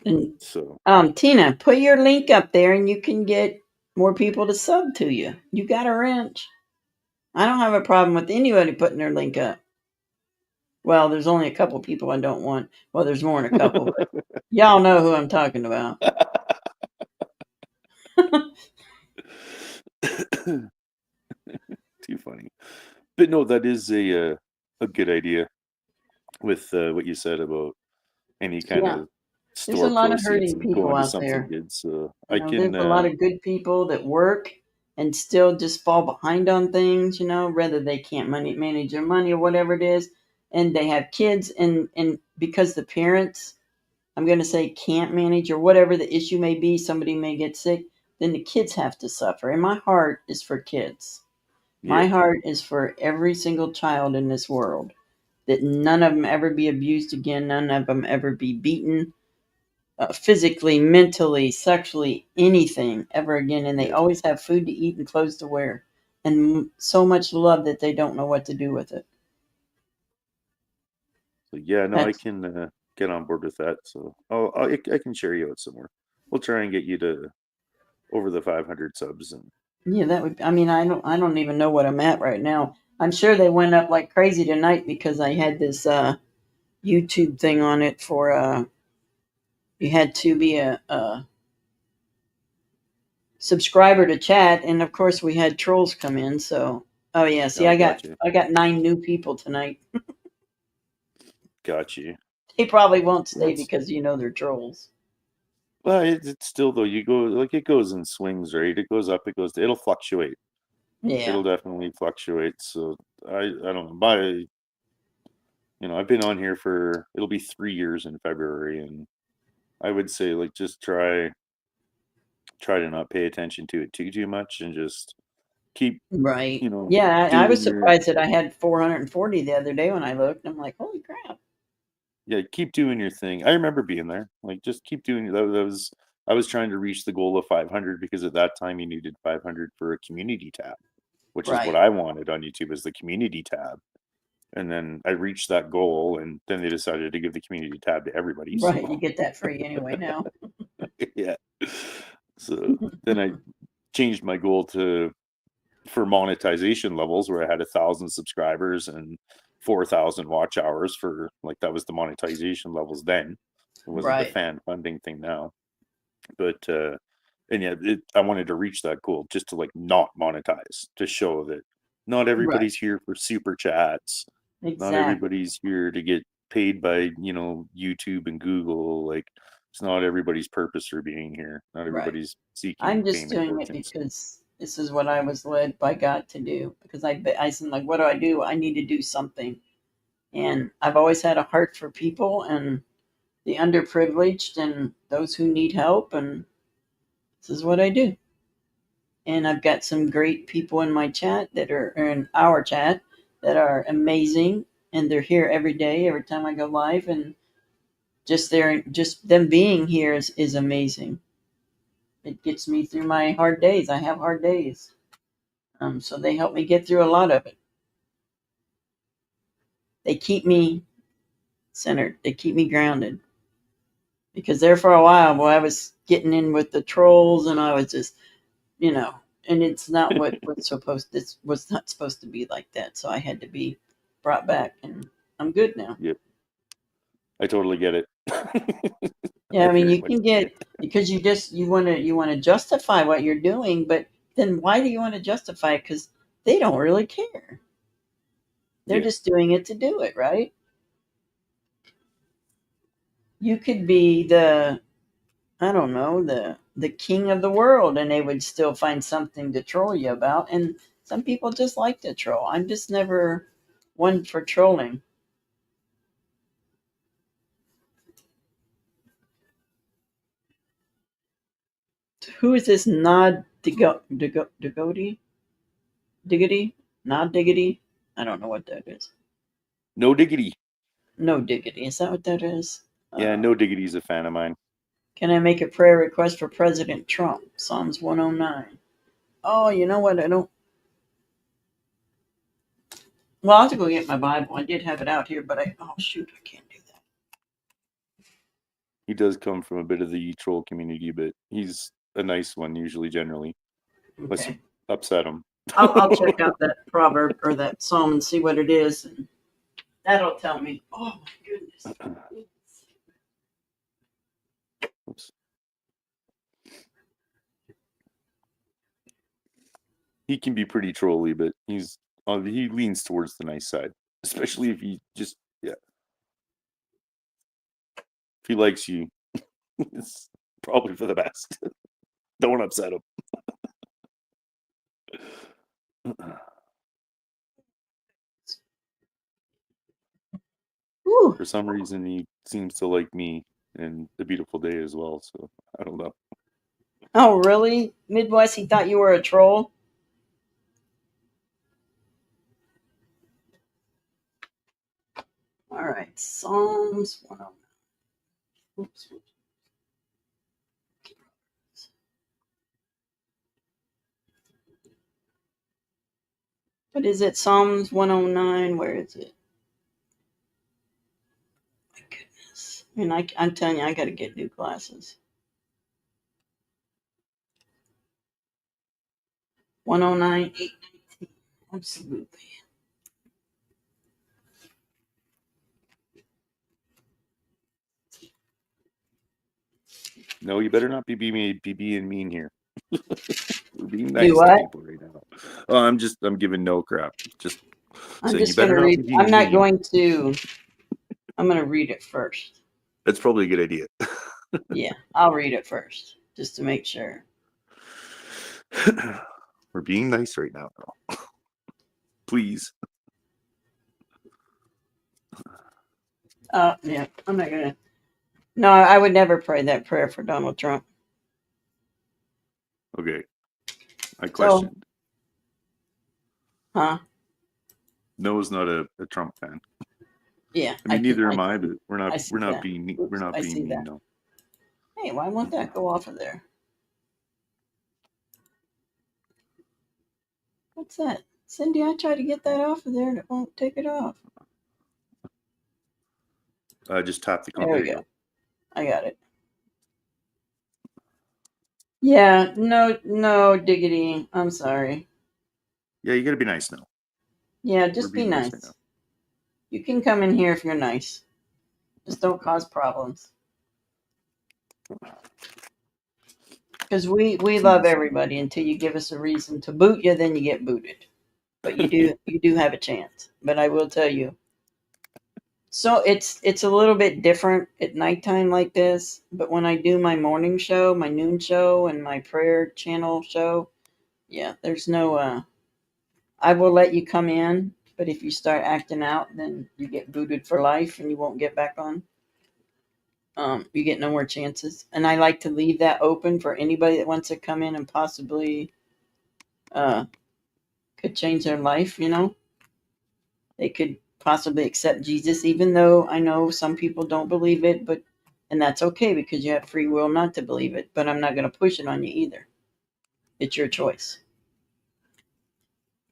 And so Tina, put your link up there, and you can get more people to sub to you. You got a wrench. I don't have a problem with anybody putting their link up. Well, there's only a couple people I don't want. Well, there's more than a couple, but y'all know who I'm talking about. too funny. But no, that is a good idea with what you said about any kind Yeah, of there's a store lot of proceeds hurting and people going to out something there. good. So You I know, there's can a lot of good people that work and still just fall behind on things, whether they can't manage their money or whatever it is. And they have kids, and because the parents, I'm going to say, can't manage or whatever the issue may be, somebody may get sick, then the kids have to suffer. And my heart is for kids. yeah, My heart is for every single child in this world, that none of them ever be abused again, none of them ever be beaten, physically, mentally, sexually, anything ever again. And they yeah. always have food to eat and clothes to wear, and so much love that they don't know what to do with it. So yeah, no, I That's can get on board with that. So I can share you out somewhere. We'll try and get you to over the 500 subs, and yeah. That would. I mean, I don't even know what I'm at right now. I'm sure they went up like crazy tonight because I had this YouTube thing on it for you had to be a subscriber to chat, and of course we had trolls come in. So, oh yeah, see, oh, I got gotcha, I got 9 new people tonight. got you. They probably won't stay That's because they're trolls. well, it's still though. You go like it goes in swings, right? It goes up, it goes. It'll fluctuate. Yeah, It'll definitely fluctuate. So I don't know. I've been on here for it'll be 3 years in February, and I would say like just try to not pay attention to it too much, and just keep right. Yeah, I was doing your surprised that I had 440 the other day when I looked. I'm like, holy crap. keep doing your thing. I remember being there. Like just keep doing that was I was trying to reach the goal of 500 because at that time you needed 500 for a community tab, which is what Right, I wanted on YouTube is the community tab. And then I reached that goal, and then they decided to give the community tab to everybody. So right. You get that free anyway now. yeah. So then I changed my goal for monetization levels where I had 1,000 subscribers and 4,000 watch hours for like that was the monetization levels then. It wasn't the Right, fan funding thing now. But and yeah, I wanted to reach that goal just to like not monetize, to show that not right. everybody's here for super chats. Not Exactly. everybody's here to get paid by, YouTube and Google. Like it's not everybody's purpose for being here. Not Right. everybody's seeking I'm just fame and doing it fortune. So because This is what I was led by God to do, because I said, like, what do? I need to do something. And I've always had a heart for people and the underprivileged and those who need help. And this is what I do. And I've got some great people in my chat that are in our chat that are amazing. And they're here every day, every time I go live. And just them being here is amazing. It gets me through my hard days. I have hard days. So they help me get through a lot of it. They keep me centered. They keep me grounded. Because there for a while, boy, I was getting in with the trolls, and I was just, and it's not what this was not supposed to be like that. So I had to be brought back, and I'm good now. Yep. I totally get it. Yeah, I mean, you Very can much get, because you want to justify what you're doing, but then why do you want to justify it? Because they don't really care. They're Yeah. just doing it to do it, right? You could be I don't know, the king of the world, and they would still find something to troll you about. And some people just like to troll. I'm just never one for trolling. Who is this Nod Diggity? Nod Diggity? I don't know what that is. No Diggity. No Diggity. Is that what that is? Yeah, No Diggity's a fan of mine. Can I make a prayer request for President Trump? Psalms 109. Oh, you know what? I don't. Well, I'll have to go get my Bible. I did have it out here, but oh shoot, I can't do that. He does come from a bit of the troll community, but he's a nice one usually, generally. Unless Okay. you upset him. I'll check out that proverb or that psalm and see what it is, and that'll tell me. Oh my goodness. Oops. He can be pretty trolly, but he leans towards the nice side, especially if he just if he likes you, it's probably for the best. Don't upset him. Whew. For some reason, he seems to like me and The Beautiful Day as well. So I don't know. Oh, really? Midwest, he thought you were a troll? All right, Psalms 109. Oops. What is it? Psalms 109. Where is it? My goodness. I mean, I'm telling you, I got to get new glasses. 109, 819. Absolutely. No, you better not be being mean here. We're being Do nice to what? people right now. Oh, I'm giving no crap. Just I'm saying, you just going better to not read. be being I'm not mean. going to. I'm going to read it first. That's probably a good idea. Yeah, I'll read it first just to make sure. We're being nice right now. Please. Yeah, I'm not going to. No, I would never pray that prayer for Donald Trump. Okay. I questioned. Huh? Noah's not a Trump fan. Yeah. I mean, neither am I, but we're I not see that. being Oops, we're not I being see mean, that. no. Hey, why won't that go off of there? What's that? Cindy, I tried to get that off of there and it won't take it off. Just tap the There there we you go. I got it. Yeah, no, diggity. I'm sorry. Yeah, you gotta be nice now. Yeah, just be being nice nice. right now. You can come in here if you're nice. Just don't cause problems. Because we love everybody until you give us a reason to boot you, then you get booted. But you do have a chance. But I will tell you. So it's a little bit different at nighttime like this. But when I do my morning show, my noon show, and my prayer channel show, Yeah, there's no. I will let you come in, but if you start acting out, then you get booted for life, and you won't get back on. You get no more chances. And I like to leave that open for anybody that wants to come in and possibly uh, could change their life. They could possibly accept Jesus, even though I know some people don't believe it, and that's okay because you have free will not to believe it. But I'm not going to push it on you either. It's your choice.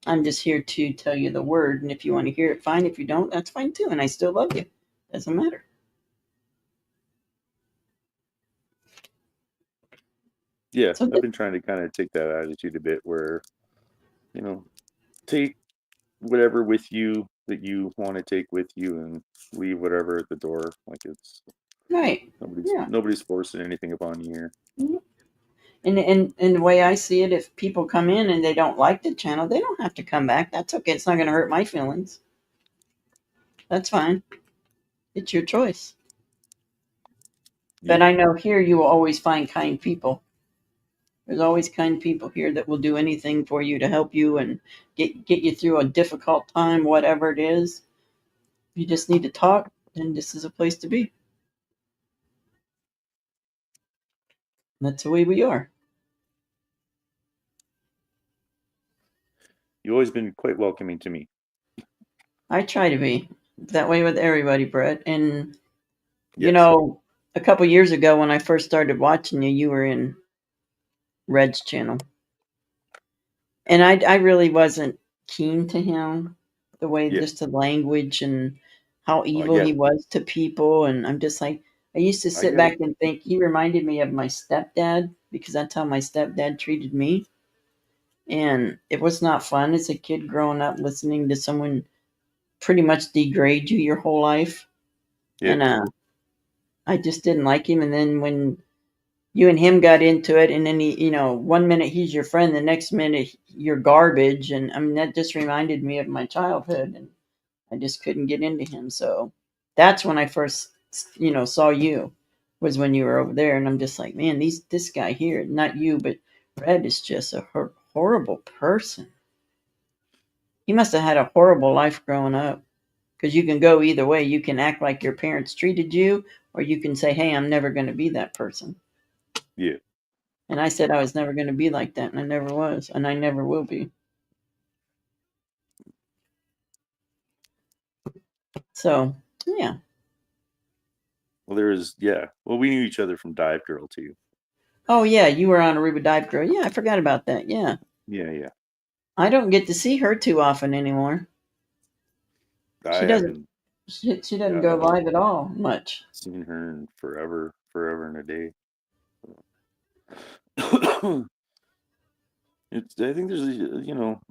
I'm just here to tell you the word, and if you want to hear it, fine. If you don't, that's fine too. And I still love you. Doesn't matter. Yeah, So I've been trying to kind of take that attitude a bit where, take whatever with you that you want to take with you and leave whatever at the door. Like it's right, nobody's forcing anything upon you here. And the way I see it, if people come in and they don't like the channel, they don't have to come back. That's okay. It's not going to hurt my feelings. That's fine. It's your choice. But I know here you will always find kind people. There's always kind people here that will do anything for you to help you and get you through a difficult time, whatever it is. You just need to talk, then this is a place to be. That's the way we are. You've always been quite welcoming to me. I try to be that way with everybody, Brett. And Yes. a couple years ago when I first started watching you, you were in Red's channel. And I really wasn't keen to him, the way just the language and how evil he was to people. And I'm just like, I used to sit back and think he reminded me of my stepdad because that's how my stepdad treated me. And it was not fun as a kid growing up listening to someone pretty much degrade you your whole life. Yeah. And I just didn't like him. And then when you and him got into it, and then he, 1 minute he's your friend, the next minute you're garbage. And I mean, that just reminded me of my childhood, and I just couldn't get into him. So that's when I first, saw you, was when you were over there. And I'm just like, man, this guy here, not you, but Red is just a horrible person. He must have had a horrible life growing up, because you can go either way. You can act like your parents treated you, or you can say, hey, I'm never going to be that person. Yeah. And I said I was never going to be like that, and I never was, and I never will be. So, yeah. Well, we knew each other from Dive Girl too. Oh, yeah, you were on Aruba Dive Girl. Yeah, I forgot about that. Yeah. Yeah. I don't get to see her too often anymore. She doesn't go live at all much. Seen her in forever and a day. I think there's,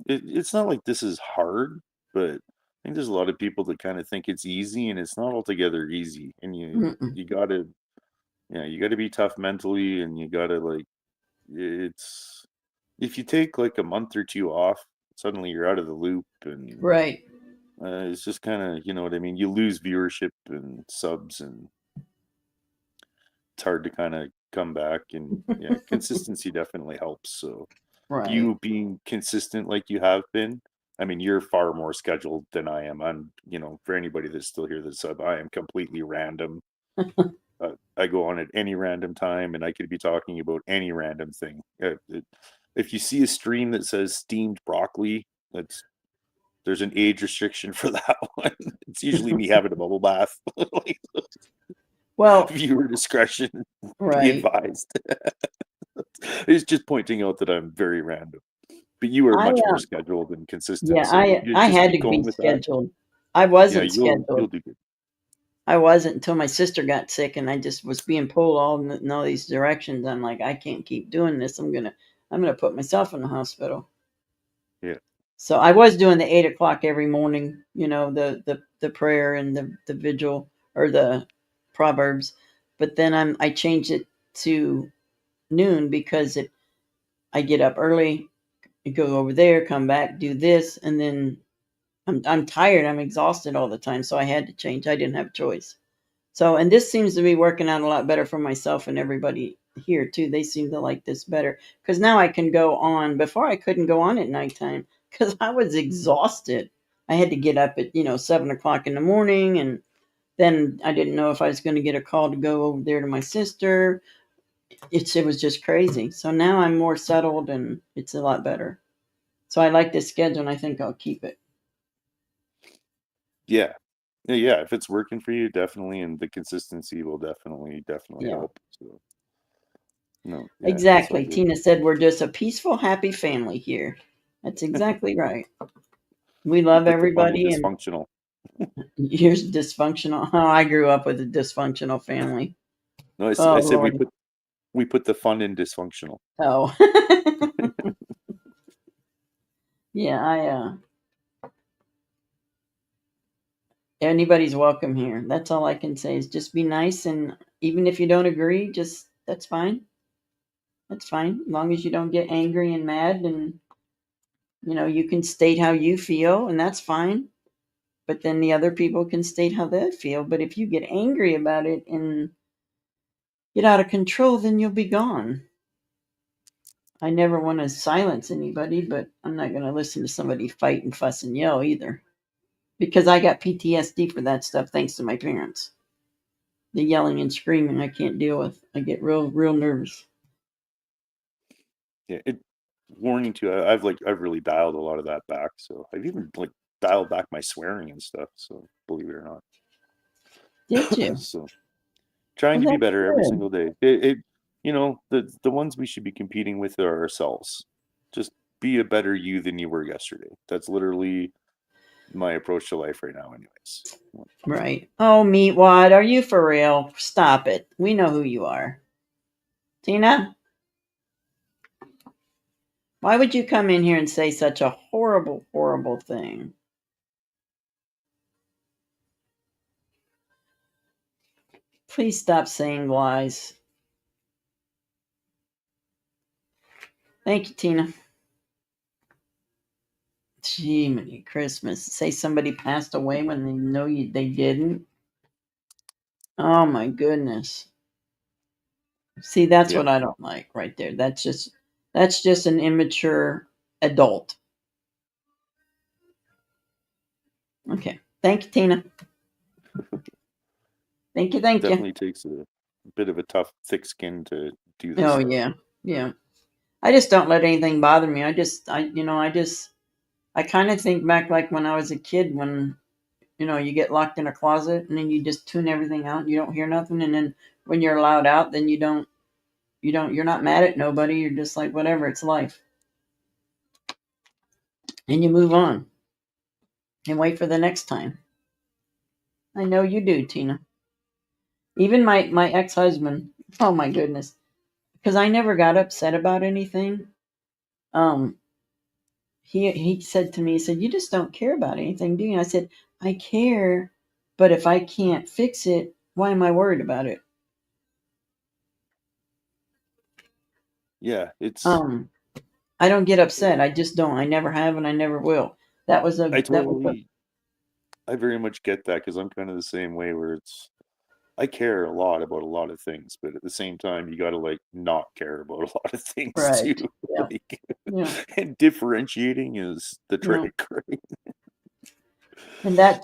it's not like this is hard, but I think there's a lot of people that kind of think it's easy, and it's not altogether easy. And you gotta be tough mentally, and you gotta if you take like a month or two off, suddenly you're out of the loop, and right. It's just kind of, you know what I mean? You lose viewership and subs, and it's hard to kind of come back. And consistency definitely helps. So you being consistent like you have been, I mean, you're far more scheduled than I am. I'm, for anybody that's still here that's sub, I am completely random. I go on at any random time, and I could be talking about any random thing. If you see a stream that says steamed broccoli, there's an age restriction for that one. It's usually me having a bubble bath. Well, viewer discretion be advised. It's just pointing out that I'm very random. But you are much more scheduled and consistent. Yeah, so I had to be scheduled. I wasn't scheduled. You'll do good. I wasn't until my sister got sick, and I just was being pulled all these directions. I'm like, I can't keep doing this. I'm gonna put myself in the hospital. Yeah. So I was doing the 8 o'clock every morning, the prayer and the vigil or the Proverbs, but then I changed it to noon because I get up early, go over there, come back, do this, and then I'm tired, I'm exhausted all the time, so I had to change. I didn't have a choice. So, and this seems to be working out a lot better for myself and everybody here too. They seem to like this better because now I can go on. Before I couldn't go on at nighttime because I was exhausted. I had to get up at 7 o'clock in the morning, and then I didn't know if I was going to get a call to go over there to my sister. It was just crazy. So now I'm more settled and it's a lot better. So I like this schedule and I think I'll keep it. Yeah. Yeah, if it's working for you, definitely, and the consistency will definitely Yeah. help. So, no, yeah, that's all Exactly. good. Tina said we're just a peaceful, happy family here. That's exactly right. We love Put the fun in everybody, and dysfunctional. here's dysfunctional. Oh, I grew up with a dysfunctional family. No, I Oh said Lord. we put the fun in dysfunctional. Oh. Yeah, anybody's welcome here. That's all I can say is just be nice, and even if you don't agree, just that's fine. That's fine. As long as you don't get angry and mad, and you can state how you feel, and that's fine. But then the other people can state how they feel. But if you get angry about it and get out of control, then you'll be gone. I never want to silence anybody, but I'm not going to listen to somebody fight and fuss and yell either. Because I got PTSD for that stuff thanks to my parents. The yelling and screaming I can't deal with. I get real nervous. Yeah, warning too. I've really dialed a lot of that back. So I've even dialed back my swearing and stuff. So believe it or not. Did you? So trying to be better every single day. The ones we should be competing with are ourselves. Just be a better you than you were yesterday. That's literally my approach to life right now, anyways. Right. Oh, Meatwad, are you for real? Stop it. We know who you are. Tina? Why would you come in here and say such a horrible, horrible thing? Please stop saying lies. Thank you, Tina. Gee, many Christmas. Say somebody passed away when they know they didn't. Oh my goodness. See, that's Yep. what I don't like right there. That's just an immature adult. Okay. Thank you, Tina. Thank you. Definitely takes a bit of a tough, thick skin to do this. Oh stuff. yeah. I just don't let anything bother me. I kind of think back like when I was a kid when you get locked in a closet and then you just tune everything out and you don't hear nothing, and then when you're allowed out then you're not mad at nobody. You're just like whatever, it's life. And you move on and wait for the next time. I know you do, Tina. Even my ex-husband, oh my goodness, because I never got upset about anything. He said to me, he said, "You just don't care about anything, do you?" And I said, "I care, but if I can't fix it, why am I worried about it?" Yeah, it's. I don't get upset. I just don't. I never have, and I never will. I very much get that because I'm kind of the same way where I care a lot about a lot of things, but at the same time, you got to not care about a lot of things right. too. Yeah. And differentiating is the trick, right? And I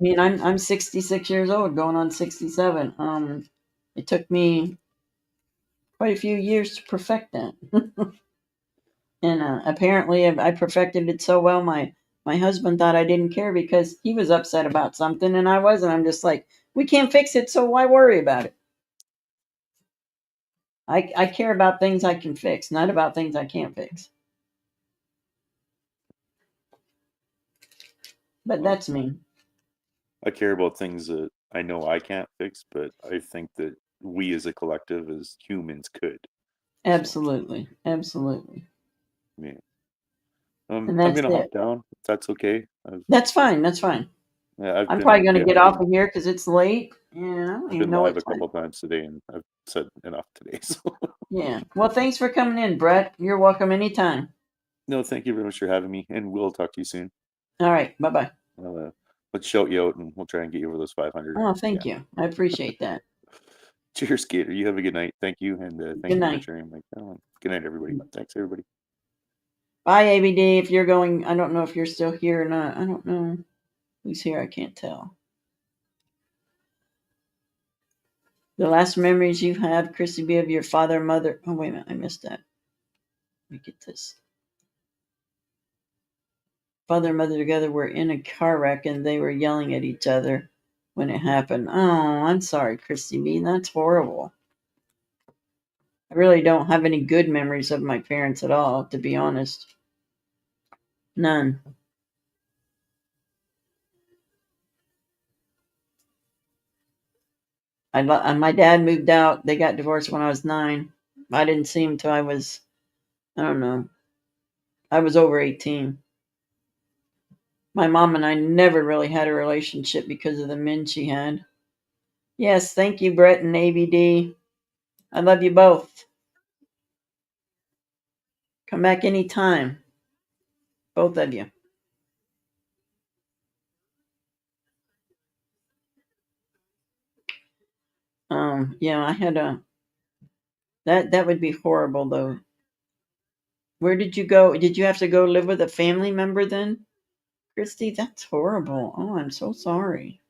mean, I'm 66 years old, going on 67. It took me quite a few years to perfect that. And apparently I perfected it so well my husband thought I didn't care because he was upset about something and I wasn't. I'm just like, we can't fix it, so why worry about it? I care about things I can fix, not about things I can't fix. But that's me. I care about things that I know I can't fix, but I think that we as a collective, as humans, could. Absolutely. Absolutely. Yeah. And I'm that's gonna hop it. down. If that's okay. That's fine. That's fine. Yeah, I'm probably going to get off of here because it's late. Yeah, I don't I've even been know live what a couple times today, and I've said enough today. So. Yeah. Well, thanks for coming in, Brett. You're welcome anytime. No, thank you very much for having me, and we'll talk to you soon. All right. Bye-bye. Let's shout you out, and we'll try and get you over those 500. Oh, thank you. I appreciate that. Cheers, Gator. You have a good night. Thank you, and thank Good you night. for sharing my talent. Good night, everybody. Thanks, everybody. Bye, ABD. If you're going, I don't know if you're still here or not. I don't know who's here. I can't tell. The last memories you have, Chrissy B, of your father and mother. Oh, wait a minute. I missed that. Let me get this. Father and mother together were in a car wreck and they were yelling at each other when it happened. Oh, I'm sorry, Chrissy B. That's horrible. I really don't have any good memories of my parents at all, to be honest. None. My dad moved out. They got divorced when I was 9. I didn't see him till I was, I don't know, I was over 18. My mom and I never really had a relationship because of the men she had. Yes, thank you, Brett and ABD. I love you both. Come back anytime. Both of you. Yeah, I had that would be horrible though. Where did you go? Did you have to go live with a family member then? Christy, that's horrible. Oh, I'm so sorry.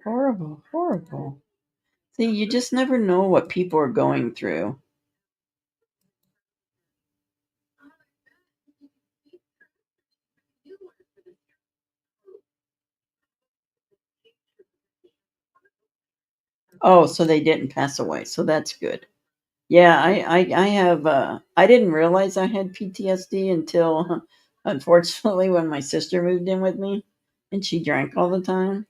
Horrible, horrible. See, you just never know what people are going through. Oh, so they didn't pass away. So that's good. Yeah, I have I didn't realize I had PTSD until unfortunately when my sister moved in with me and she drank all the time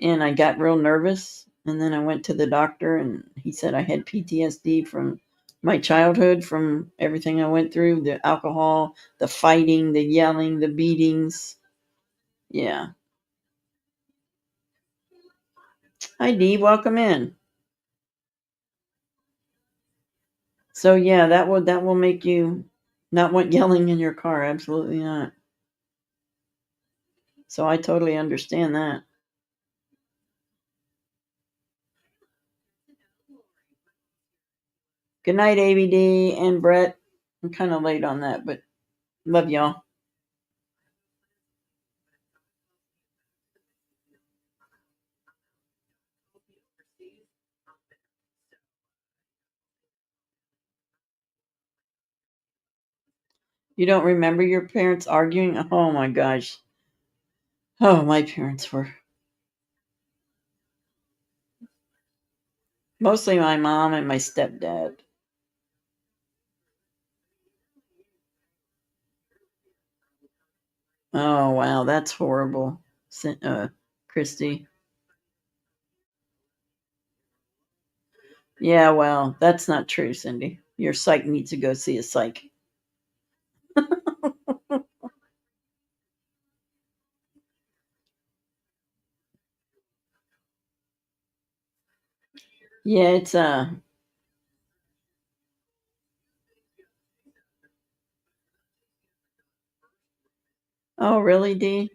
and I got real nervous and then I went to the doctor and he said I had PTSD from my childhood, from everything I went through, the alcohol, the fighting, the yelling, the beatings. Yeah. Hi Dee, welcome in. So yeah, that will make you not want yelling in your car. Absolutely not. So I totally understand that. Good night, ABD and Brett. I'm kind of late on that, but love y'all. You don't remember your parents arguing? Oh my gosh. Oh, my parents were mostly my mom and my stepdad. Oh wow, that's horrible, Christy. Yeah, well, that's not true, Cindy. Your psych needs to go see a psych. Yeah, it's Oh really, Dee?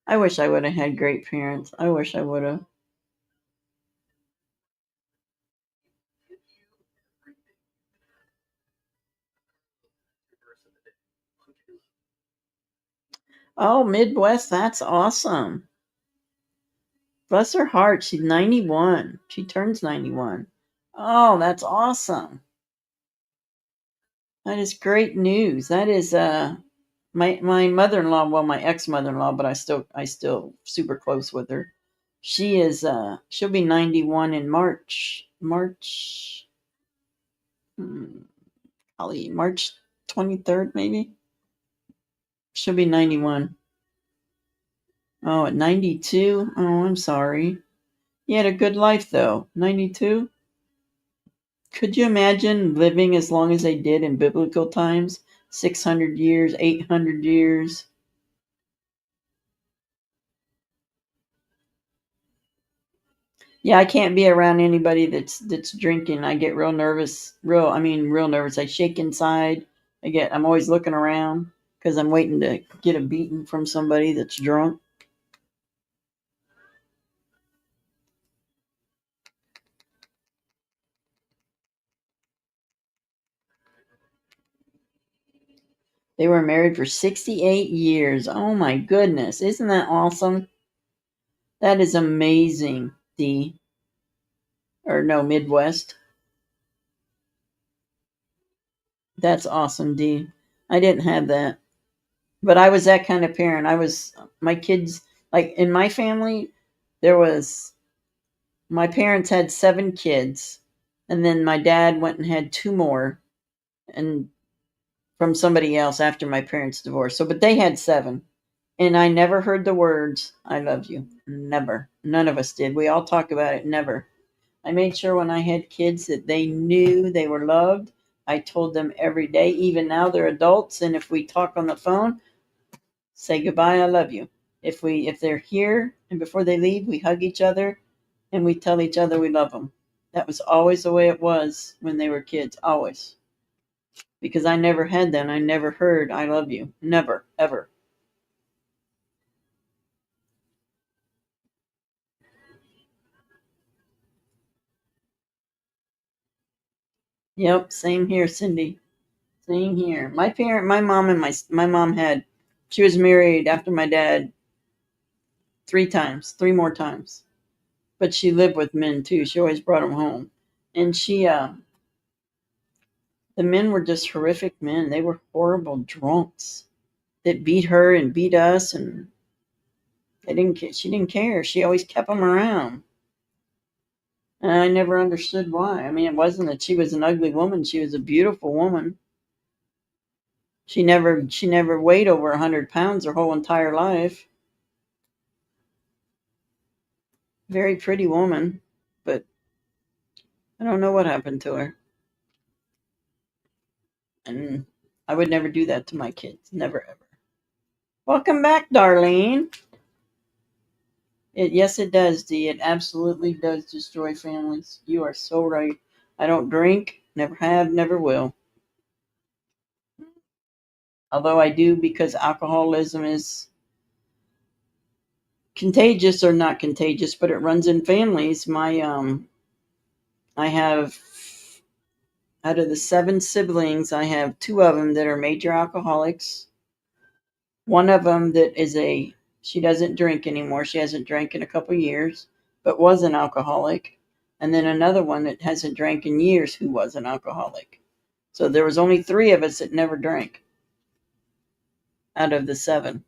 I wish I would have had great parents. I wish I would have. Oh, Midwest, that's awesome. Bless her heart, she's 91. She turns 91. Oh, that's awesome. That is great news. That is my mother-in-law, well my ex-mother-in-law, but I still super close with her. She is she'll be 91 in March. Golly, March 23rd maybe. She'll be 91. Oh, at 92? Oh, I'm sorry. You had a good life though. 92? Could you imagine living as long as they did in biblical times? 600 years, 800 years. Yeah, I can't be around anybody that's drinking. I get real nervous. Real nervous. I shake inside. I'm always looking around because I'm waiting to get a beating from somebody that's drunk. They were married for 68 years. Oh my goodness. Isn't that awesome? That is amazing, D. Or no, Midwest. That's awesome, D. I didn't have that. But I was that kind of parent. My kids, like in my family, my parents had 7 kids, and then my dad went and had 2 more, and from somebody else after my parents divorced. But they had 7. And I never heard the words, I love you. Never. None of us did. We all talk about it. Never. I made sure when I had kids that they knew they were loved. I told them every day, even now they're adults. And if we talk on the phone, say goodbye, I love you. If they're here and before they leave, we hug each other and we tell each other we love them. That was always the way it was when they were kids. Always. Because I never had that. I never heard I love you. Never. Ever. Yep, same here, Cindy. Same here. My mom and my mom she was married after my dad 3 more times. But she lived with men too. She always brought them home. And the men were just horrific men. They were horrible drunks that beat her and beat us, and she didn't care. She always kept them around. And I never understood why. I mean, it wasn't that she was an ugly woman. She was a beautiful woman. She never weighed over 100 pounds her whole entire life. Very pretty woman, but I don't know what happened to her. And I would never do that to my kids. Never, ever. Welcome back, Darlene. Yes, it does, Dee. It absolutely does destroy families. You are so right. I don't drink, never have, never will. Although I do, because alcoholism is contagious, or not contagious, but it runs in families. I have, out of the 7 siblings, I have 2 of them that are major alcoholics. One of them she doesn't drink anymore. She hasn't drank in a couple years, but was an alcoholic. And then another one that hasn't drank in years who was an alcoholic. So there was only 3 of us that never drank out of the 7.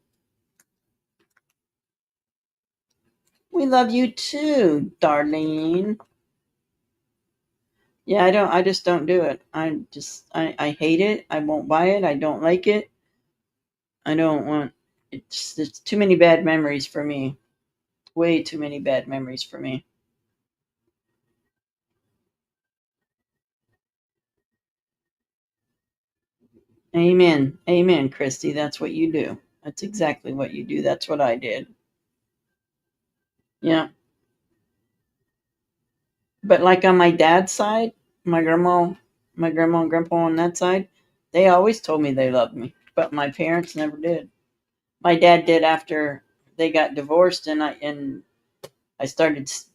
We love you too, Darlene. Yeah, I just don't do it. I hate it. I won't buy it. I don't like it. I don't want it's too many bad memories for me. Way too many bad memories for me. Amen. Amen, Christy. That's what you do. That's exactly what you do. That's what I did. Yeah. But like on my dad's side, my grandma and grandpa on that side, they always told me they loved me. But my parents never did. My dad did after they got divorced, and I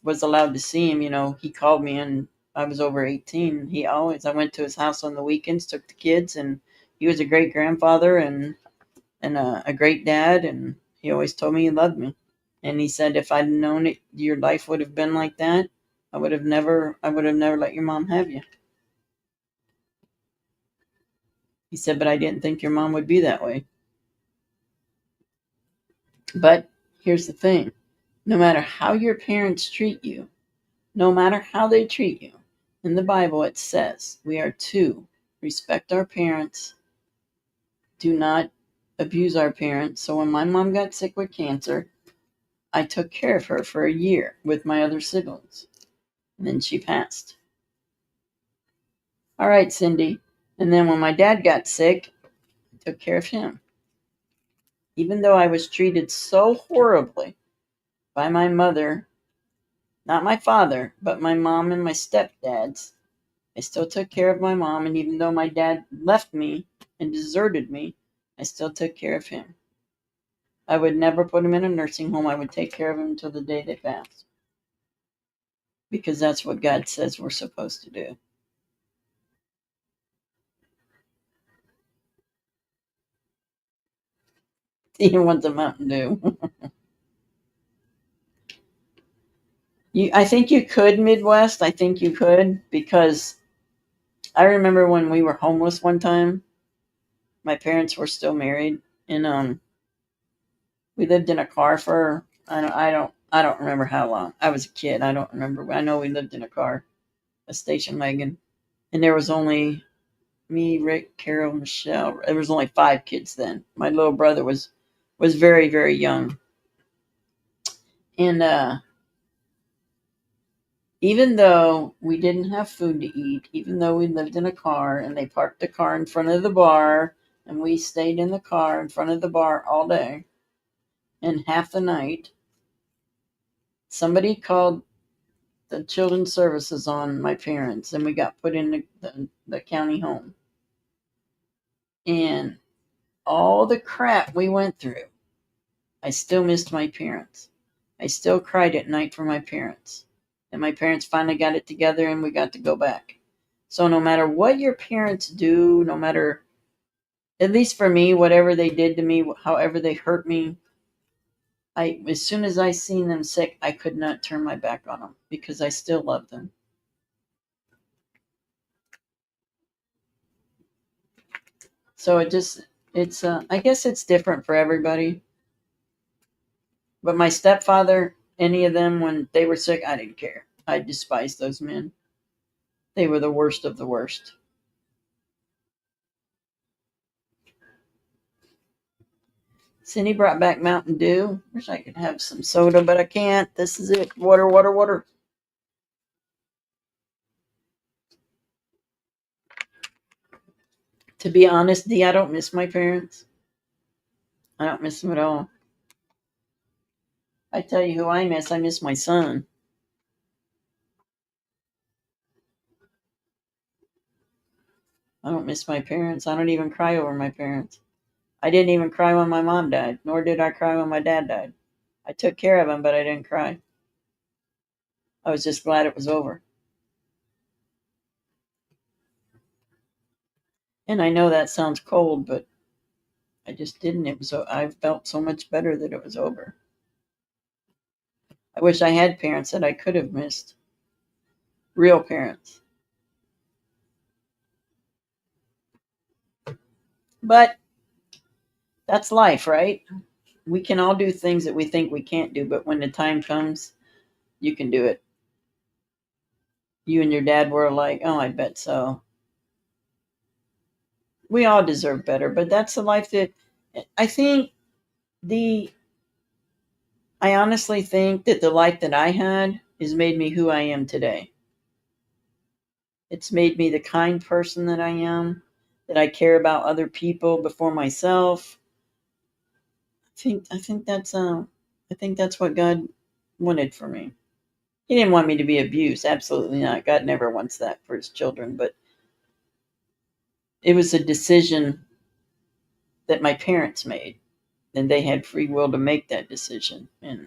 was allowed to see him. He called me, and I was over 18. I went to his house on the weekends, took the kids, and he was a great grandfather and a great dad, and he always told me he loved me. And he said, if I'd known it, your life would have been like that, I would have never let your mom have you. He said, but I didn't think your mom would be that way. But here's the thing. No matter how your parents treat you, no matter how they treat you, in the Bible it says we are to respect our parents, do not abuse our parents. So when my mom got sick with cancer, I took care of her for a year with my other siblings. And then she passed. All right, Cindy. And then when my dad got sick, I took care of him. Even though I was treated so horribly by my mother Not my father, but my mom and my stepdads. I still took care of my mom, and even though my dad left me and deserted me, I still took care of him. I would never put him in a nursing home. I would take care of him until the day they passed. Because that's what God says we're supposed to do. Even wants a Mountain Dew. I think you could Midwest. I think you could because I remember when we were homeless one time. My parents were still married, and we lived in a car for I don't remember how long. I was a kid. I don't remember. I know we lived in a car, a station wagon, and there was only me, Rick, Carol, Michelle. There was only 5 kids then. My little brother was very very young, and even though we didn't have food to eat, even though we lived in a car and they parked the car in front of the bar and we stayed in the car in front of the bar all day and half the night, somebody called the children's services on my parents and we got put in the county home. And all the crap we went through, I still missed my parents. I still cried at night for my parents. And my parents finally got it together and we got to go back. So no matter what your parents do, no matter, at least for me, whatever they did to me, however they hurt me, as soon as I seen them sick, I could not turn my back on them because I still love them. So it's I guess it's different for everybody. But my stepfather, any of them, when they were sick, I didn't care. I despised those men. They were the worst of the worst. Cindy brought back Mountain Dew. Wish I could have some soda, but I can't. This is it. Water, water, water. To be honest, Dee, I don't miss my parents. I don't miss them at all. I tell you who I miss. I miss my son. I don't miss my parents. I don't even cry over my parents. I didn't even cry when my mom died, nor did I cry when my dad died. I took care of him, but I didn't cry. I was just glad it was over. And I know that sounds cold, but I just didn't. I felt so much better that it was over. I wish I had parents that I could have missed. Real parents. But that's life, right? We can all do things that we think we can't do, but when the time comes, you can do it. You and your dad were like, oh, I bet so. We all deserve better, but that's the life that I think the I honestly think that the life that I had has made me who I am today. It's made me the kind person that I am, that I care about other people before myself. I think that's what God wanted for me. He didn't want me to be abused, absolutely not. God never wants that for his children, but it was a decision that my parents made, and they had free will to make that decision. And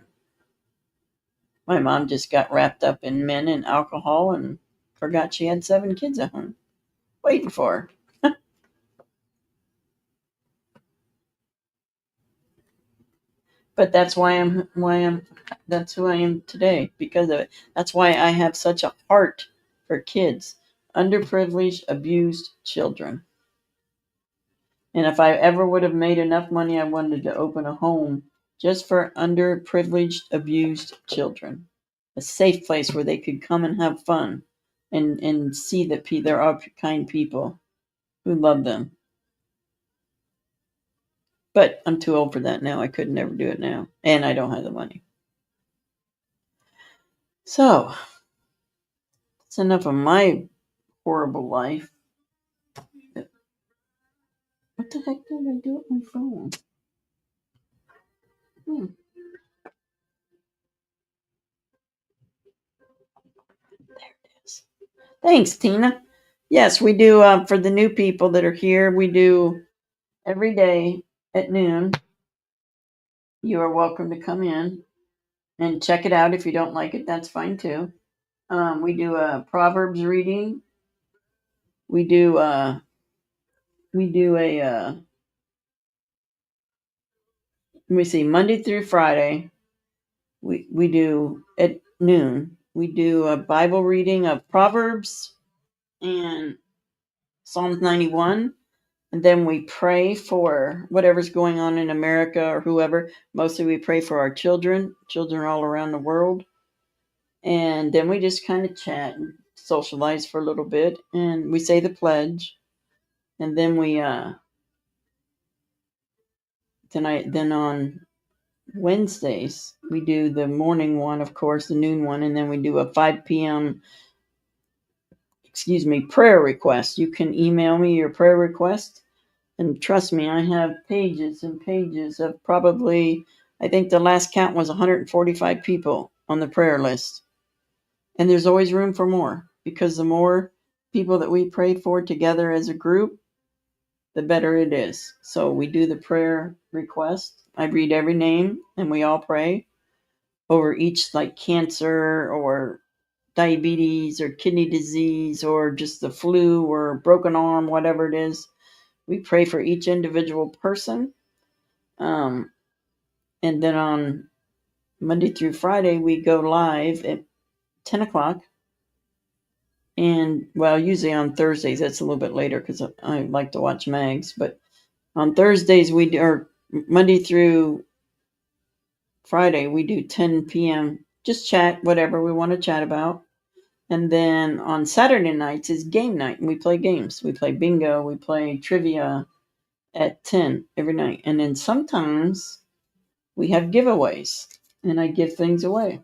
my mom just got wrapped up in men and alcohol and forgot she had 7 kids at home waiting for her. But that's who I am today because of it. That's why I have such a heart for kids, underprivileged, abused children. And if I ever would have made enough money, I wanted to open a home just for underprivileged, abused children. A safe place where they could come and have fun and see that there are kind people who love them. But I'm too old for that now. I could never do it now. And I don't have the money. So, that's enough of my horrible life. What the heck did I do with my phone? Thanks, Tina. Yes, we do. For the new people that are here, we do every day at noon. You are welcome to come in and check it out. If you don't like it, that's fine too. We do a Proverbs reading. We do a let me see, Monday through Friday. We do at noon. We do a Bible reading of Proverbs and Psalms 91. And then we pray for whatever's going on in America or whoever. Mostly we pray for our children all around the world. And then we just kind of chat and socialize for a little bit. And we say the pledge. And then we, then on Wednesdays, we do the morning one, of course, the noon one. And then we do a 5 p.m. Prayer request. You can email me your prayer request. And trust me, I have pages and pages of probably, I think the last count was 145 people on the prayer list. And there's always room for more, because the more people that we pray for together as a group, the better it is. So we do the prayer request. I read every name and we all pray over each, like cancer or diabetes or kidney disease or just the flu or broken arm, whatever it is. We pray for each individual person. And then on Monday through Friday, we go live at 10 o'clock. And, well, usually on Thursdays, that's a little bit later because I like to watch mags. But on Thursdays, or Monday through Friday, we do 10 p.m. Just chat, whatever we want to chat about. And then on Saturday nights is game night, and we play games. We play bingo, we play trivia at 10 every night. And then sometimes we have giveaways, and I give things away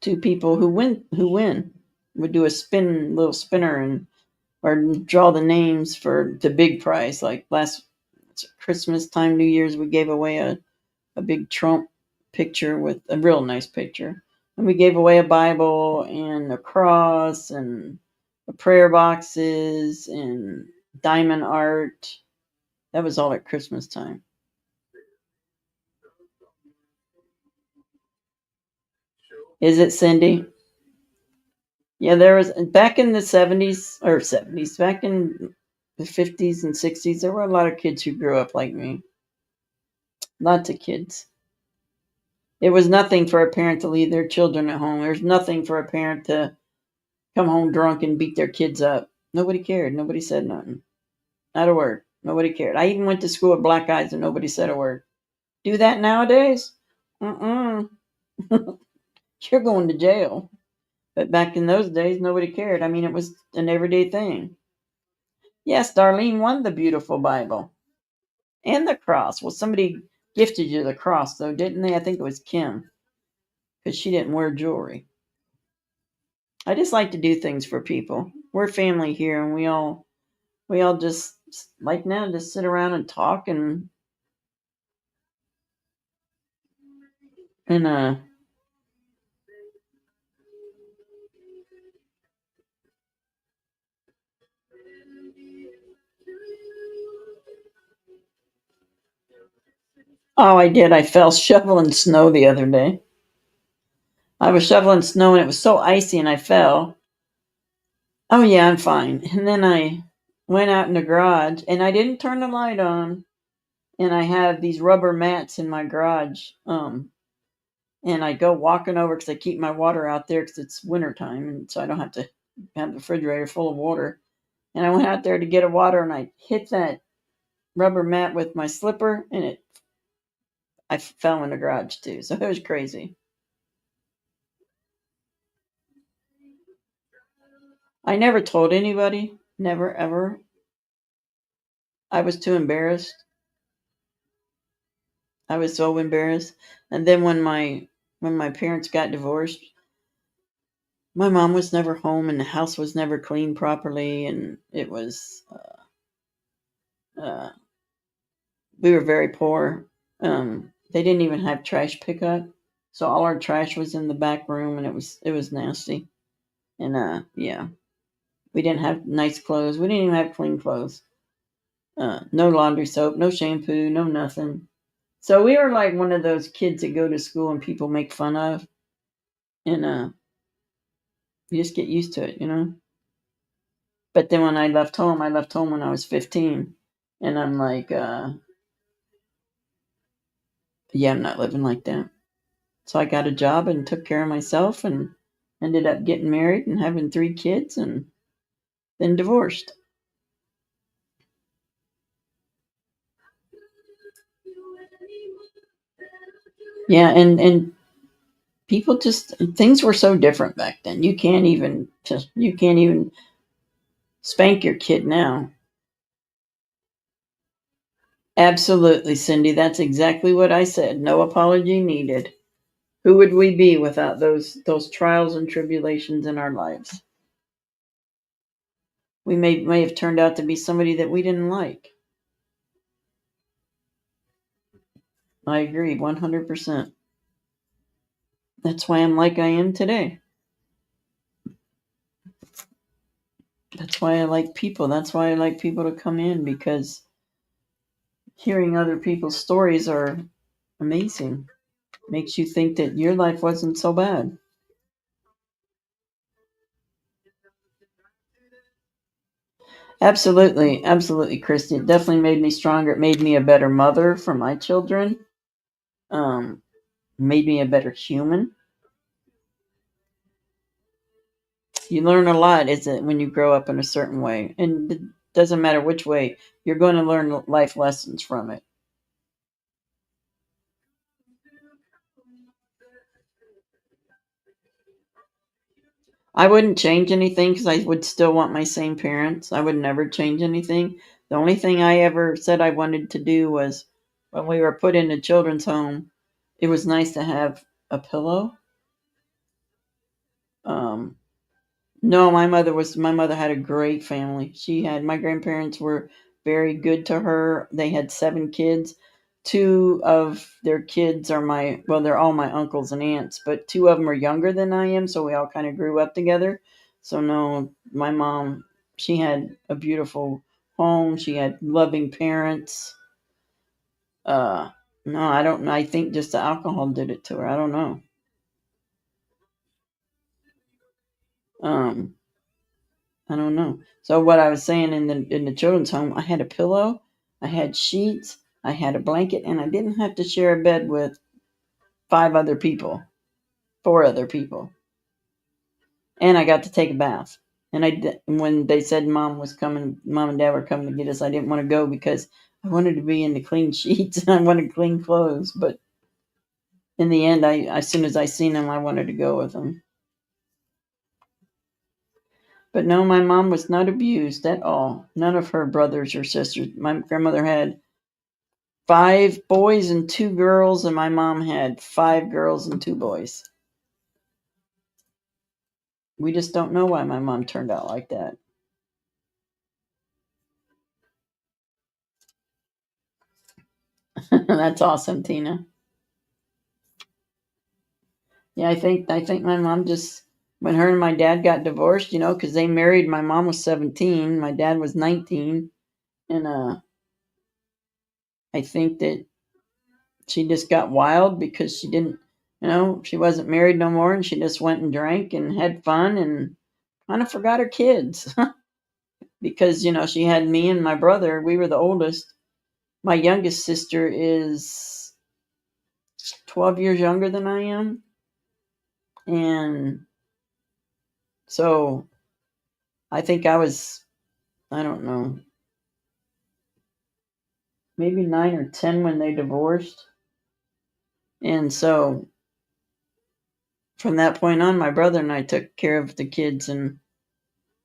to people who win. We do a little spinner, or draw the names for the big prize. Like last Christmas time, New Year's, we gave away a big Trump picture with a real nice picture. And we gave away a Bible and a cross and prayer boxes and diamond art. That was all at Christmas time. Is it, Cindy? Yeah, there was, back in the 70s, back in the 50s and 60s, there were a lot of kids who grew up like me. Lots of kids. It was nothing for a parent to leave their children at home. There's nothing for a parent to come home drunk and beat their kids up. Nobody cared. Nobody said nothing. Not a word. Nobody cared. I even went to school with black eyes and nobody said a word. Do that nowadays? You're going to jail. But back in those days, nobody cared. I mean, it was an everyday thing. Yes, Darlene won the beautiful Bible. And the cross. Well, somebody gifted you the cross, though, didn't they? I think it was Kim. Because she didn't wear jewelry. I just like to do things for people. We're family here, and we all just, like now, just sit around and talk and oh, I did. I fell shoveling snow the other day. I was shoveling snow and it was so icy and I fell. Oh yeah, I'm fine. And then I went out in the garage and I didn't turn the light on. And I have these rubber mats in my garage. And I go walking over because I keep my water out there because it's wintertime. And so I don't have to have the refrigerator full of water. And I went out there to get a water and I hit that rubber mat with my slipper and I fell in the garage too. So it was crazy. I never told anybody. Never, ever. I was too embarrassed. I was so embarrassed. And then when my parents got divorced, my mom was never home and the house was never cleaned properly. And it was, we were very poor. They didn't even have trash pickup. So all our trash was in the back room and it was nasty. And yeah, we didn't have nice clothes. We didn't even have clean clothes. No laundry soap, no shampoo, no nothing. So we were like one of those kids that go to school and people make fun of. And you just get used to it, you know? But then when I left home when I was 15. And I'm like, yeah, I'm not living like that. So I got a job and took care of myself and ended up getting married and having 3 kids and then divorced. Yeah, and people just, things were so different back then. You can't even spank your kid now. Absolutely, Cindy. That's exactly what I said. No apology needed. Who would we be without those trials and tribulations in our lives? We may have turned out to be somebody that we didn't like. I agree 100%. That's why I'm like I am today. That's why I like people. That's why I like people to come in, because hearing other people's stories are amazing. Makes you think that your life wasn't so bad. Absolutely, absolutely, Christy. It definitely made me stronger. It made me a better mother for my children. Made me a better human. You learn a lot, is it, when you grow up in a certain way, and it doesn't matter which way. You're going to learn life lessons from it. I wouldn't change anything because I would still want my same parents. I would never change anything. The only thing I ever said I wanted to do was when we were put in a children's home, it was nice to have a pillow. No, my mother had a great family. My grandparents were very good to her. They had 7 kids. 2 of their kids they're all my uncles and aunts, but 2 of them are younger than I am, so we all kind of grew up together. So no, my mom, she had a beautiful home. She had loving parents. No, I don't know. I think just the alcohol did it to her. I don't know. Um, I don't know. So what I was saying, in the children's home, I had a pillow, I had sheets, I had a blanket, and I didn't have to share a bed with 4 other people, and I got to take a bath. And when they said mom and dad were coming to get us, I didn't want to go because I wanted to be in the clean sheets and I wanted clean clothes. But in the end, as soon as I seen them, I wanted to go with them. But no, my mom was not abused at all. None of her brothers or sisters. My grandmother had 5 boys and 2 girls, and my mom had 5 girls and 2 boys. We just don't know why my mom turned out like that. That's awesome, Tina. Yeah, I think my mom just, when her and my dad got divorced, because they married. My mom was 17, my dad was 19, and I think that she just got wild because she didn't, she wasn't married no more, and she just went and drank and had fun and kind of forgot her kids. Because she had me and my brother. We were the oldest. My youngest sister is 12 years younger than I am, and so I think I was, I don't know, maybe 9 or 10 when they divorced. And so from that point on, my brother and I took care of the kids, and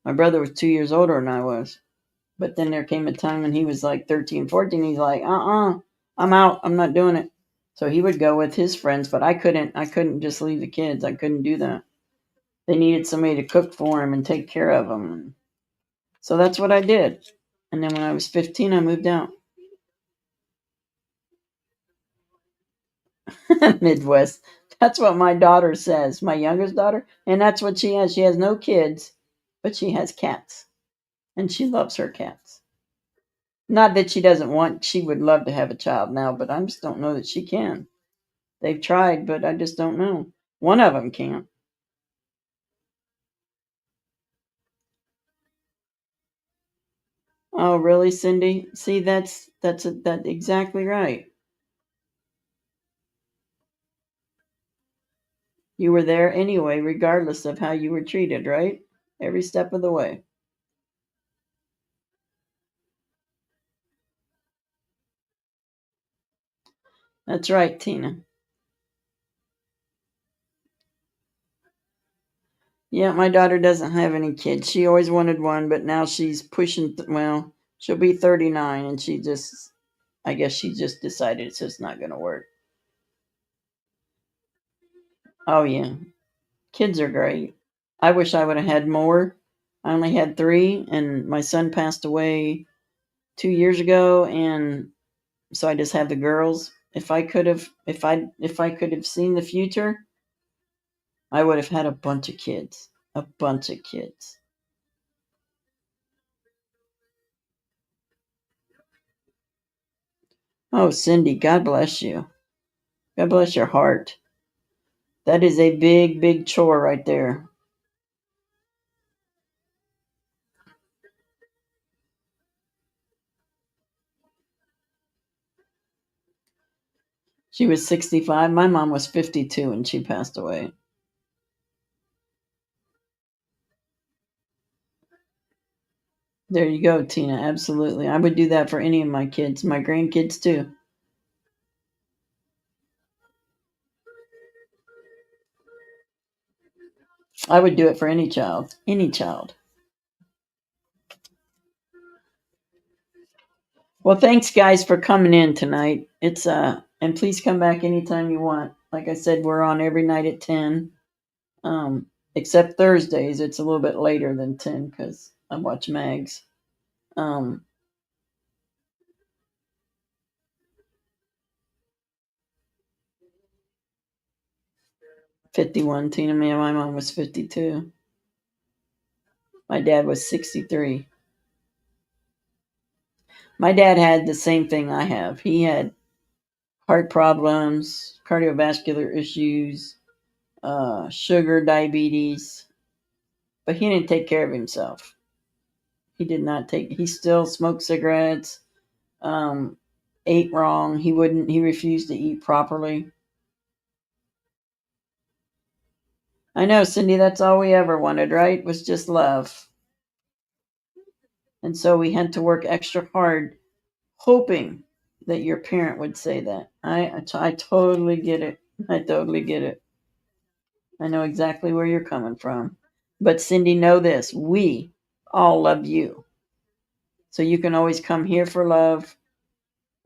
my brother was 2 years older than I was. But then there came a time when he was like 13, 14. He's like, I'm out. I'm not doing it. So he would go with his friends, but I couldn't just leave the kids. I couldn't do that. They needed somebody to cook for him and take care of them. So that's what I did. And then when I was 15, I moved out. Midwest. That's what my daughter says, my youngest daughter. And that's what she has. She has no kids, but she has cats. And she loves her cats. Not that she doesn't want, she would love to have a child now, but I just don't know that she can. They've tried, but I just don't know. One of them can't. Oh, really, Cindy? See, that's exactly right. You were there anyway, regardless of how you were treated, right? Every step of the way. That's right, Tina. Yeah, my daughter doesn't have any kids. She always wanted one, but now she's pushing, well, she'll be 39 and I guess she just decided it's just not going to work. Oh, yeah. Kids are great. I wish I would have had more. I only had 3, and my son passed away 2 years ago, and so I just have the girls. If I could have seen the future, I would have had a bunch of kids. A bunch of kids. Oh, Cindy, God bless you. God bless your heart. That is a big, big chore right there. She was 65. My mom was 52 and she passed away. There you go, Tina. Absolutely. I would do that for any of my kids, my grandkids too. I would do it for any child. Any child. Well, thanks guys for coming in tonight. It's and please come back anytime you want. Like I said, we're on every night at 10. Except Thursdays, it's a little bit later than 10 because I watch Mags. 51, Tina. Man, my mom was 52. My dad was 63. My dad had the same thing I have. He had heart problems, cardiovascular issues, sugar, diabetes, but he didn't take care of himself. He still smoked cigarettes, ate wrong. He refused to eat properly. I know, Cindy, that's all we ever wanted, right? Was just love. And so we had to work extra hard, hoping that your parent would say that. I totally get it. I totally get it. I know exactly where you're coming from. But Cindy, know this. We all love you. So you can always come here for love.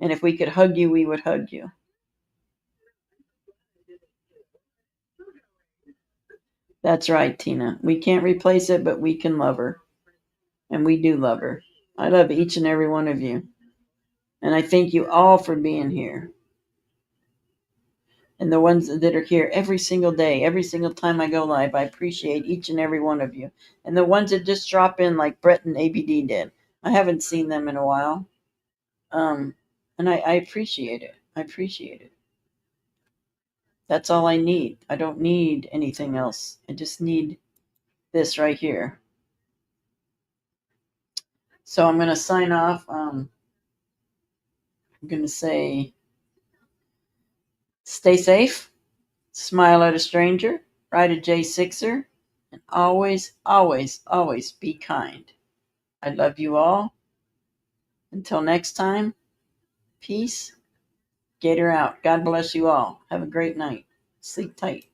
And if we could hug you, we would hug you. That's right, Tina. We can't replace it, but we can love her. And we do love her. I love each and every one of you. And I thank you all for being here. And the ones that are here every single day, every single time I go live, I appreciate each and every one of you. And the ones that just drop in like Brett and ABD did. I haven't seen them in a while. And I appreciate it. I appreciate it. That's all I need. I don't need anything else. I just need this right here. So I'm going to sign off. I'm going to say, stay safe, smile at a stranger, ride a J6er, and always, always, always be kind. I love you all. Until next time, peace. Gator out. God bless you all. Have a great night. Sleep tight.